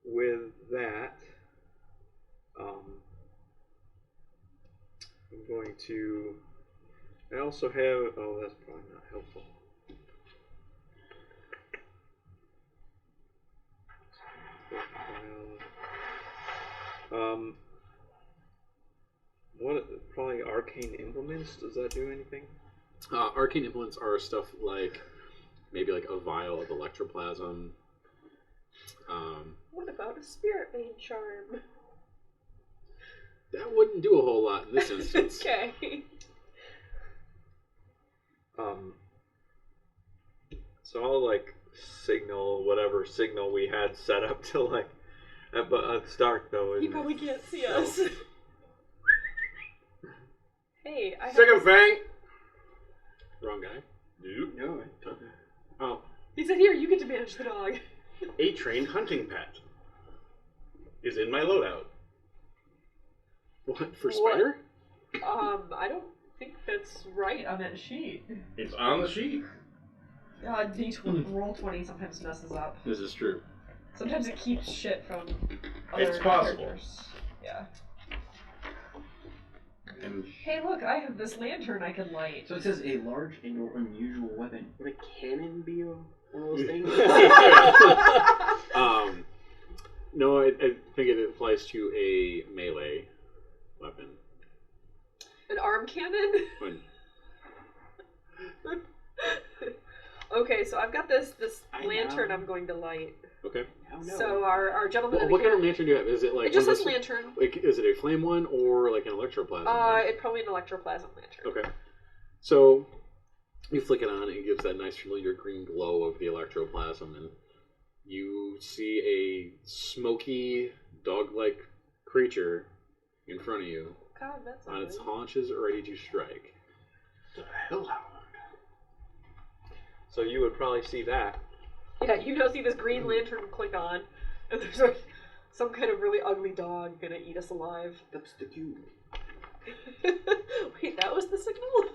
With that, I'm going to. I also have. Oh, that's probably not helpful. What? Probably arcane implements. Does that do anything? Arcane implements are stuff like maybe like a vial of electroplasm. What about a spirit main charm? That wouldn't do a whole lot in this instance. Okay. So I'll like signal whatever signal we had set up to like. But it's dark though. He Isn't probably it? can't see us. Hey, I have Second this- fang. Wrong guy. No, I took it. Oh, He said, "Here, you get to manage the dog." A trained hunting pet is in my loadout. what for What? Spider? I don't think that's right on that sheet. It's on the sheet. Roll 20 sometimes messes up. This is true. Sometimes it keeps shit from other It's possible. characters. Yeah. And Hey, look, I have this lantern I can light. So it says a large and/or unusual weapon. Would a cannon be one of those things? No, I think it applies to a melee weapon. An arm cannon? When, Okay, so I've got this I lantern know. I'm going to light. okay. Oh, no. So our gentleman Well, in what the kind of camera, lantern do you have? Is it like it just one of says those- lantern. Like, is it a flame one or like an electroplasm? one? It's probably an electroplasm lantern. Okay. So you flick it on and it gives that nice familiar green glow of the electroplasm, and you see a smoky dog-like creature in front of you God, that's on its ugly. haunches, ready to strike. The hellhound. So you would probably see that. Yeah, you don't see this green lantern click on, and there's like some kind of really ugly dog gonna eat us alive. That's the cue. Wait, that was the signal?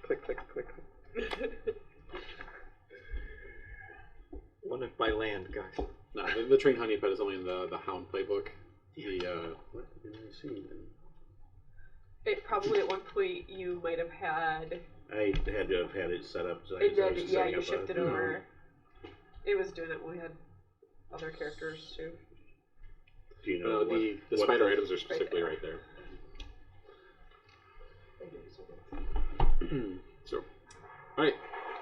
Click, click, click, click. One if by land, guys. No, the trained hunting pet is only in the hound playbook. What did I see then? It probably at one point you might have had. I had to have had it set up. So It I did, was yeah, setting you up shifted a, over. It was doing it when we had other characters too. Do you know No, the what spider the- items are specifically right there. So, alright.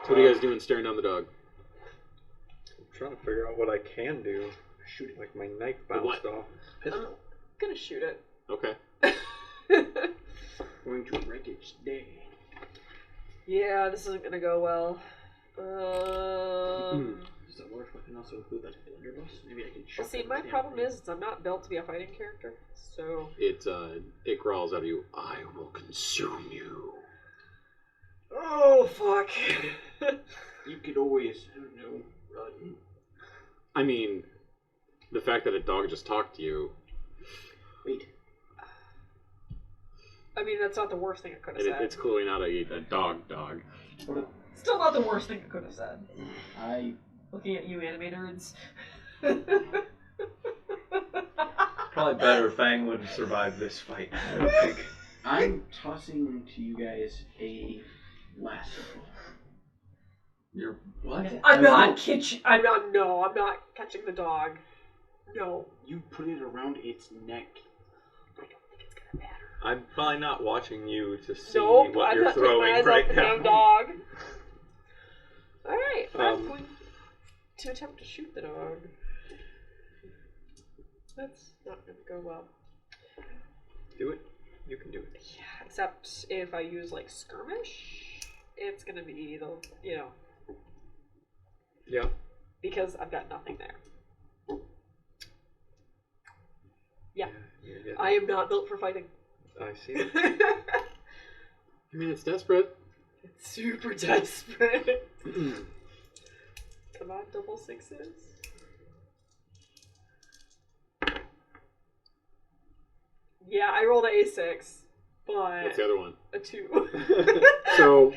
So what are you guys doing staring down the dog? I'm trying to figure out what I can do. Shoot it. Like my knife What? bounced off. Pistol. Gonna shoot it. Okay. Going to wreck its day. Yeah, this isn't gonna go well. Does a large weapon also include like a blunderbuss? Maybe I can Well, shoot see, my problem is I'm not built to be a fighting character, so. It growls at you, I will consume you. Oh fuck! You could always, I don't know, run. I mean, the fact that a dog just talked to you, Wait. I mean, that's not the worst thing it could have and said. it's clearly not a dog. What if Still not the worst thing it could have said. I Looking at you, animators. Probably better Fang wouldn't survive this fight, I would think. I'm tossing to you guys a lasso. You're what? I'm not kitchen. I'm not catching the dog. No. You put it around its neck. I don't think it's gonna matter. I'm probably not watching you to see Nope, what I'm you're not taking my throwing eyes right off the now. damn dog. Alright, I'm Um, going to attempt to shoot the dog. That's not gonna go well. Do it. You can do it. Yeah, except if I use like skirmish, it's gonna be the, you know, Yeah. because I've got nothing there. Yeah, Yeah. I am not built for fighting. I see it. I mean, it's desperate. It's super desperate. Come on, double sixes. Yeah, I rolled a A6, but What's the other one? a 2. So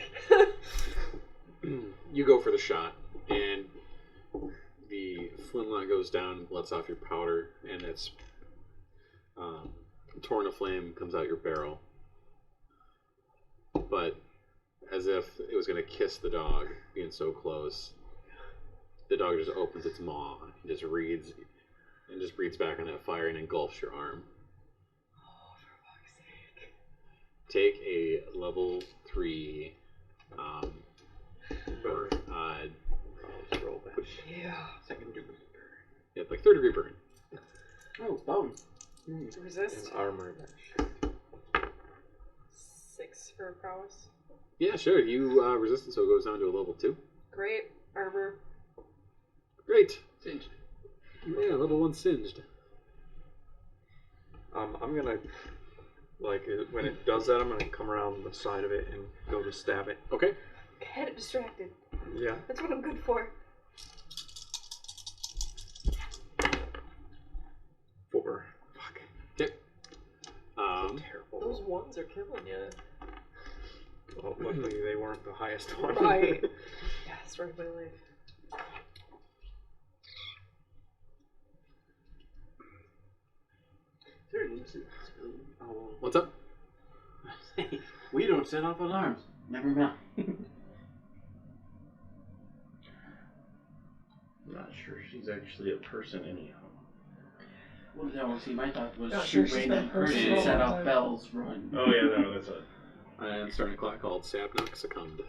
you go for the shot, and the flintlock goes down, lets off your powder, and it's torn aflame, comes out your barrel. But as if it was going to kiss the dog, being so close, the dog just opens its maw and just breathes back on that fire and engulfs your arm. Oh, for fuck's sake. Take a level 3 Burn. I'll roll that. Yeah. Second degree burn. Yeah, like 3rd degree burn. Oh, bone. Resist. And armor that. 6 for prowess. Yeah, sure. You resist it, so it goes down to a level 2. Great. Armor. Great. Singed. Yeah, level 1 singed. I'm gonna, like, when it does that, I'm gonna come around the side of it and go to stab it. Okay. Get it distracted. Yeah. That's what I'm good for. 4. Fuck. Okay. Terrible. Those ones are killing you. Well, luckily they weren't the highest one. Right. Yeah, story of my life. Oh, What's up? We don't set off alarms. Never mind. I'm not sure she's actually a person anyhow. Well, no, see, my thought was Not sure shoot she's random been a person person, all set the off time. bells, run. Oh yeah, no, that's a. I am starting a clock called Sapnock Succumbed.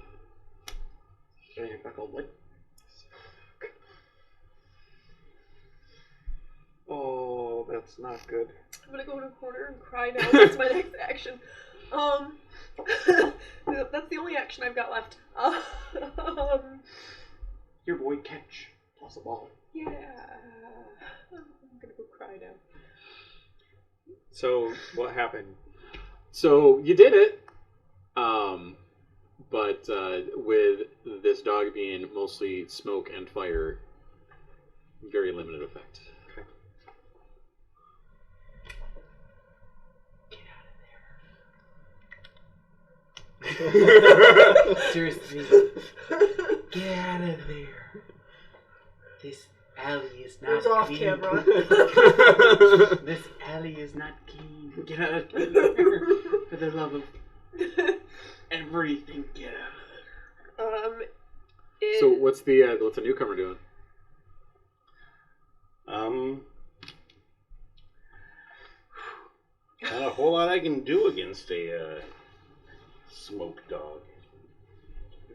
what? Oh, that's not good. I'm gonna go in a corner and cry now. That's my next action. That's the only action I've got left. Your boy catch. Plus a ball. Yeah. I'm gonna go cry now. So, what happened? So you did it, but with this dog being mostly smoke and fire, very limited effect. Seriously, get out of there. This alley is not It's off clean. camera. This alley is not clean. Get out of there. For the love of everything, get out of there. So what's the newcomer doing? Not a whole lot I can do against a smoke dog.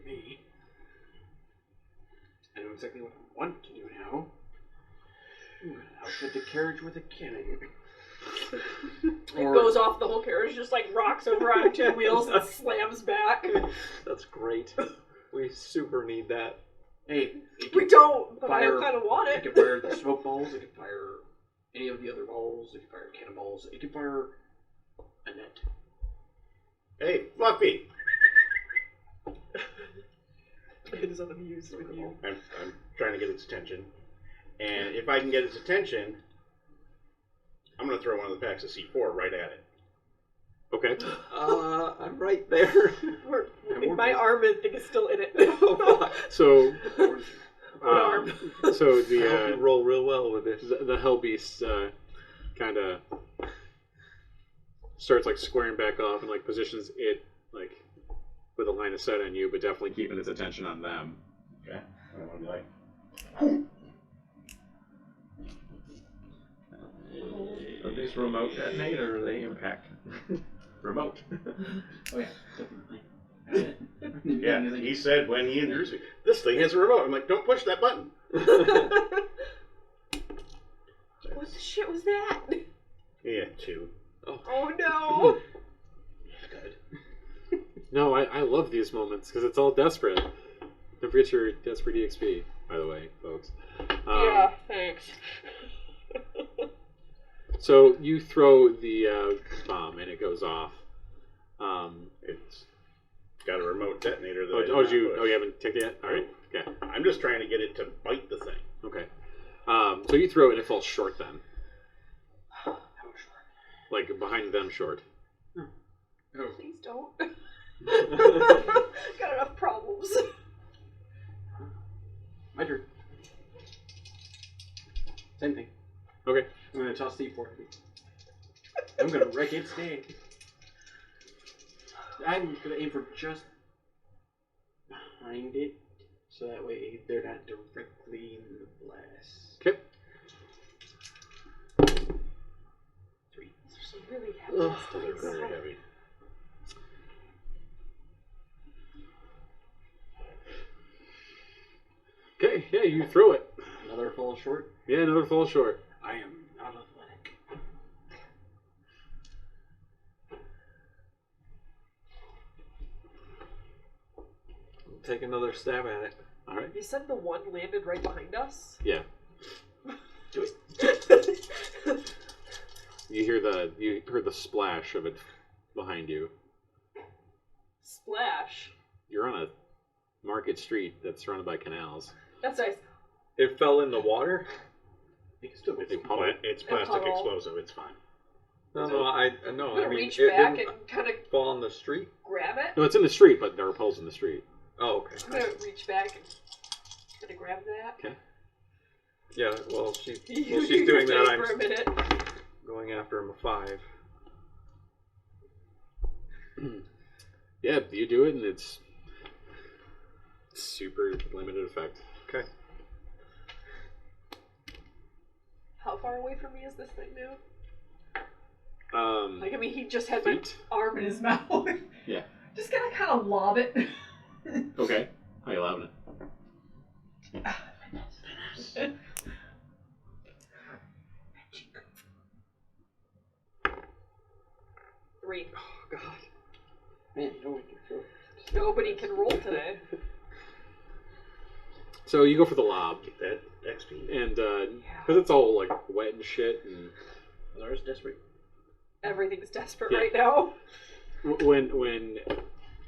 Me. I know exactly what I want to do now. I'm gonna outfit the carriage with a cannon. It goes off, the whole carriage just like rocks over on 2 wheels and slams back. That's great. We super need that. Hey, it We can don't, but fire- I kind of want It it. can fire the smoke balls, it can fire any of the other balls, it can fire cannonballs, it can fire a net. Hey, Fluffy! It is unamused with you. I'm trying to get its attention. And if I can get its attention, I'm going to throw one of the packs of C4 right at it. Okay. I'm right there. My arm is still in it. So, arm? so I hope you roll real well with this. the hell beast kind of starts like squaring back off and like positions it like with a line of sight on you, but definitely keeping its attention on them. Okay? I want to be like, Are these remote detonate or are they impact? remote. Oh yeah, definitely. Yeah, he said when he introduced me, this thing has a remote. I'm like, don't push that button. What the shit was that? Yeah, 2. Oh no! Good. No, I love these moments because it's all desperate. Don't forget your desperate EXP, by the way, folks. Yeah, thanks. So you throw the bomb and it goes off. It's got a remote detonator that I did You not push. haven't taken it yet? All right. Okay. I'm just trying to get it to bite the thing. Okay. So you throw it and it falls short then. How short? Like behind them short. Oh. Please don't. Got enough problems. My turn. Same thing. Okay. I'm gonna toss C4 at it. I'm gonna wreck its day. I'm gonna aim for just behind it, so that way they're not directly in the blast. Okay. 3. Some really heavy Ugh, stuff. they're very heavy. Okay, yeah, you throw it. Another fall short. Yeah, another fall short. I am not athletic. Take another stab at it. All right. You said the one landed right behind us? Yeah. Do it. You heard the splash of it behind you. Splash. You're on a market street that's surrounded by canals. That's nice. It fell in the water? It can still be They puddle. It's plastic puddle. explosive. It's fine. No, So- I I'm gonna mean, reach it back didn't and kind of fall on the street. grab it. No, it's in the street, but there are puddles in the street. Oh, okay. I'm gonna reach back and kind of grab that. Okay. Yeah, well, she's You doing that. for a I'm minute. going after him a 5. Yeah, you do it, and it's super limited effect. Okay. How far away from me is this thing now? Um, Like, I mean, he just had my feet. Arm in his mouth. Yeah. Just gonna kind of lob it. Okay. How you lobbing it? 3. Oh, God. Man, you don't want your throat. Nobody can roll today. So you go for the lob, Get that XP. and because it's all like wet and shit, and Lars desperate. Everything's desperate Yeah. right now. when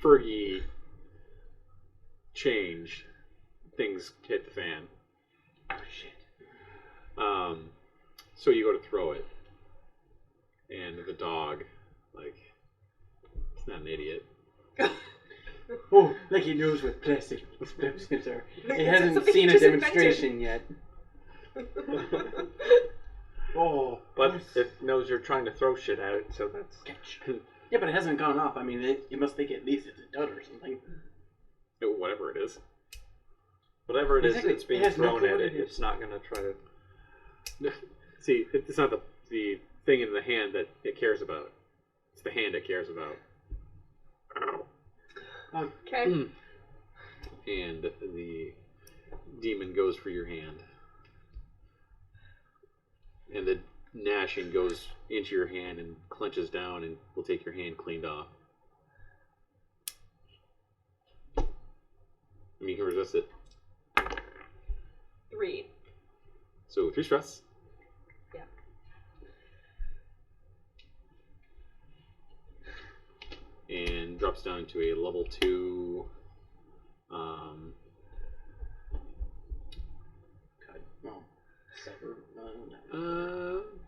Fergie changed, things hit the fan. Oh shit. So you go to throw it, and the dog, like, it's not an idiot. Oh, like he knows what plastic explosives are. It hasn't Something seen a just demonstration yet. Oh, But it knows you're trying to throw shit at it, so that's... yeah, but it hasn't gone off. I mean, it must think at least it's a dud or something. Whatever it is. Whatever it is Exactly. that's being It has no thrown clue at what it, it is. it's not going to try to... See, it's not the thing in the hand that it cares about. It's the hand it cares about. Okay. And the demon goes for your hand. And the gnashing goes into your hand and clenches down and will take your hand cleaned off. I mean, you can resist it. 3. So 3 stress. Yeah. And drops down to a level 2. God, well, sever.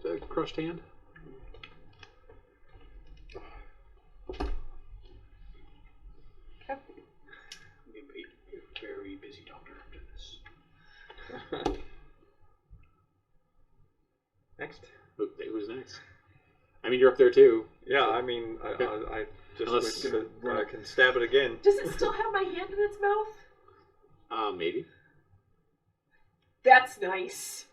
The crushed hand. Okay. I'm gonna be a very busy doctor after this. Next? Who's next? I mean, you're up there too. Yeah, I mean, Okay. I just Unless- went to, I can stab it again. Does it still have my hand in its mouth? Maybe. That's nice.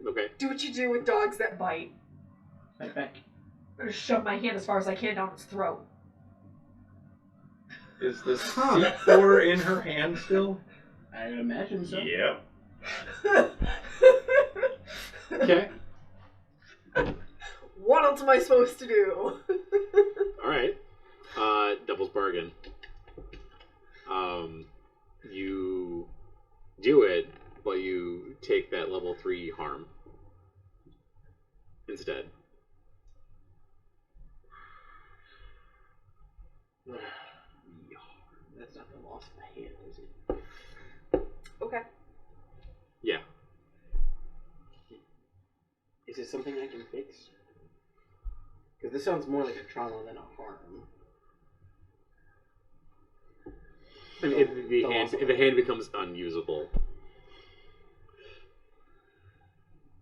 Okay. Do what you do with dogs that bite. Right back. I'm gonna shove my hand as far as I can down its throat. Is this C4 in her hand still? I would imagine so. Yep. Okay. What else am I supposed to do? All right. Devil's bargain. You do it, but you take that level 3 harm instead. That's not the loss of the hand, is it? Okay. Yeah. Is this this something I can fix? Because this sounds more like a trauma than a harm. I mean, the hand becomes unusable.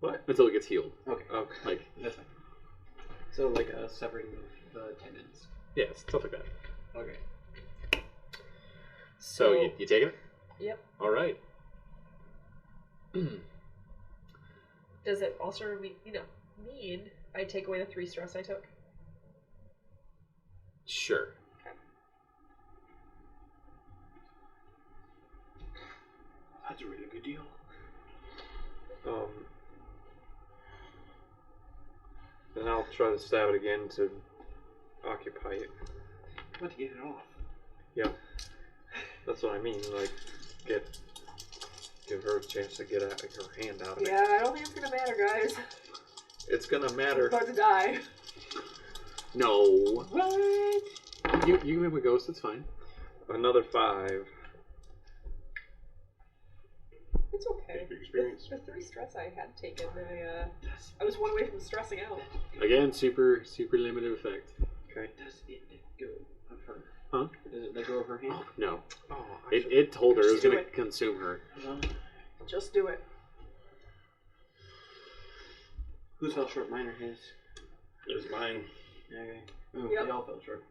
What? Until it gets healed. Okay. Okay. Like, That's fine. So, like a severing of the tendons. yeah, stuff like that. Okay. So you taking it? Yep. All right. Does it also mean I take away the 3 stress I took? Sure. That's a really good deal. Then I'll try to stab it again to occupy it. What, to get it off? Yeah. That's what I mean. Like, give her a chance to get her hand out of it. Yeah, I don't think it's gonna matter, guys. It's gonna I'm matter. about to die. No. What? You can make a ghost. It's fine. Another 5. It's okay. Big experience. The 3 stress I had taken, I was one away from stressing out. Again, super limited effect. Okay. Does it let go of her? Huh? Does it let go of her hand? Oh, no. Oh, It told her it was Just do going to it. consume her. No. Just do it. Whose fell short? Mine or his? It was mine. Okay. Ooh, Yep. They all fell short.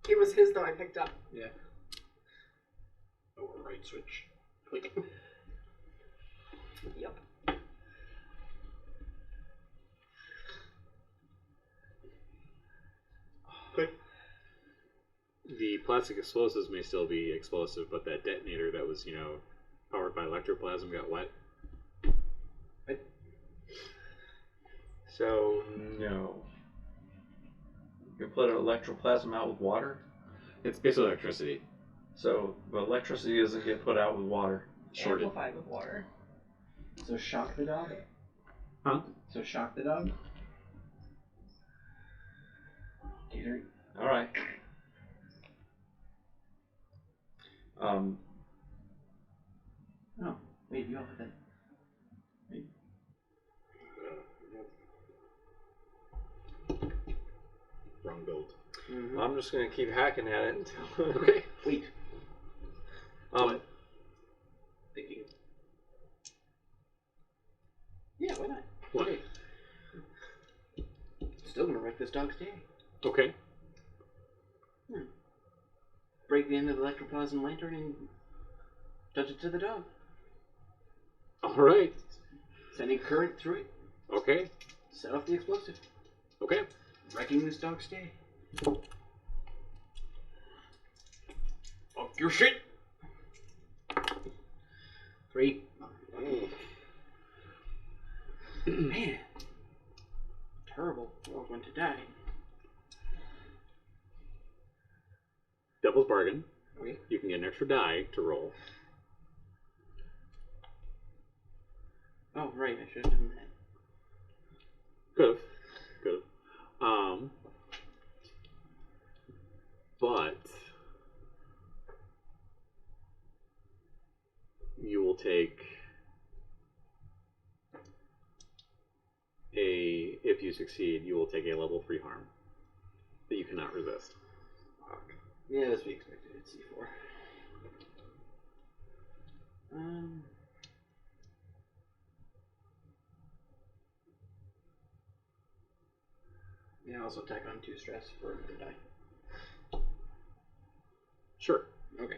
It was his that I picked up. Yeah. Oh, right switch. Click. Yep. Click. The plastic explosives may still be explosive, but that detonator that was, powered by electroplasm got wet. So, No. You can put electroplasm out with water. It's basically electricity. So, but electricity doesn't get put out with water. Shorted. Amplified with water. So shock the dog? Huh? So shock the dog? Gator. All right. Oh, wait, you all have that. Wrong build. Mm-hmm. I'm just gonna keep hacking at it until. Okay. Wait. Um. Thinking. Yeah, why not? What? Okay. Still gonna wreck this dog's day. Okay. Break the end of the electroplasm lantern and touch it to the dog. All right. Sending current through it. Okay. Set off the explosive. Okay. Wrecking this dog's day. Fuck your shit! 3. Man. Terrible. We're all going to die. Devil's bargain. Okay. You can get an extra die to roll. Oh, right. I should have done that. Could have. But you will take if you succeed, you will take a level 3 harm that you cannot resist. Yeah, that's what we expected. It's C4. Yeah, also tack on 2 stress for another die. Sure. Okay.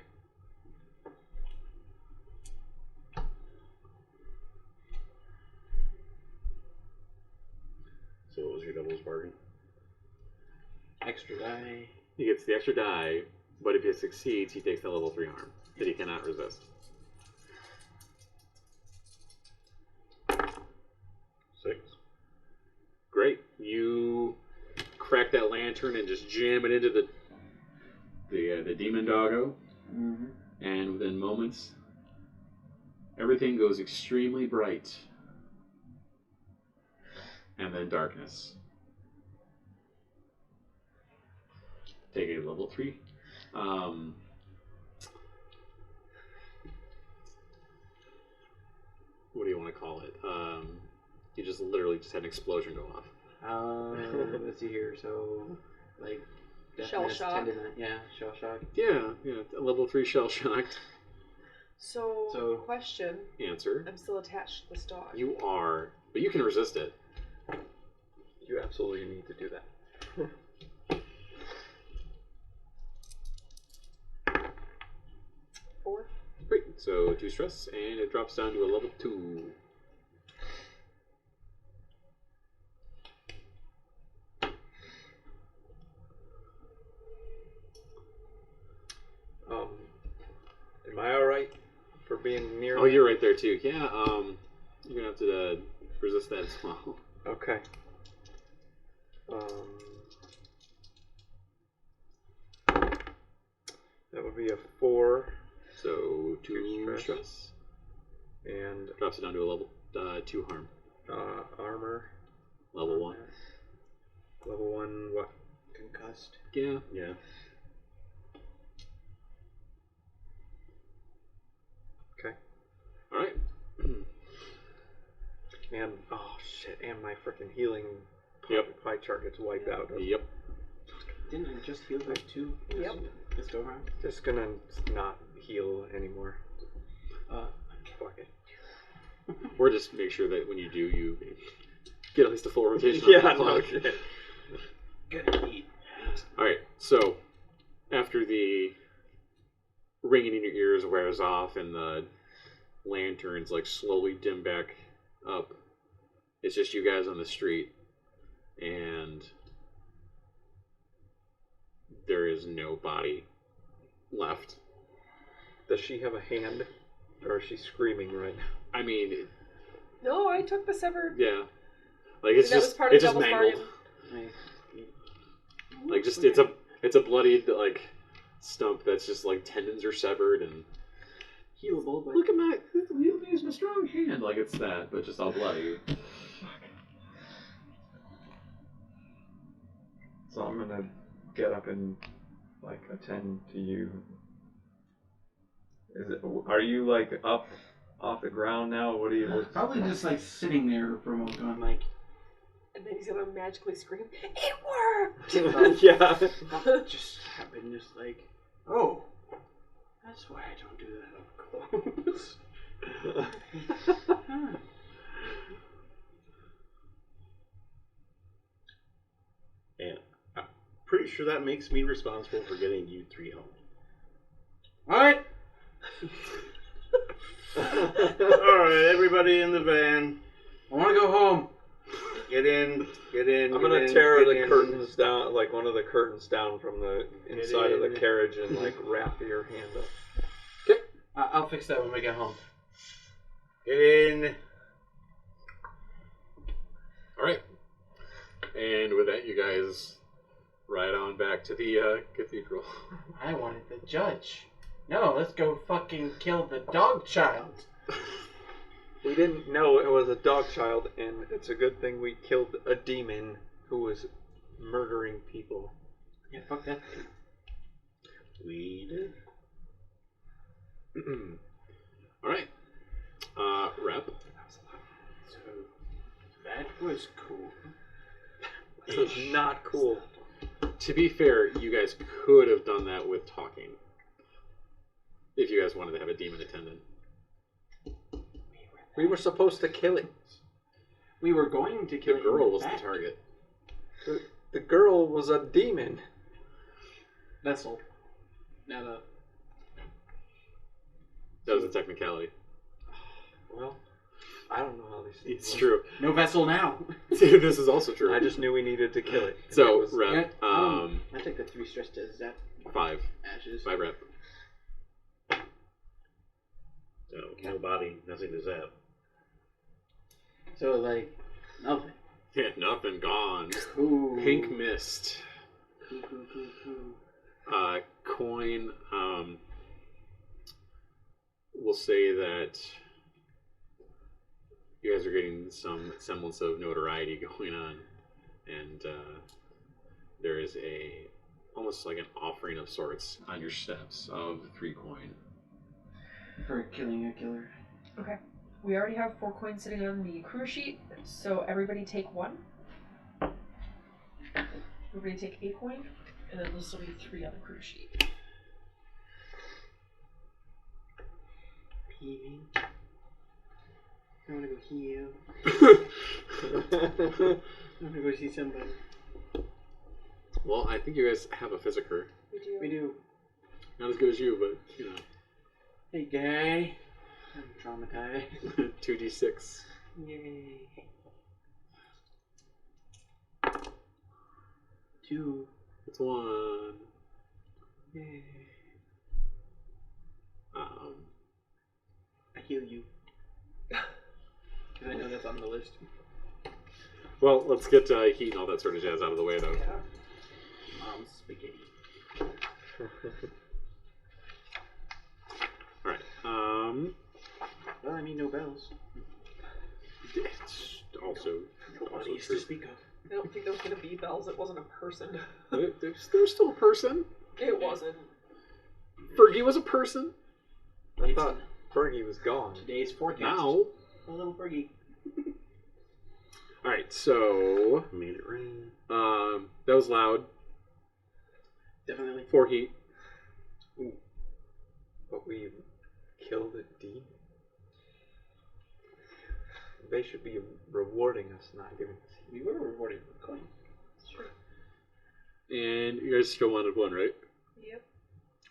So what was your devil's bargain? Extra die. He gets the extra die, but if he succeeds, he takes the level 3 harm that he cannot resist. 6. Great. You crack that lantern and just jam it into the demon doggo, Mm-hmm. and within moments, everything goes extremely bright, and then darkness. Take a level 3. What do you want to call it? You just literally just had an explosion go off. Let's see here. So, like, Shell deafness, shock. tendon, yeah, shell shock. Yeah, level 3 shell shocked. So, question. Answer. I'm still attached to this dog. You are, but you can resist it. You absolutely need to do that. 4. Great. So 2 stress, and it drops down to a level 2. Am I alright for being near? Oh, you're right there too. Yeah. You're gonna have to resist that as well. Okay. That would be a 4. So 2 stress. stress. And Drops it down to a level 2 harm. armor. Level 1. Level 1 what? Concussed. Yeah. Yeah. Okay. Alright. And oh shit, and my freaking healing pie chart gets wiped out. Yep. Didn't I just heal those 2? Yep. This go around? Just gonna not heal anymore. Fuck it. Or just make sure that when you do, you get at least a full rotation. Yeah, on the no clock. shit. Gonna eat. Alright, so after the ringing in your ears wears off and the lanterns like slowly dim back up, it's just you guys on the street, and there is no body left. Does she have a hand? Or is she screaming right now? I mean, No, I took the severed. yeah, like it's That was just part of it's just Devil's mangled. Bargain. Like just it's a bloodied like stump that's just like tendons are severed and Healable, but Look at my. He's my strong hand. Like it's that, but just all bloody. So I'm gonna get up and like attend to you. Are you like up off the ground now? What do you? probably just like sitting there for a moment, going like, And then he's gonna magically scream, "It worked!" Yeah. just happened, just like, oh, that's why I don't do that up close. Huh. And I'm pretty sure that makes me responsible for getting you 3 home. What? Alright, everybody in the van. I want to go home. Get in. I'm gonna tear the curtains down, like one of the curtains down from the inside of the carriage, and like wrap your hand up. I'll fix that when we get home. Get in. Alright. And with that, you guys ride on back to the cathedral. I wanted the judge. No, let's go fucking kill the dog child. We didn't know it was a dog child, and it's a good thing we killed a demon who was murdering people. Yeah, fuck that. We did. Alright. Rep. So that was cool. This was not cool. To be fair, you guys could have done that with talking. If you guys wanted to have a demon attendant. We were supposed to kill it. We were going to kill The girl him was the back. target. The girl was a demon. Vessel. Not a. That was a technicality. Well, I don't know how these things It's work. true. No vessel now. This is also true. I just knew we needed to kill it. And So, it was- rep. I take the 3 stress to zap 5. ashes. 5 rep. No body, nothing to zap. So like nothing. Yeah, nothing gone. Cool. Pink mist. Cool. Coin. We'll say that you guys are getting some semblance of notoriety going on, and there is almost like an offering of sorts on your steps of 3 coin. For killing a killer. Okay. We already have 4 coins sitting on the crew sheet, so everybody take 1. Everybody take a coin, and then there'll still be 3 on the crew sheet. Peeing. I want to go heal. I want to go see somebody. Well, I think you guys have a physiker. We do. Not as good as you, but, you know. Hey, guy. I'm traumatized. 2d6. Yay. 2. It's 1. Yay. I heal you. Because I know that's on the list. Well, let's get heat and all that sort of jazz out of the way, though. Yeah. Mom's spaghetti. All right. Well, I mean, no bells. It's also Bodies true. to speak of. I don't think there was going to be bells. It wasn't a person. There's still a person. It wasn't. Fergie was a person. I thought Fergie was gone. Today's forecast. Now. A little Fergie. All right, so Made it rain. that was loud. Definitely. 4 heat. Ooh. But we killed a demon. They should be rewarding us, not giving us heat. We were rewarded with coin. Sure. And you guys still wanted 1, right? Yep.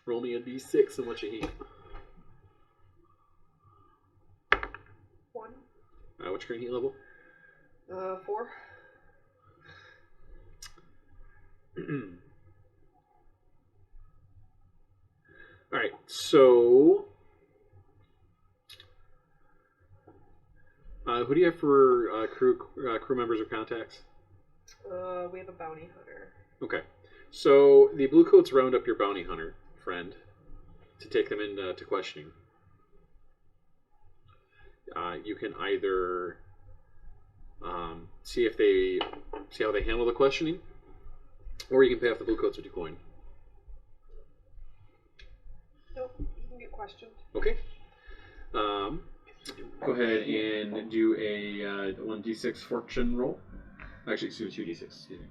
Roll me a d6 and what's your heat? 1. What's your current heat level? 4. All right, so who do you have for crew members or contacts? We have a bounty hunter. Okay, so the Bluecoats round up your bounty hunter friend to take them into questioning. You can either see how they handle the questioning, or you can pay off the Bluecoats with your coin. Nope, you can get questioned. Okay. Go ahead and do a 1d6 fortune roll. Actually, excuse me, 2d6. Excuse me.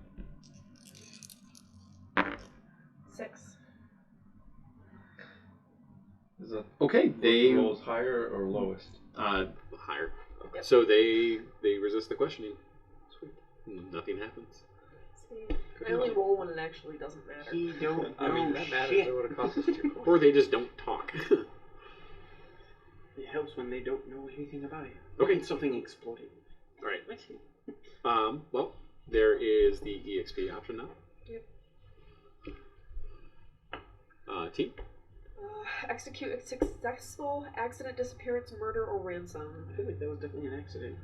6. Is that Okay, they rolls higher or lowest? higher. Yep. So they resist the questioning. Sweet. Nothing happens. See, I only roll when it actually doesn't matter. He don't I mean, that matters. It would have cost us 2 coins. Or they just don't talk. It helps when they don't know anything about it. Okay. Like something exploded. All right. Well, there is the EXP option now. Yep. Team. Execute a successful accident, disappearance, murder, or ransom. I feel like that was definitely an accident.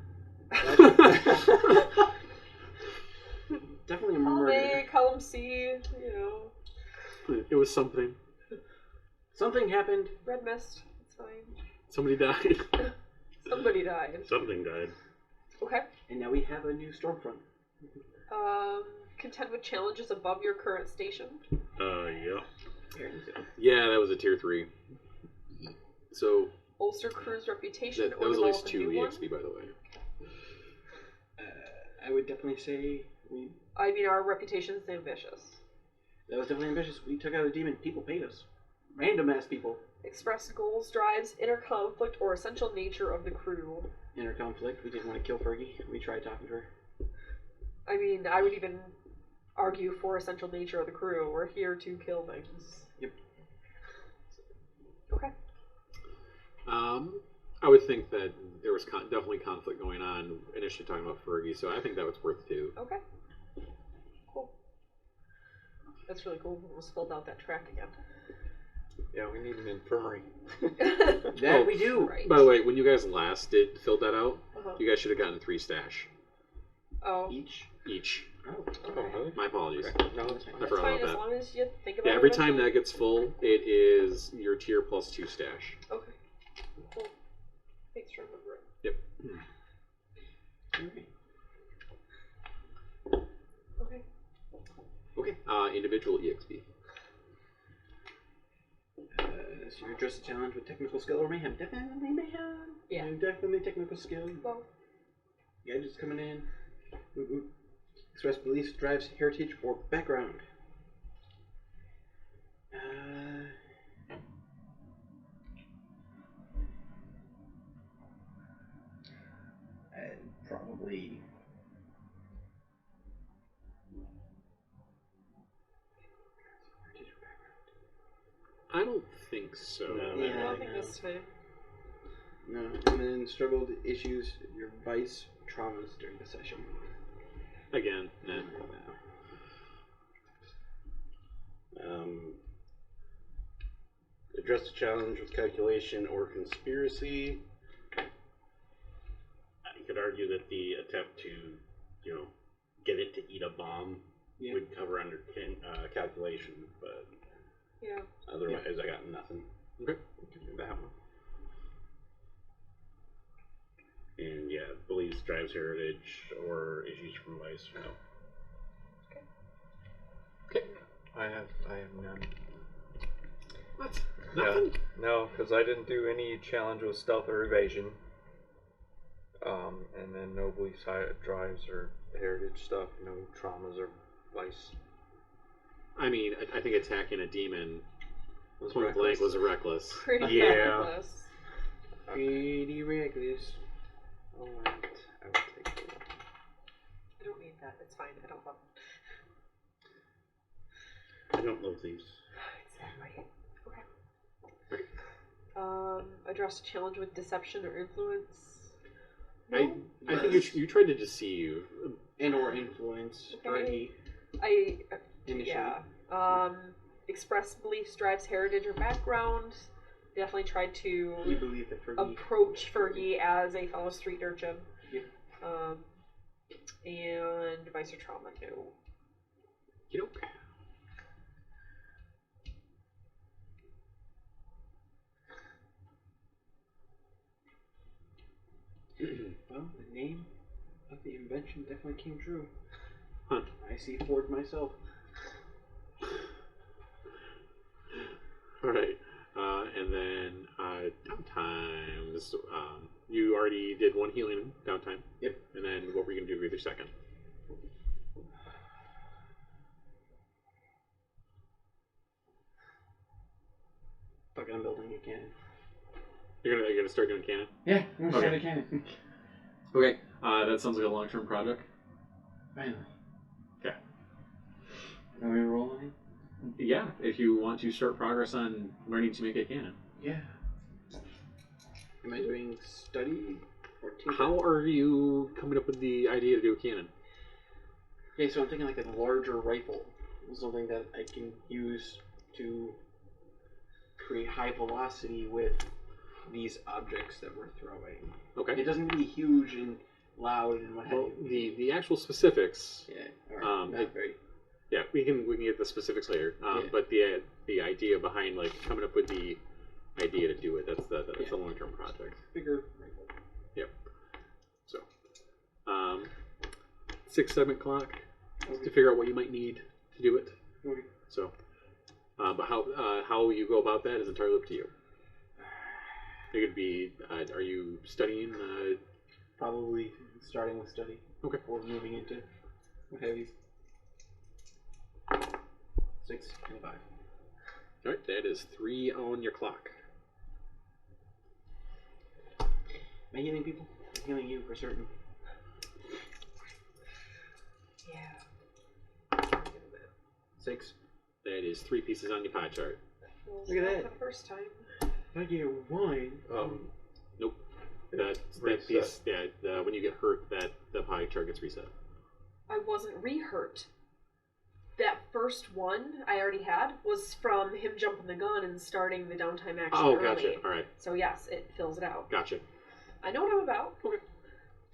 Definitely a Column murder. A, column C, you know. It was something. Something happened. Red mist. It's fine. Somebody died. Somebody died. Something died. Okay. And now we have a new storm front. Contend with challenges above your current station. Yeah. Yeah, that was a tier 3. So Bolster crew's reputation. that or was at least develop a 2 new one. EXP, by the way. I would definitely say I mean, our reputation's ambitious. that was definitely ambitious. We took out a demon. People paid us. Random ass people. Express goals, drives, inner conflict, or essential nature of the crew. Inner conflict. We didn't want to kill Fergie. We tried talking to her. I mean, I would even argue for essential nature of the crew. We're here to kill things. Yep. Okay. I would think that there was definitely conflict going on initially talking about Fergie, so I think that was worth 2. Okay. Cool. That's really cool. We almost filled out that track again. Yeah, we need an infirmary. That we do. Right. By the way, when you guys last filled that out, Uh-huh. you guys should have gotten a 3 stash Oh. Each. Oh, Okay. really? My apologies. Okay. No, that's fine. I That's forgot fine about as that. long as you think about Yeah, it. every time eventually. that gets full, it is your tier plus 2 stash. Okay. Cool. Thanks for remembering. Yep. Okay. Okay. Okay. Individual EXP. So you address the challenge with technical skill or mayhem. Definitely mayhem. Yeah. Definitely technical skill. Both. Gadgets coming in. Whoop, whoop. Express beliefs, drives, heritage, or background. Probably. I don't think so. No. I Yeah, don't think no. this time. No. And then struggled issues, your vice, traumas during the session. Again, nah. Address the challenge with calculation or conspiracy. You could argue that the attempt to, get it to eat a bomb would cover under calculation, but Yeah. otherwise I got nothing. Okay. We can do that one. And yeah, beliefs, drives, heritage, or issues from vice. No. Okay. I have none. What? Yeah. Nothing? No, because I didn't do any challenge with stealth or evasion. And then no belief drives or heritage stuff, no traumas or vice. I mean, I think attacking a demon Was point blank was reckless. Pretty Yeah. reckless. Pretty reckless. Alright, I will take it. I don't need that. It's fine. I don't love I don't love these. Exactly. Okay. Address a challenge with deception or influence. I think you tried to deceive. And or influence. Okay. Dirty. I Initially. yeah. Express beliefs, drives, heritage, or background. Definitely tried to You believe that Fergie. approach Fergie as a fellow street urchin. Yeah. And vice or trauma, no. You know. Well, the name of the invention definitely came true. Huh. I see Ford myself. All right. And then downtimes. You already did one healing downtime. Yep. And then what were you going to do with your second? Fuck it, I'm building a cannon. You're gonna start doing cannon? Yeah, I'm Okay. sure I can. Okay, that sounds like a long-term project. Finally. Okay. Are we rolling? Yeah, if you want to start progress on learning to make a cannon. Yeah. Am I doing study or tinker? How are you coming up with the idea to do a cannon? Okay, so I'm thinking like a larger rifle. Something that I can use to create high velocity with these objects that we're throwing. Okay. It doesn't need to be huge and loud and what have Well, you. the actual specifics. Yeah, alright. Not very. Yeah, we can get the specifics later. Yeah. But the idea behind like coming up with the idea to do it, that's Yeah. a long-term project. Bigger rifle. Yep. So, 6-7 clock to figure out what you might need to do it. Okay. So, but how you go about that is entirely up to you. It could be, are you studying? Probably starting with study. Okay. Or moving into what have you. 6 and 5. All right, that is 3 on your clock. Am I healing people? I'm healing you for certain. Yeah. 6. That is 3 pieces on your pie chart. Look at that. For the first time. If I get 1. Nope. That reset. piece, yeah. When you get hurt, the pie chart gets reset. I wasn't re-hurt. That first one I already had was from him jumping the gun and starting the downtime action Oh, early. gotcha. All right, So yes, it fills it out. gotcha. I know what I'm about. Okay.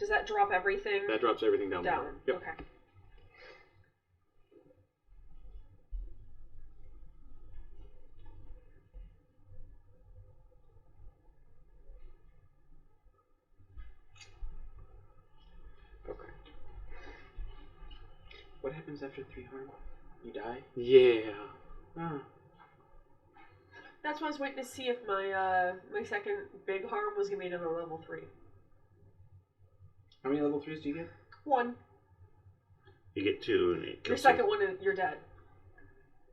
Does that drop everything That drops everything down. down? Yep. Okay. Okay. What happens after 3 harm? You die? Yeah. Oh. That's why I was waiting to see if my my second big harm was gonna be another level 3. How many level 3s do you get? 1. You get 2 and it Your kills second one, you're dead.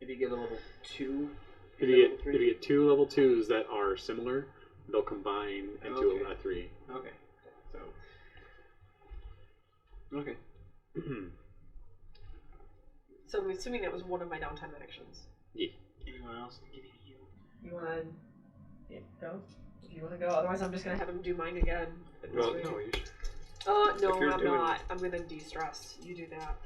If you get a level 2, If you get 2 level 2s that are similar, they'll combine into Okay. a 3. Okay. So. Okay. So I'm assuming that was one of my downtime actions. Anyone else get a heal? You wanna go? If you wanna go, otherwise I'm just gonna have him do mine again. at this Well, rate. no, you should. No, if you're I'm doing- not. I'm gonna de-stress. You do that.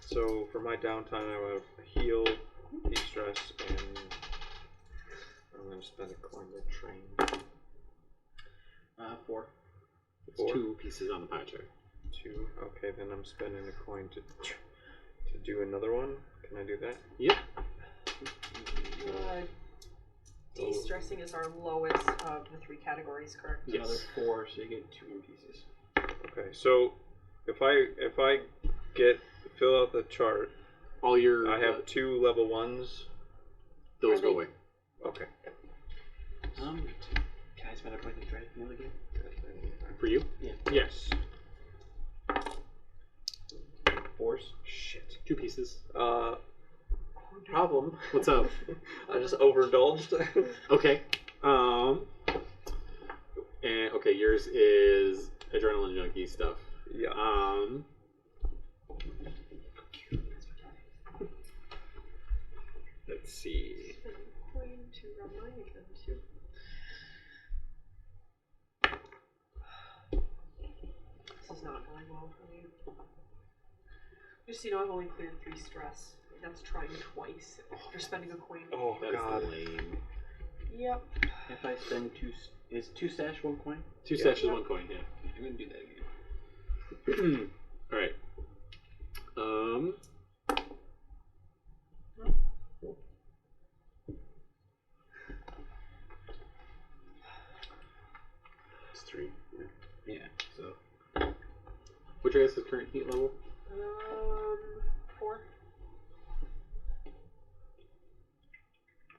So for my downtime, I have heal, de-stress, and I'm going to spend a coin to train. 4. It's 4? 2 pieces on the pie chart. 2. Okay, then I'm spending a coin to do another one. Can I do that? Yep. De-stressing is our lowest of the 3 categories, correct? Yes. Another 4, so you get 2 more pieces. Okay, so if I fill out the chart, All your I have 2 level 1s. those Are go they- away. Okay. Can I spend a point to trade heal again? For you? Yeah. Yes. 4s? Shit. 2 pieces. Problem. What's up? I just overindulged. Okay. And okay, yours is adrenaline junkie stuff. Yeah. Let's see. Coin to run mine again too. This is not going well for me. Just so you know, I've only cleared 3 stress. That's trying twice after spending a coin. Oh That's god. lame. Yep. If I spend 2, is 2 stash 1 coin? 2 Yeah. stashes, 1 coin. Yeah. I'm gonna do that again. All right. It's 3. Yeah. Yeah. So. What's your guys' current heat level? 4.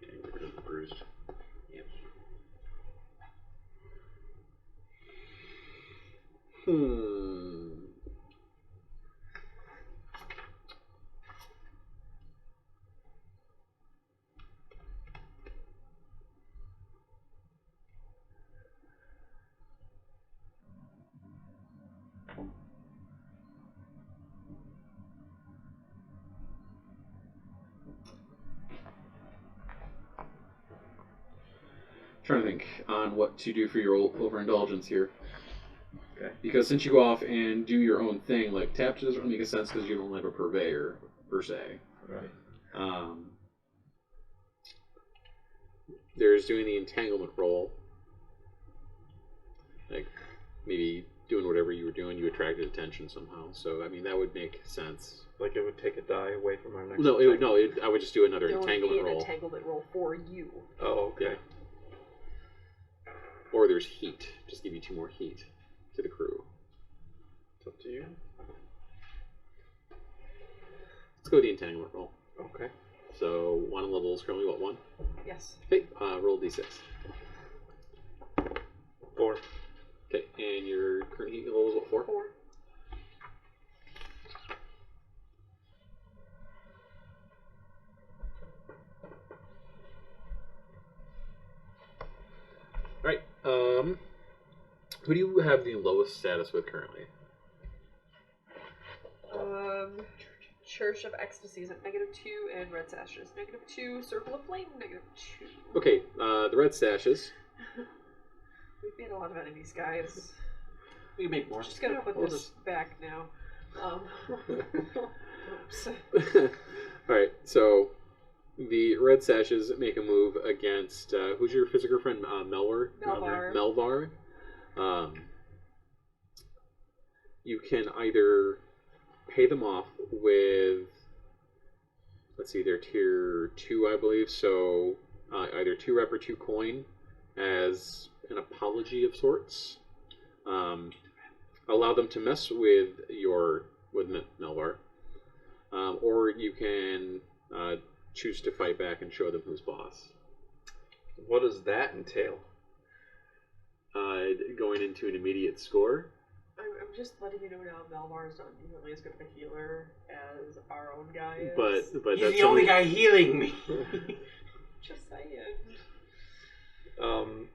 Yeah, get rid of the bruised. Yep. Trying to think on what to do for your overindulgence here. Okay. Because since you go off and do your own thing, like tap doesn't really make a sense because you don't have a purveyor per se. Right. There's doing the entanglement roll. Like maybe doing whatever you were doing, you attracted attention somehow. So I mean that would make sense. Like it would take a die away from our next. No, attack. I would just do another There would be entanglement an roll. entanglement roll for you. Oh, okay. Yeah. Or there's heat. Just give you 2 more heat to the crew. It's up to you. Let's go with the entanglement roll. Okay. So 1 level is currently what, 1? Yes. Okay, roll d6. 4. Okay, and your current heat level is what, 4? 4. Alright, who do you have the lowest status with currently? Church of Ecstasy is at -2, and Red Sash is -2. Circle of Flame, -2. Okay, the red sashes. We've made a lot of enemies, guys. We can make more. Just gonna put we'll this back now. Oops. Alright, so the red sashes make a move against, who's your physical friend? Melvar? Melvar. Melvar. You can either pay them off with, let's see, they're tier 2, I believe, so either 2 rep or 2 coin as an apology of sorts. Allow them to mess with Melvar. Or you can choose to fight back and show them who's boss. What does that entail? Going into an immediate score. I'm just letting you know now, Melvar is not nearly as good of a healer as our own guy is. But He's that's the only guy healing me. Just saying.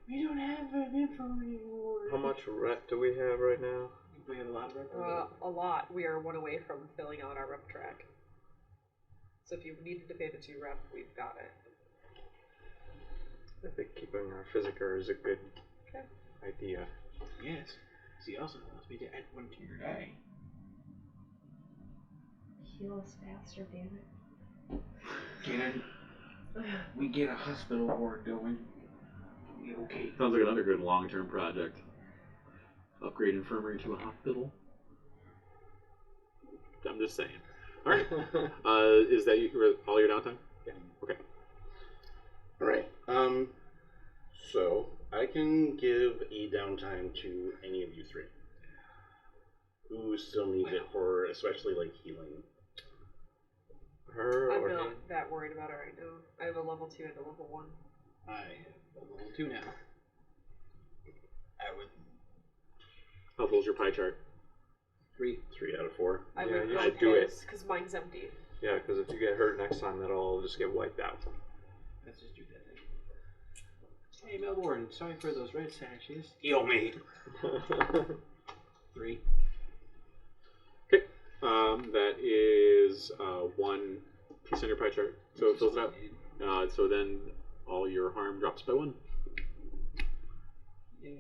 We don't have an info anymore. How much rep do we have right now? We have a lot of rep. A lot. We are one away from filling out our rep track. So if you needed to pay the 2 rep, we've got it. I think keeping our physiker is a good idea. Yes. He also wants me to add 1 to your die. Heal us faster, damn it. We get a hospital ward going. We okay. Sounds like another good long-term project. Upgrade infirmary to a hospital. I'm just saying. All right. Is that all your downtime? Yeah. Okay. All right. So I can give a downtime to any of you 3 who still needs it for, especially like healing. Her I'm or not him? that worried about it right now. I have a level 2 and a level 1. I have a level 2 now. I would How full's your pie chart? 3. 3 out of 4. I Yeah, would you go should with do it. his, because mine's empty. Yeah, because if you get hurt next time, that'll all just get wiped out. Let's just do that then. Hey Melbourne, sorry for those red sashes. Heal me. 3. Okay. That is 1 piece on your pie chart. So it fills it out. So then all your harm drops by 1. Yeah.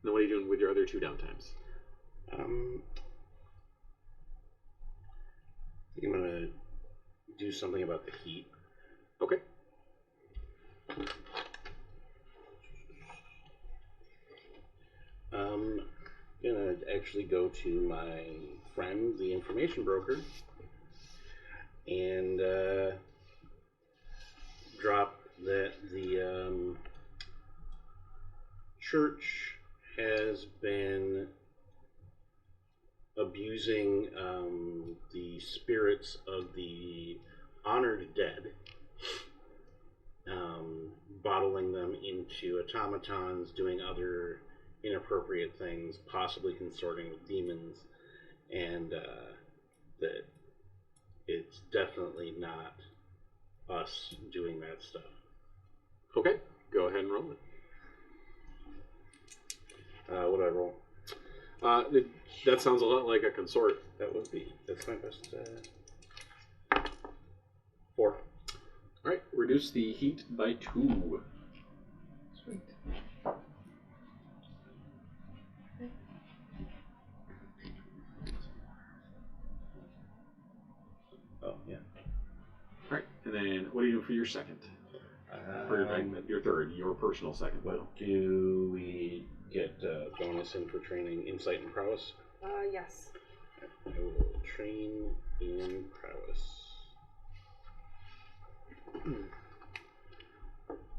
Then what are you doing with your other 2 downtimes? I'm gonna do something about the heat. Okay. Gonna actually go to my friend, the information broker, and drop that the church has been abusing the spirits of the honored dead, bottling them into automatons, doing other inappropriate things, possibly consorting with demons, and that it's definitely not us doing that stuff. Okay. Go ahead and roll it. What do I roll? That sounds a lot like a consort. That's my best. 4. All right. Reduce the heat by 2. Sweet. Oh, yeah. All right. And then what do you do for your second? Your third, your personal second. What do we get bonus in for training? Insight and prowess? Yes. I will train in prowess.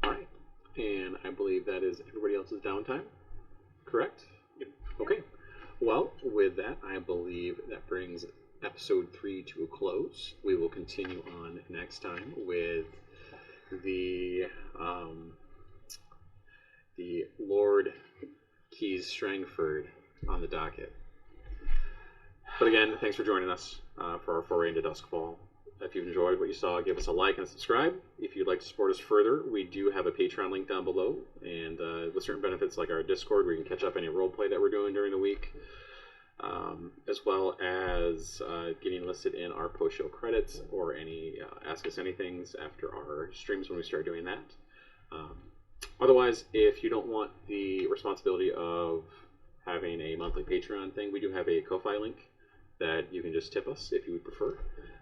Alright. And I believe that is everybody else's downtime. Correct? Yep. Okay. Well, with that, I believe that brings episode 3 to a close. We will continue on next time with the Lord Keys Strangford on the docket. But again, thanks for joining us for our foray into Duskfall. If you enjoyed what you saw, give us a like and subscribe. If you'd like to support us further, we do have a Patreon link down below, and with certain benefits like our Discord, where you can catch up any roleplay that we're doing during the week, as well as getting listed in our post-show credits or any Ask Us Anythings after our streams when we start doing that. Otherwise, if you don't want the responsibility of having a monthly Patreon thing, we do have a Ko-Fi link that you can just tip us if you would prefer.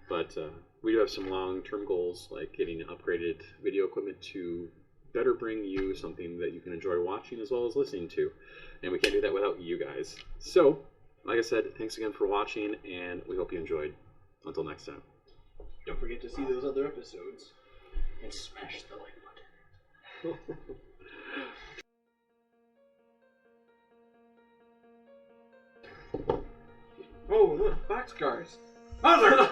But we do have some long-term goals, like getting upgraded video equipment to better bring you something that you can enjoy watching as well as listening to. And we can't do that without you guys. So, like I said, thanks again for watching, and we hope you enjoyed. Until next time. Don't forget to see those other episodes and smash the like button. Look, boxcars. Mother!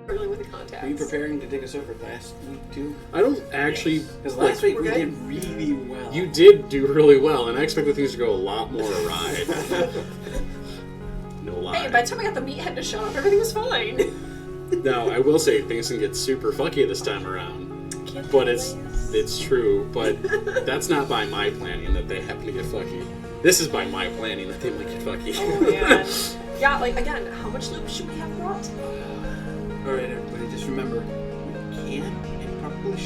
Struggling with the contacts. Are you preparing to take us over last week too? I don't actually. Because last week We're we good? did really well. You did do really well, and I expected things to go a lot more awry. No lie. Hey, by the time I got the meathead to shut up, everything was fine. Now, I will say things can get super fucky this time around. But it's true, but that's not by my planning that they happen to get fucky. This is by my planning that they might get fucky. Oh man. Yeah, like again, how much loop should we have brought? Alright, everybody, just remember, we can't and probably